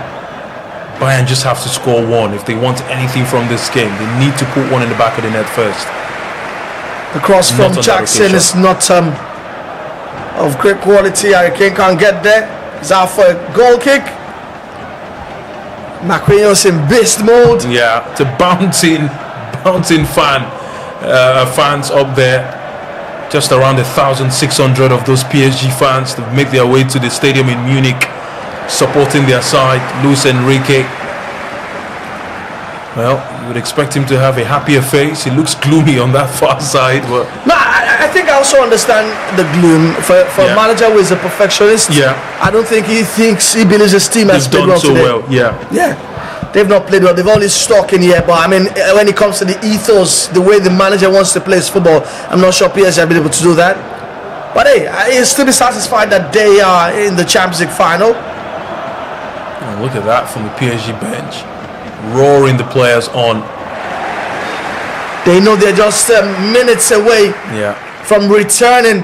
Bayern just have to score one if they want anything from this game. They need to put one in the back of the net first. The cross from Jackson is not of great quality. Harry Kane can't get there. He's out for a goal kick. Marquinhos in beast mode. Yeah, it's a bouncing fans up there. Just around 1,600 of those PSG fans to make their way to the stadium in Munich, supporting their side, Luis Enrique. Well, you would expect him to have a happier face. He looks gloomy on that far side. But no, I think I also understand the gloom for a manager who is a perfectionist. Yeah, I don't think he believes his team has played well today. Yeah. They've not played well. They've only stuck in here. But I mean, when it comes to the ethos, the way the manager wants to play his football, I'm not sure PSG have been able to do that. But hey, he'll still be satisfied that they are in the Champions League final. Oh, look at that from the PSG bench, roaring the players on. They know they're just minutes away from returning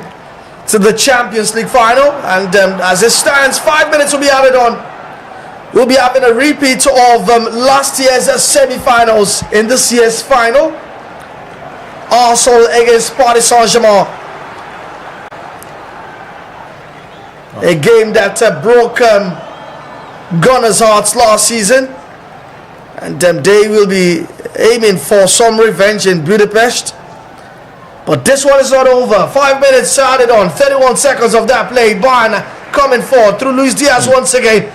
to the Champions League final. And as it stands, 5 minutes will be added on. We'll be having a repeat of last year's semi-finals in this year's final. Arsenal against Paris Saint-Germain. A game that broke Gunners' hearts last season. And they will be aiming for some revenge in Budapest. But this one is not over. 5 minutes added on. 31 seconds of that play. Bayern coming forward through Luis Diaz once again.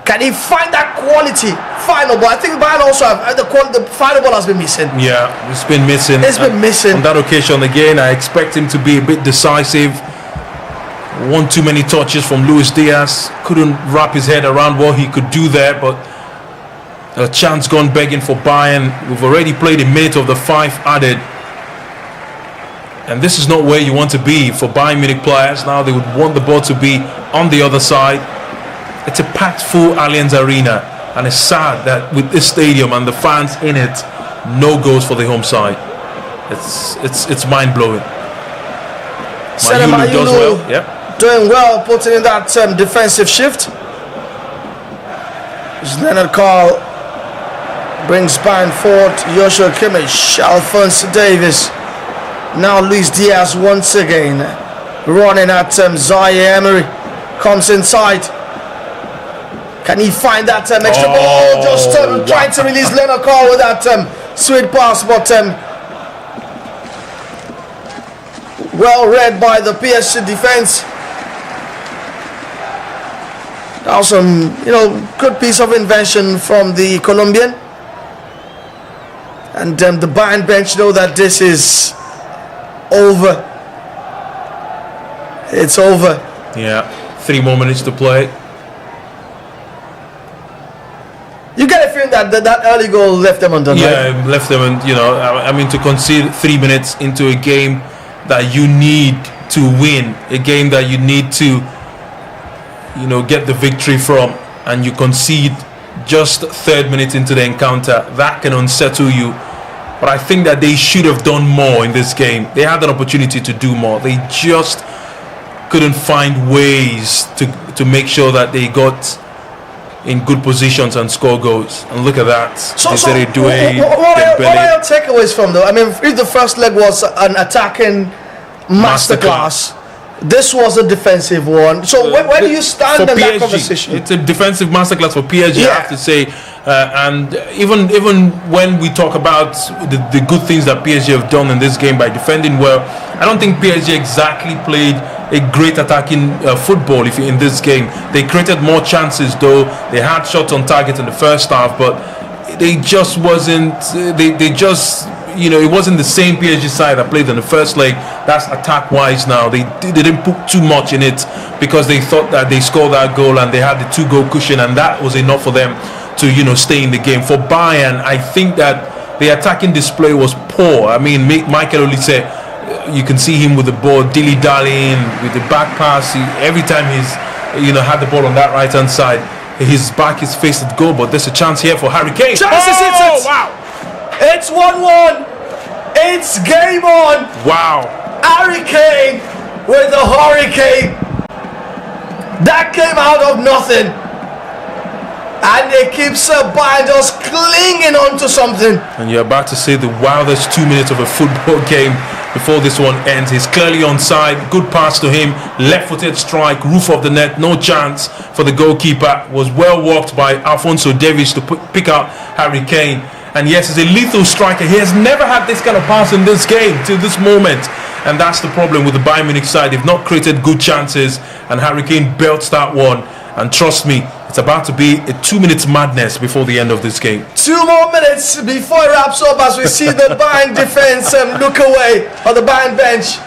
Can he find that quality final ball? I think Bayern also have the final ball has been missing. Yeah, it's been missing. It's been missing. On that occasion again, I expect him to be a bit decisive. One too many touches from Luis Diaz. Couldn't wrap his head around what he could do there, but a chance gone begging for Bayern. We've already played a minute of the 5 added. And this is not where you want to be for Bayern Munich players. Now they would want the ball to be on the other side. It's a packed full Allianz Arena, and it's sad that with this stadium and the fans in it, no goals for the home side. It's mind blowing. Mayulu does well. Doing well, putting in that defensive shift. Leonard Carl brings Bayern forward. Joshua Kimmich, Alphonso Davies. Now Luis Diaz once again running at Zaire Emery. Comes inside. Can he find that extra ball? Just trying to release Leonard Carl with that sweet pass, but well read by the PSG defense. That was some, good piece of invention from the Colombian. And the Bayern bench know that this is over. It's over. Yeah, 3 more minutes to play. You get a feeling that that early goal left them undone. Yeah, right? Left them, and I mean, to concede 3 minutes into a game that you need to win, a game that you need to, get the victory from, and you concede just 3rd minute into the encounter, that can unsettle you. But I think that they should have done more in this game. They had an opportunity to do more. They just couldn't find ways to make sure that they got in good positions and score goals. And look at that. What are your takeaways from though? I mean, if the first leg was an attacking masterclass, this was a defensive one. So where do you stand in that conversation? It's a defensive masterclass for PSG, I have to say. And even when we talk about the good things that PSG have done in this game by defending well, I don't think PSG exactly played a great attacking football in this game. They created more chances, though. They had shots on target in the first half, but they just wasn't. They just it wasn't the same PSG side that played in the first leg. That's attack-wise now. They didn't put too much in it because they thought that they scored that goal and they had the 2-goal cushion, and that was enough for them to, stay in the game. For Bayern, I think that the attacking display was poor. I mean, Michael Olise, you can see him with the ball dilly-dallying with the back pass. Every time he's, had the ball on that right-hand side, his back is faced at goal, but there's a chance here for Harry Kane. Wow! It's 1-1. It's game on. Wow. Harry Kane with the hurricane. That came out of nothing. And it keeps Bayern just clinging onto something. And you're about to see the wildest 2 minutes of a football game before this one ends. He's clearly onside. Good pass to him. Left-footed strike. Roof of the net. No chance for the goalkeeper. Was well walked by Alphonso Davies to pick out Harry Kane. And yes, he's a lethal striker. He has never had this kind of pass in this game till this moment. And that's the problem with the Bayern Munich side. They've not created good chances. And Harry Kane belts that one. And trust me, it's about to be a 2 minutes madness before the end of this game. 2 more minutes before it wraps up as we see the Bayern defense look away on the Bayern bench.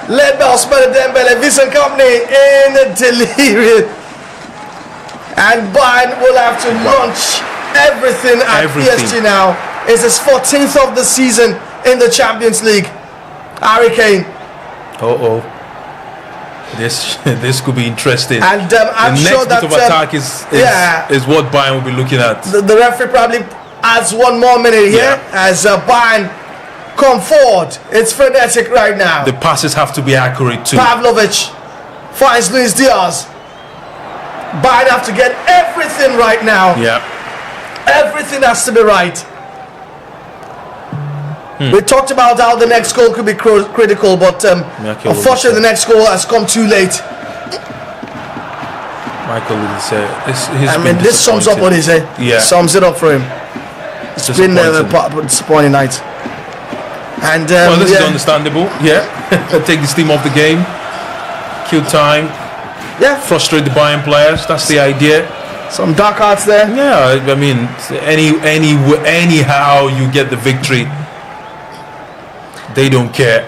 Led by Ousmane Dembele, Vincent Kompany in delirium. And Bayern will have to launch everything at PSG now. It's his 14th of the season in the Champions League. Harry Kane. This could be interesting. And I'm the sure next that bit of attack is what Bayern will be looking at. The referee probably adds 1 more minute here as Bayern come forward. It's frenetic right now. The passes have to be accurate too. Pavlovic finds Luis Diaz. Bayern have to get everything right now. Yeah. Everything has to be right. We talked about how the next goal could be critical, but unfortunately the next goal has come too late. Michael Olise, this sums up what he said. Yeah. Sums it up for him. It's been a disappointing night. And well, this is understandable. Yeah. Take the steam off the game. Kill time. Yeah. Frustrate the Bayern players. That's the idea. Some dark hearts there. Yeah, I mean, anyhow you get the victory, they don't care.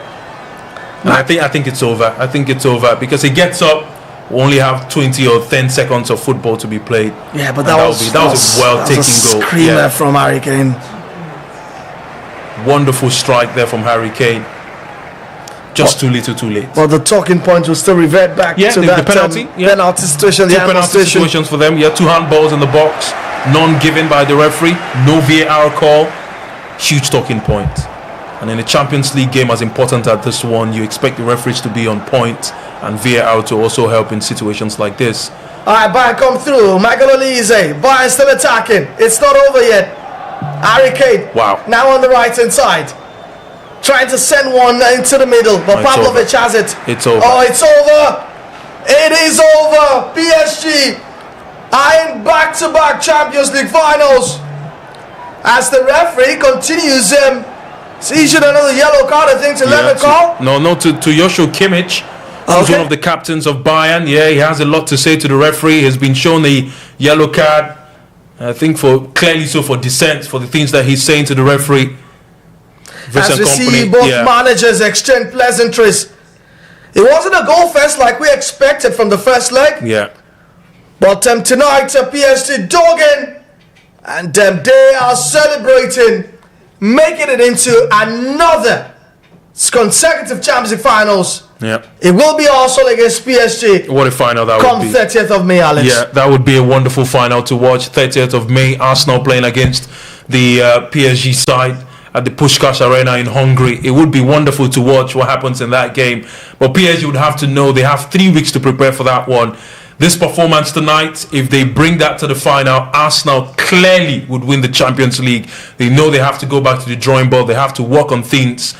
And I think it's over. I think it's over because he gets up. We only have 20 or 10 seconds of football to be played. Yeah, but that was a well-taken goal. Screamer from Harry Kane. Wonderful strike there from Harry Kane. Just too little, too late. Well, the talking point will still revert back to that penalty. Penalty situation. 2 penalty situations for them. 2 handballs in the box. None given by the referee. No VAR call. Huge talking point. And in a Champions League game as important as this one, you expect the referees to be on point and VAR to also help in situations like this. Alright, Bayern come through. Michael Olise. Bayern still attacking. It's not over yet. Harry Kane. Wow. Now on the right hand side. Trying to send one into the middle, but Pavlovic has it. It's over. Oh, it's over. It is over. PSG are in back-to-back Champions League finals. As the referee continues, he issued another yellow card, I think, to Leverkusen. No, to Joshua Kimmich, who's one of the captains of Bayern. Yeah, he has a lot to say to the referee. He's been shown a yellow card, I think, clearly for dissent, for the things that he's saying to the referee. As we see both managers exchange pleasantries. It wasn't a goal fest like we expected from the first leg. Yeah. But tonight, PSG dogging, and they are celebrating, making it into another consecutive Champions League finals. Yeah. It will be also against PSG. What a final that would be. Come 30th of May, Alex. Yeah, that would be a wonderful final to watch. 30th of May, Arsenal playing against the PSG side at the Puskás Arena in Hungary. It would be wonderful to watch what happens in that game. But PSG would have to know they have 3 weeks to prepare for that one. This performance tonight, if they bring that to the final, Arsenal clearly would win the Champions League. They know they have to go back to the drawing board. They have to work on things.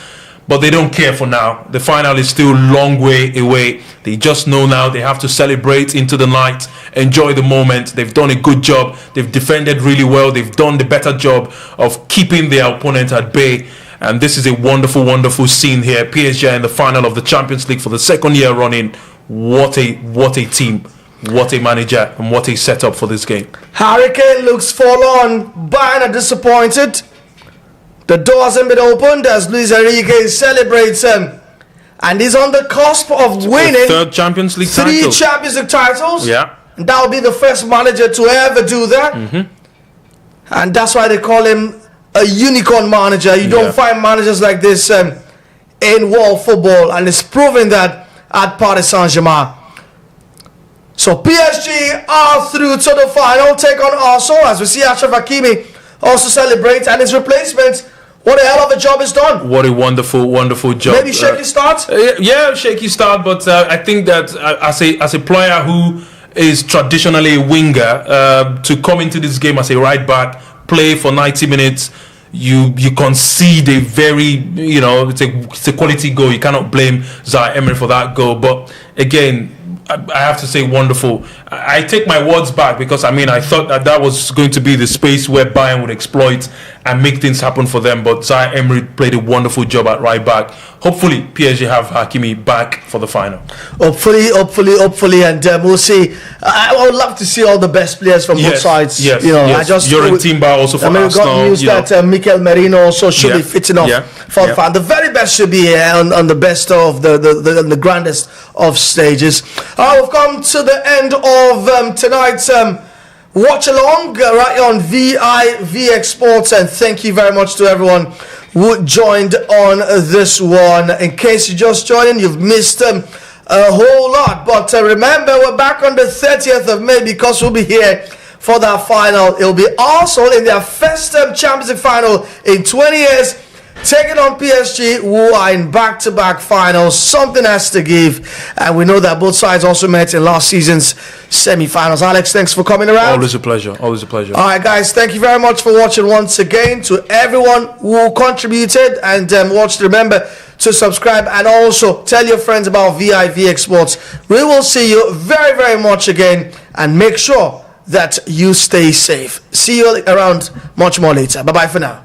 But they don't care for now. The final is still a long way away. They just know now they have to celebrate into the night, enjoy the moment. They've done a good job. They've defended really well. They've done the better job of keeping their opponent at bay. And this is a wonderful, wonderful scene here. PSG are in the final of the Champions League for the second year running. What a team. What a manager and what a setup for this game. Harry Kane looks forlorn. Bayern are disappointed. The door hasn't been opened as Luis Enrique celebrates and he's on the cusp of winning third Champions League three title. Champions League titles. Yeah. And that will be the first manager to ever do that. And that's why they call him a unicorn manager. You don't find managers like this in world football, and it's proving that at Paris Saint-Germain. So PSG are through to the final, take on Arsenal, as we see Achraf Hakimi also celebrate, and his replacement, what a hell of a job is done. What a wonderful, wonderful job. Maybe shaky start? Yeah, shaky start, but I think that as a player who is traditionally a winger, to come into this game as a right back, play for 90 minutes, you concede a very, it's a quality goal. You cannot blame Zaire Emery for that goal. But again, I have to say wonderful. I take my words back, because I thought that was going to be the space where Bayern would exploit and make things happen for them. But Zaire Emery played a wonderful job at right back. Hopefully PSG have Hakimi back for the final. Hopefully, and we'll see. I would love to see all the best players from both sides. Yes, You're in Timber also for Arsenal. We got news that Mikel Merino also should be fit enough for the final. The very best should be on the best of the grandest of stages. We've come to the end of tonight's watch along right on VIVX Sports, and thank you very much to everyone who joined on this one. In case you just joined in, you've missed a whole lot, but remember, we're back on the 30th of May, because we'll be here for that final. It'll be Arsenal in their first Champions League final in 20 years, taking on PSG, who are in back-to-back finals. Something has to give, and we know that both sides also met in last season's semi-finals. Alex, thanks for coming around. Always a pleasure. All right, guys, thank you very much for watching once again. To everyone who contributed and watched, remember to subscribe and also tell your friends about VIVX Sports. We will see you very, very much again, and make sure that you stay safe. See you around much more later. Bye-bye for now.